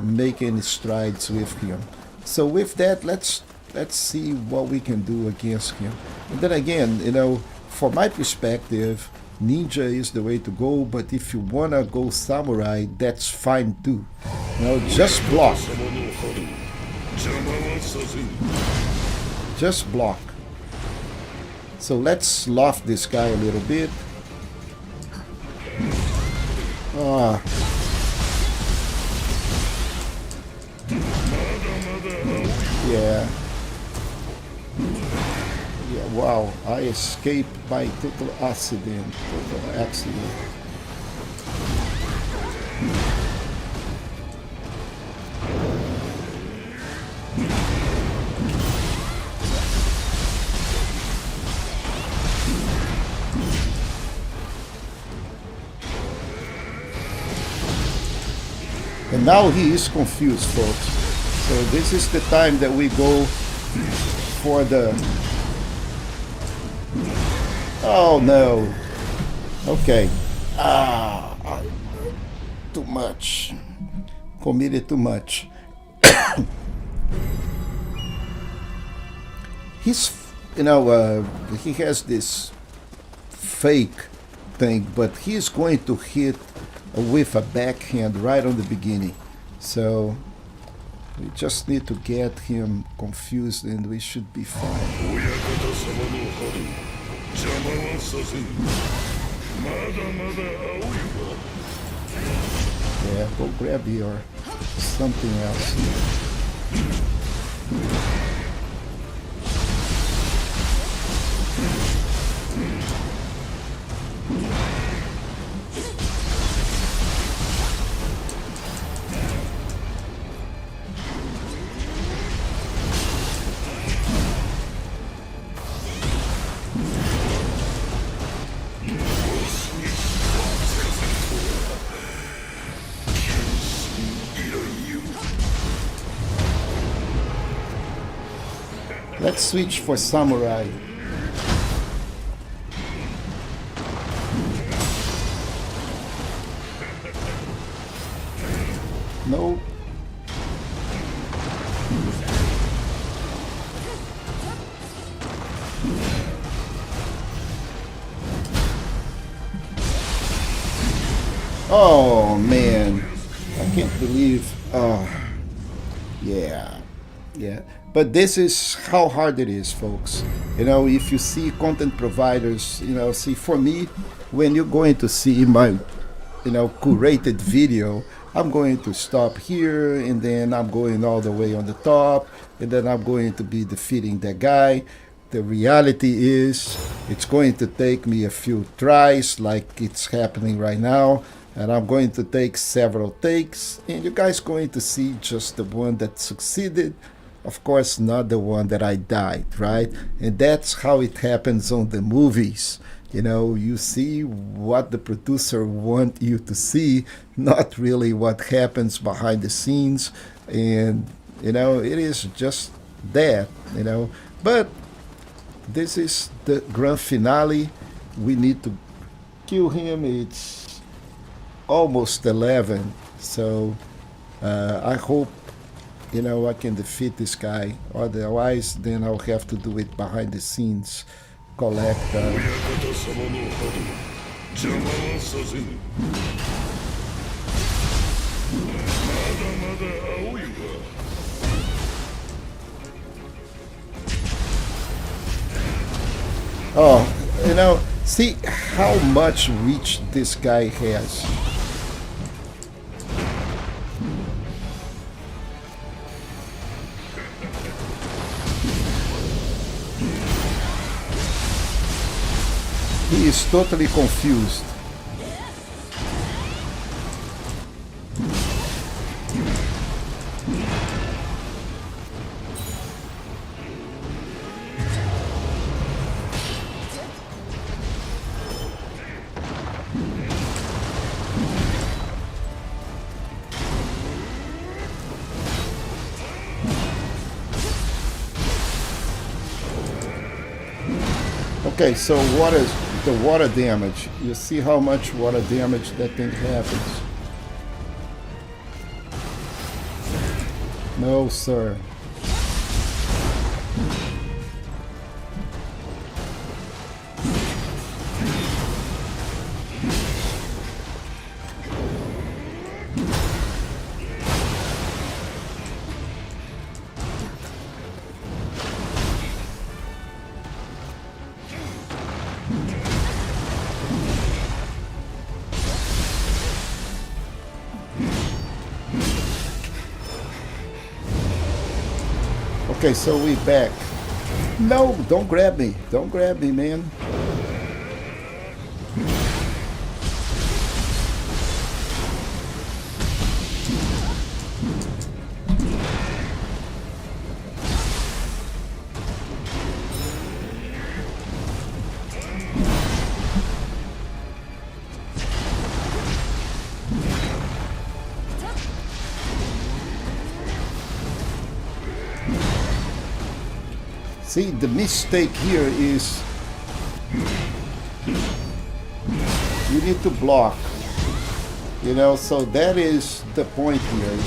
make any strides with him. So with that, let's see what we can do against him. And then again, you know, for my perspective, ninja is the way to go, but if you wanna go samurai, that's fine too. You know, just block. Just block. So let's loft this guy a little bit. Ah. Yeah. Yeah, wow. I escaped by total accident. Total accident. And now he is confused, folks. So this is the time that we go for the... Oh no. Okay. Too much. Committed too much. He's, you know, he has this fake thing, but he's going to hit with a backhand right on the beginning. So we just need to get him confused and we should be fine. Yeah, go grab your something else. Let's switch for samurai. No. Oh man, I can't believe. Oh, yeah, yeah. But this is how hard it is, folks. You know, if you see content providers, you know, see, for me, when you're going to see my, you know, curated video, I'm going to stop here and then I'm going all the way on the top and then I'm going to be defeating that guy. The reality is it's going to take me a few tries like it's happening right now, and I'm going to take several takes and you guys going to see just the one that succeeded. Of course, not the one that I died, right? And that's how it happens on the movies. You know, you see what the producer want you to see, not really what happens behind the scenes. And, you know, it is just that, you know. But this is the grand finale. We need to kill him. It's almost 11. So I hope, you know, I can defeat this guy. Otherwise, then I'll have to do it behind the scenes. Collect. Oh, you know, see how much reach this guy has. He is totally confused. Okay, so what is the water damage? You see how much water damage that thing happens. No, sir. Okay, so we back. No, don't grab me. Don't grab me, man. See, the mistake here is you need to block, you know, so that is the point here.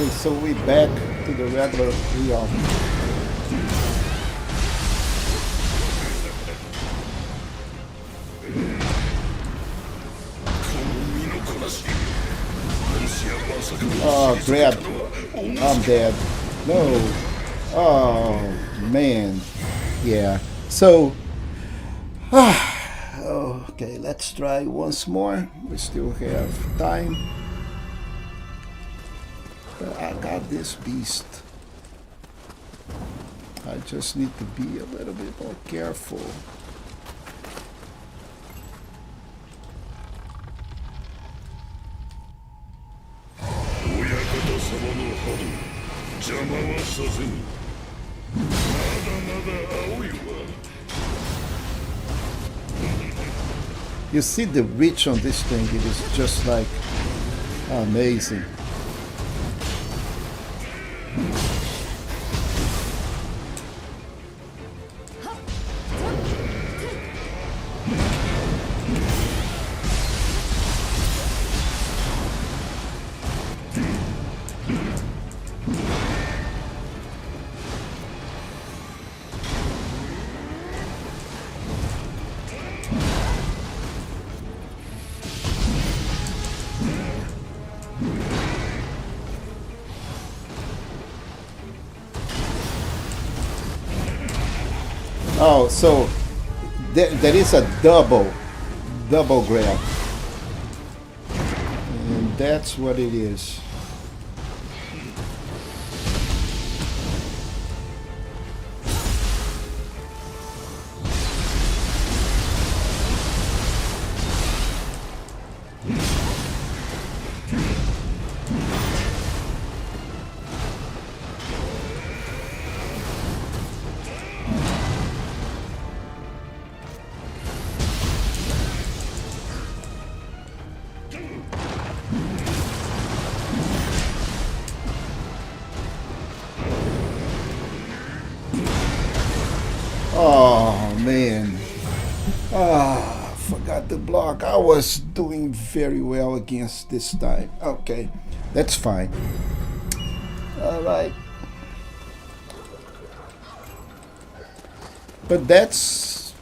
Okay, so we back to the regular realm. Oh, grab. I'm dead. No. Oh, man. Yeah. So, okay, let's try once more. We still have time. I got this beast. I just need to be a little bit more careful. You see the reach on this thing, it is just like amazing. Oh, so there is a double grab, and that's what it is. Oh man. Ah, forgot the block. I was doing very well against this time. Okay, that's fine. All right. But that's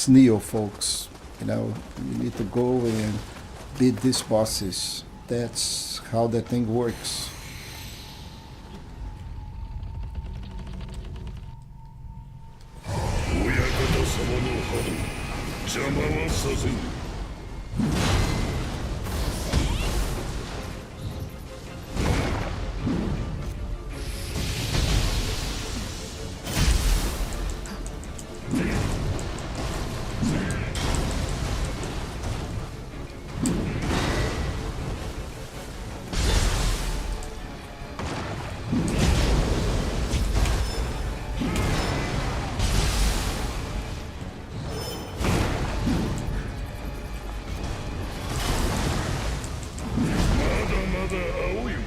Neo, folks. You know, you need to go and beat these bosses. That's how that thing works. 親方様の春邪魔はさせぬ。まだ青いわ。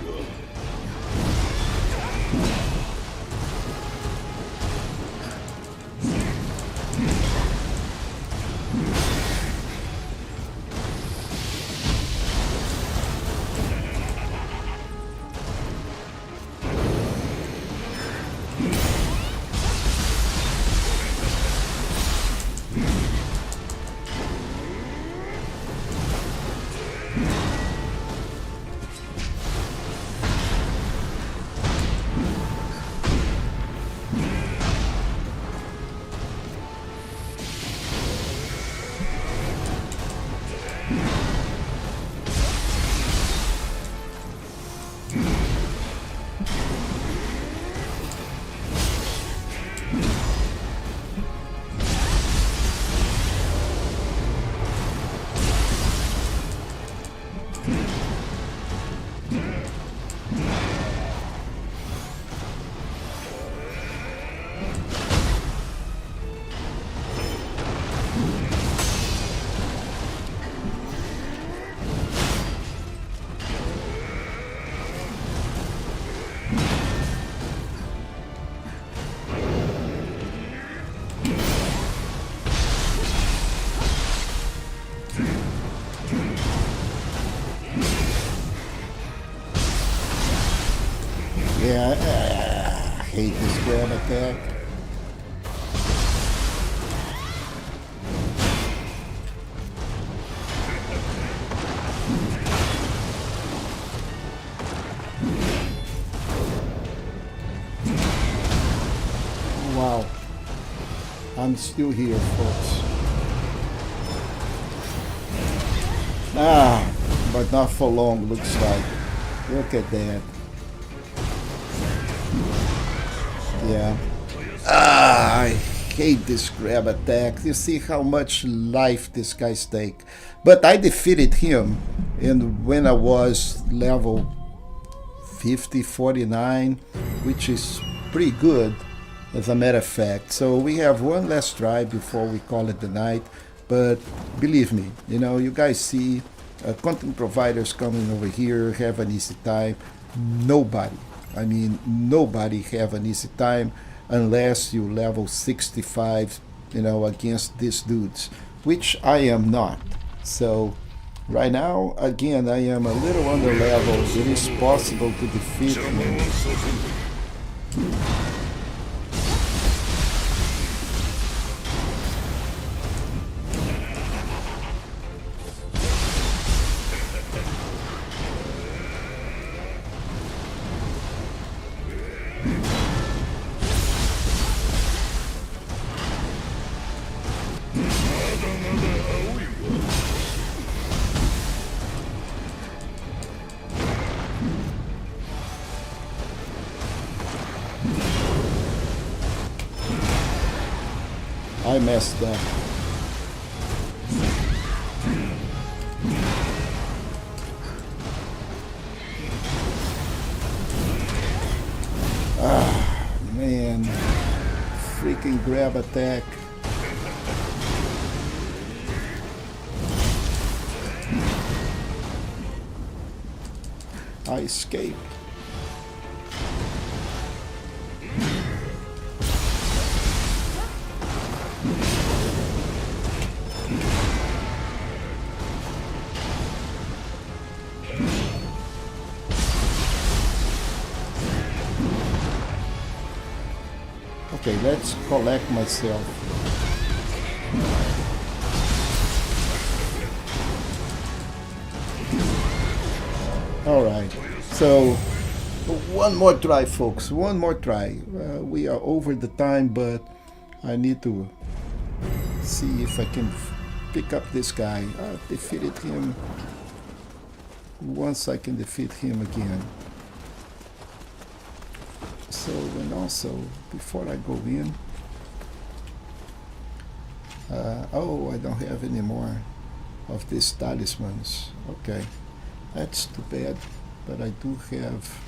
Yeah, I hate this grab attack. Wow. I'm still here, folks. Ah, but not for long, looks like. Look at that. Yeah. Ah, I hate this grab attack. You see how much life this guys take. But I defeated him, and when I was level 50, 49, which is pretty good, as a matter of fact. So we have one last try before we call it the night. But believe me, you know, you guys see content providers coming over here have an easy time. Nobody, I mean, nobody have an easy time unless you level 65, you know, against these dudes, which I am not. So right now, again, I am a little under level. It is possible to defeat 邪魔は him. させぬ。まだまだ青いわ。I messed up. Ah, man. Freaking grab attack. I escaped. Okay, let's collect myself. Alright, so one more try, folks. One more try. We are over the time, but I need to see if I can pick up this guy. I defeated him once. I can defeat him again. So, and also, before I go in, oh, I don't have any more of these talismans. Okay, that's too bad, but I do have.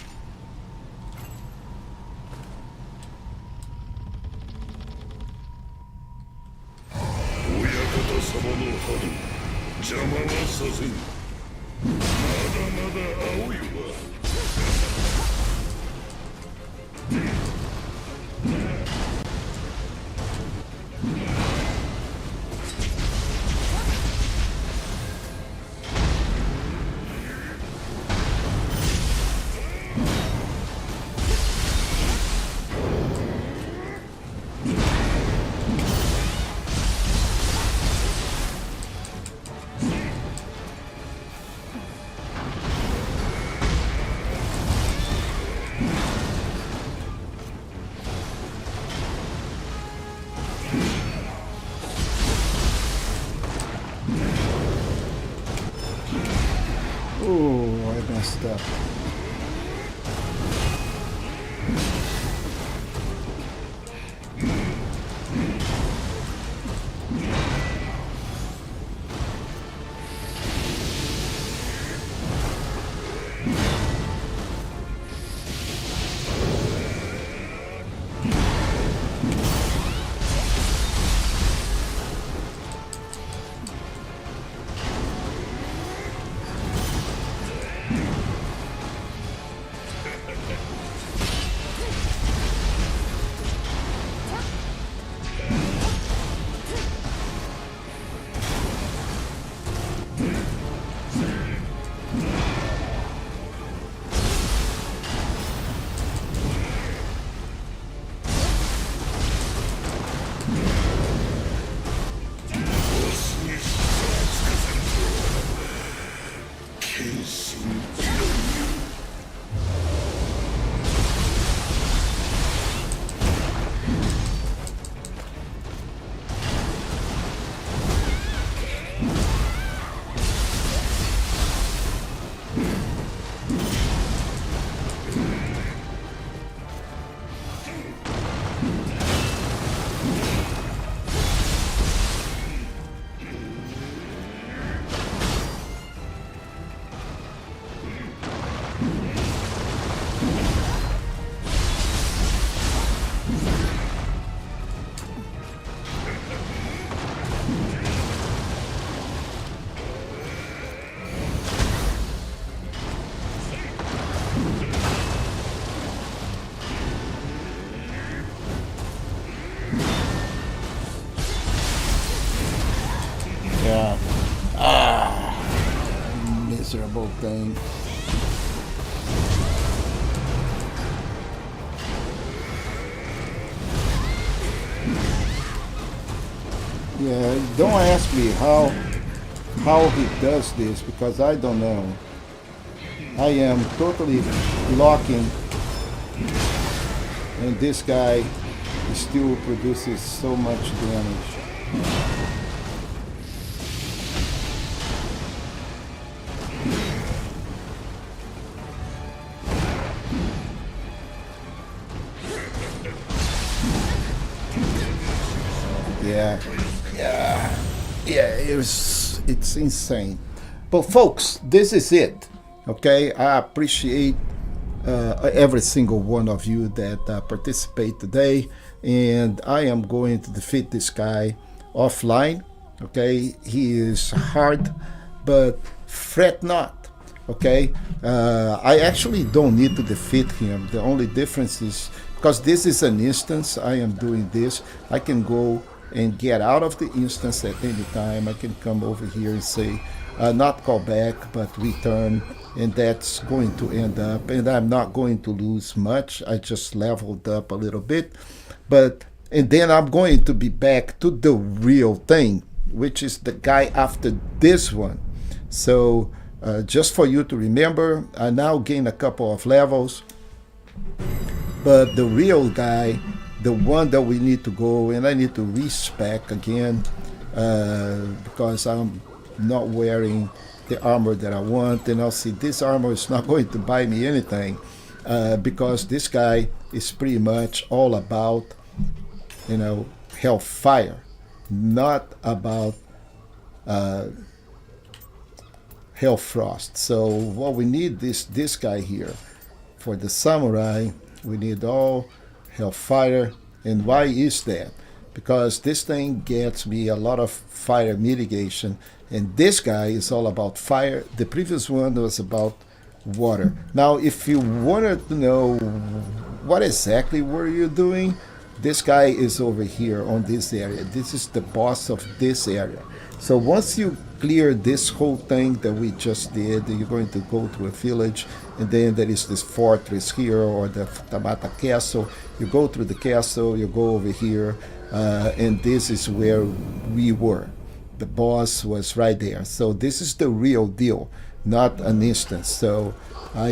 Oh, I messed up. Yeah. Miserable thing. Yeah, don't ask me how he does this, because I don't know. I am totally blocking, and this guy still produces so much damage. Yeah, it's insane. But folks, this is it. Okay, I appreciate every single one of you that participate today, and I am going to defeat this guy offline. Okay, he is hard, but fret not. Okay, I actually don't need to defeat him. The only difference is, because this is an instance, I am doing this, I can go and get out of the instance at any time. I can come over here and say, not call back, but return, and that's going to end up, and I'm not going to lose much. I just leveled up a little bit, but and then I'm going to be back to the real thing, which is the guy after this one. So just for you to remember, I now gain a couple of levels, but the real guy, the one that we need to go, and I need to respec again because I'm not wearing the armor that I want. And I'll see this armor is not going to buy me anything because this guy is pretty much all about, hellfire, not about hellfrost. So what we need is this guy here. For the samurai, we need all hellfire. And why is that? Because this thing gets me a lot of fire mitigation, and this guy is all about fire. The previous one was about water. Now, if you wanted to know what exactly were you doing, this guy is over here on this area. This is the boss of this area. So once you clear this whole thing that we just did, you're going to go to a village, and then there is this fortress here, or the Tabata castle. You go through the castle, you go over here, and this is where we were. The boss was right there. So this is the real deal, not an instance. So I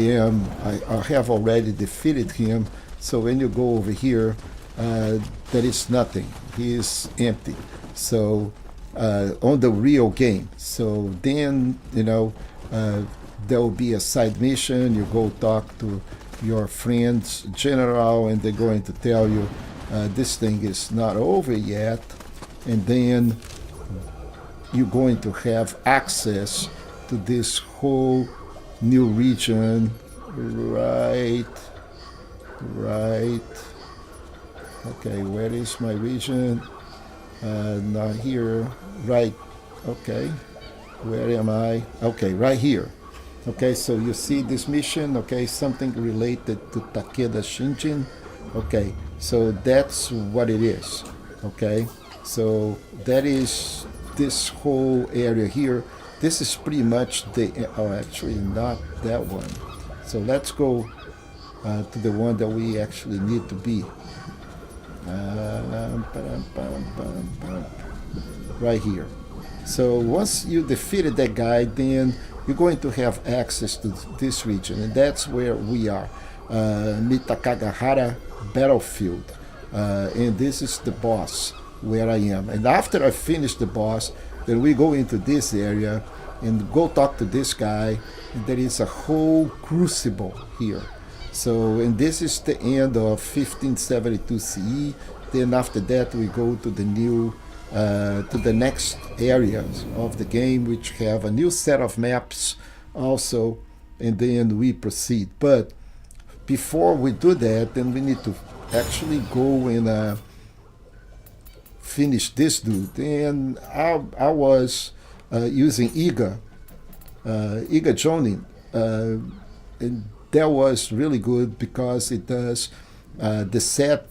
have already defeated him. So when you go over here, there is nothing. He is empty. So on the real game. So then, there will be a side mission. You go talk to your friend's general, and they're going to tell you this thing is not over yet. And then you're going to have access to this whole new region. Right. Okay, where is my region? Not here. Right. Okay. Where am I? Okay, right here. Okay, so you see this mission. Okay, something related to Takeda Shinjin. Okay, so that's what it is. Okay, so that is this whole area here. This is pretty much actually not that one. So let's go to the one that we actually need to be. Right here. So once you defeated that guy, then you're going to have access to this region, and that's where we are. Mitakagahara battlefield, and this is the boss where I am. And after I finish the boss, then we go into this area and go talk to this guy, and there is a whole crucible here. So, and this is the end of 1572 CE. Then after that, we go to the new, to the next areas of the game, which have a new set of maps also, and then we proceed. But before we do that, then we need to actually go and finish this dude. And I was using Iga Jonin, and that was really good because it does the set,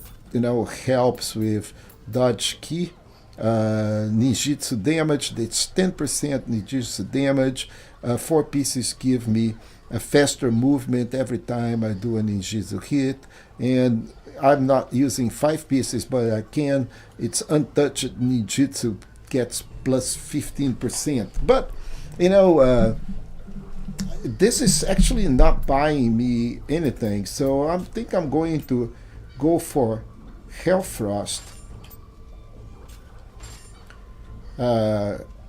helps with dodge key, ninjutsu damage. It's 10% ninjutsu damage. 4 pieces give me a faster movement every time I do a ninjutsu hit, and I'm not using 5 pieces, but I can. It's untouched ninjutsu gets plus 15%. But this is actually not buying me anything, so I think I'm going to go for Hellfrost.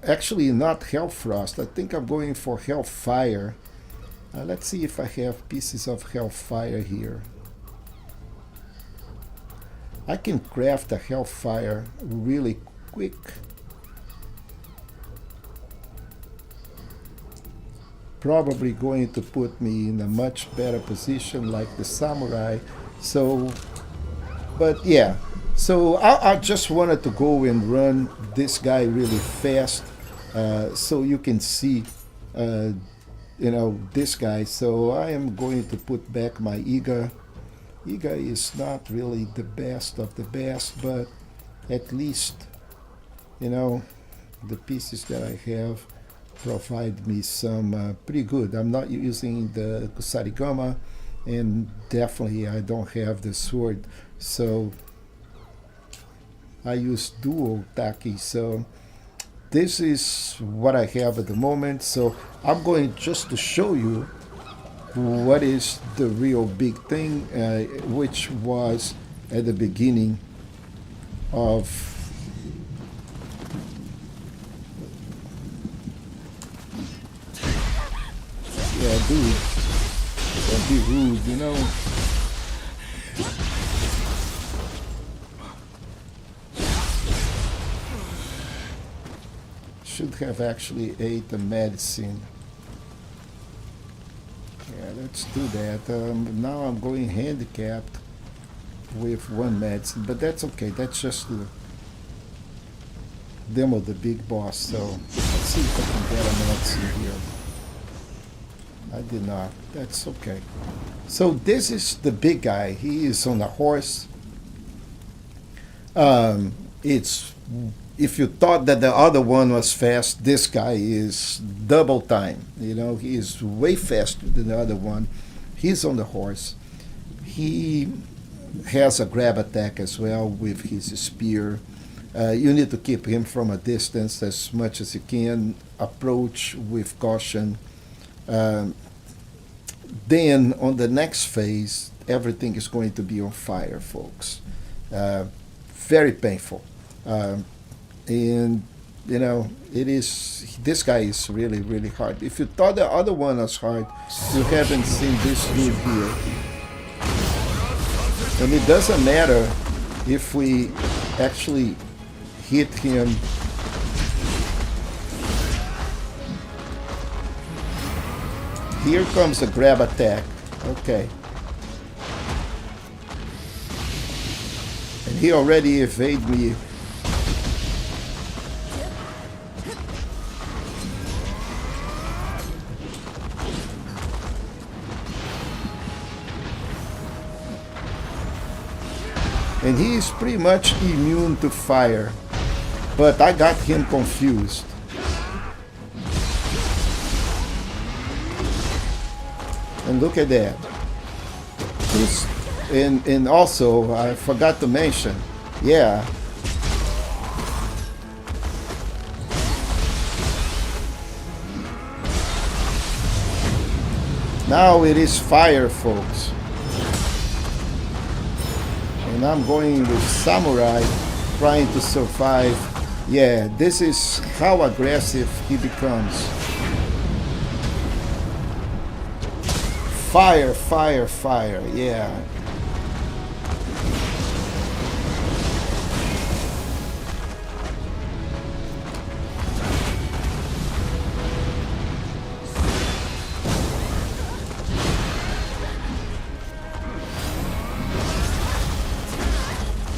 Actually, not Hellfrost. I think I'm going for Hellfire. Let's see if I have pieces of Hellfire here. I can craft a Hellfire really quick. Probably going to put me in a much better position like the samurai. So, but yeah. So I just wanted to go and run this guy really fast, so you can see, this guy. So I am going to put back my Iga. Iga is not really the best of the best, but at least you know, the pieces that I have provide me some pretty good. I'm not using the kusarigama, and definitely I don't have the sword, so I use dual taki. So this is what I have at the moment. So I'm going just to show you what is the real big thing, which was at the beginning of. Yeah, dude, don't be rude, you know. Should have actually ate the medicine. Yeah, let's do that. Now I'm going handicapped with one medicine, but that's okay. That's just to demo the big boss. So let's see if I can get a medicine here. I did not. That's okay. So this is the big guy. He is on a horse. It's if you thought that the other one was fast, this guy is double time. You know, he is way faster than the other one. He's on the horse. He has a grab attack as well with his spear. You need to keep him from a distance as much as you can. Approach with caution. Um, then on the next phase, everything is going to be on fire, folks. Very painful. And you know, it is. This guy is really, really hard. If you thought the other one was hard, you haven't seen this dude here. And it doesn't matter if we actually hit him. Here comes a grab attack. Okay. And he already evaded me. And he is pretty much immune to fire. But I got him confused. And look at that. And also, I forgot to mention, yeah. Now it is fire, folks. And I'm going with samurai, trying to survive. Yeah, this is how aggressive he becomes. Fire, fire, fire, yeah.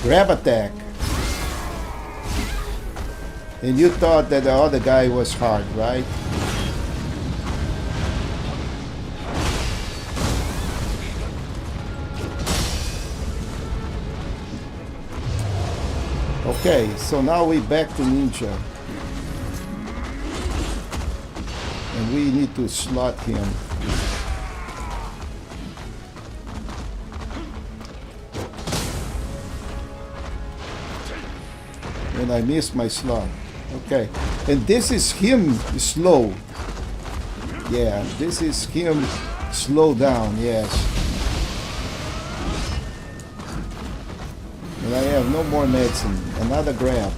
Grab attack. And you thought that the other guy was hard, right? Okay, so now we're back to ninja. And we need to slot him. And I missed my slot. Okay. And this is him slow. Yeah, this is him slow down, yes. And I have no more medicine. Another grab.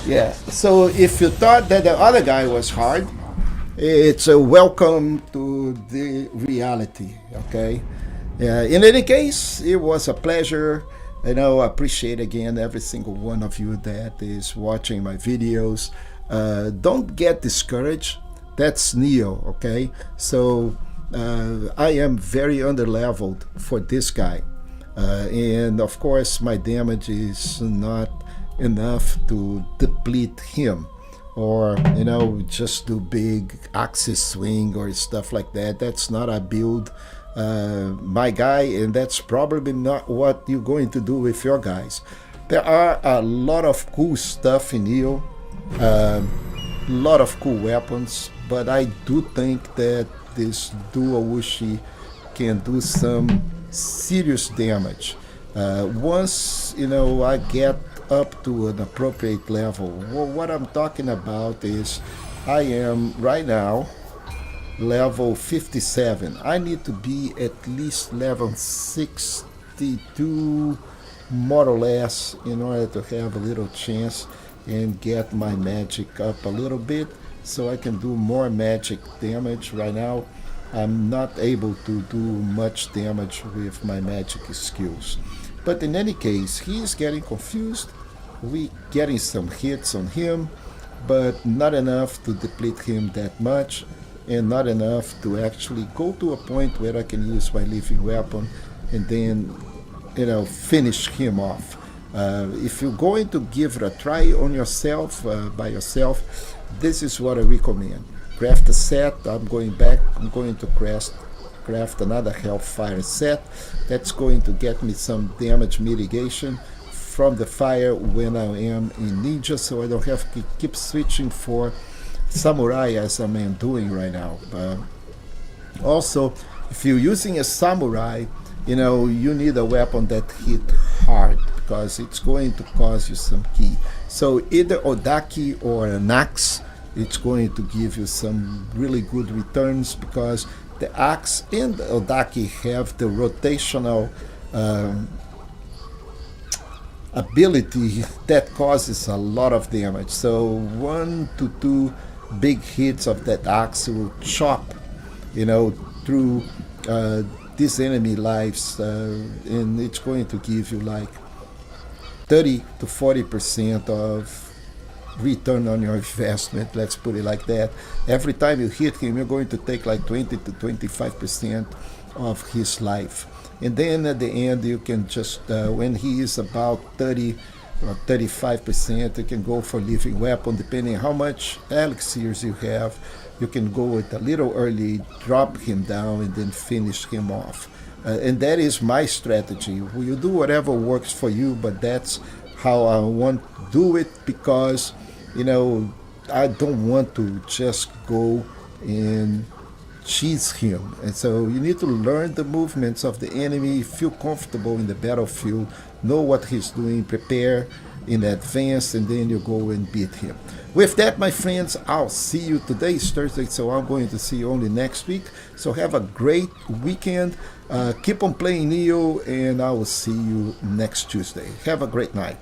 Yeah. So if you thought that the other guy was hard, it's a welcome to the reality. Okay. In any case, it was a pleasure. I appreciate again every single one of you that is watching my videos. Don't get discouraged. That's Neo. Okay. So I am very underleveled for this guy. And of course, my damage is not enough to deplete him or, just do big axis swing or stuff like that. That's not a build, my guy, and that's probably not what you're going to do with your guys. There are a lot of cool stuff in Neo, a lot of cool weapons, but I do think that this dual Wushi can do some serious damage. Once I get up to an appropriate level. Well, what I'm talking about is I am right now level 57. I need to be at least level 62 more or less in order to have a little chance and get my magic up a little bit so I can do more magic damage. Right now I'm not able to do much damage with my magic skills. But in any case, he's getting confused. We getting some hits on him, but not enough to deplete him that much, and not enough to actually go to a point where I can use my living weapon and then, finish him off. If you're going to give it a try on yourself, by yourself, this is what I recommend. Craft a set. I'm going to craft another Hellfire set. That's going to get me some damage mitigation from the fire when I am in Ninja, so I don't have to keep switching for Samurai as I am doing right now. Also, if you're using a Samurai, you need a weapon that hit hard because it's going to cause you some ki. So either Odaki or an axe, it's going to give you some really good returns because the axe and the Odaki have the rotational ability that causes a lot of damage. So 1 to 2 big hits of that axe will chop, through these enemy lives, and it's going to give you like 30 to 40% of return on your investment. Let's put it like that. Every time you hit him, you're going to take like 20 to 25% of his life. And then at the end, you can just, when he is about 30 or 35%, you can go for living weapon, depending how much elixirs you have. You can go with a little early, drop him down, and then finish him off. And that is my strategy. You do whatever works for you, but that's how I want to do it because, I don't want to just go and cheese him. And so you need to learn the movements of the enemy, feel comfortable in the battlefield, know what he's doing, prepare in advance, and then you go and beat him. With that, my friends, I'll see you. Today is Thursday, so I'm going to see you only next week. So have a great weekend. Keep on playing Neo, and I will see you next Tuesday. Have a great night.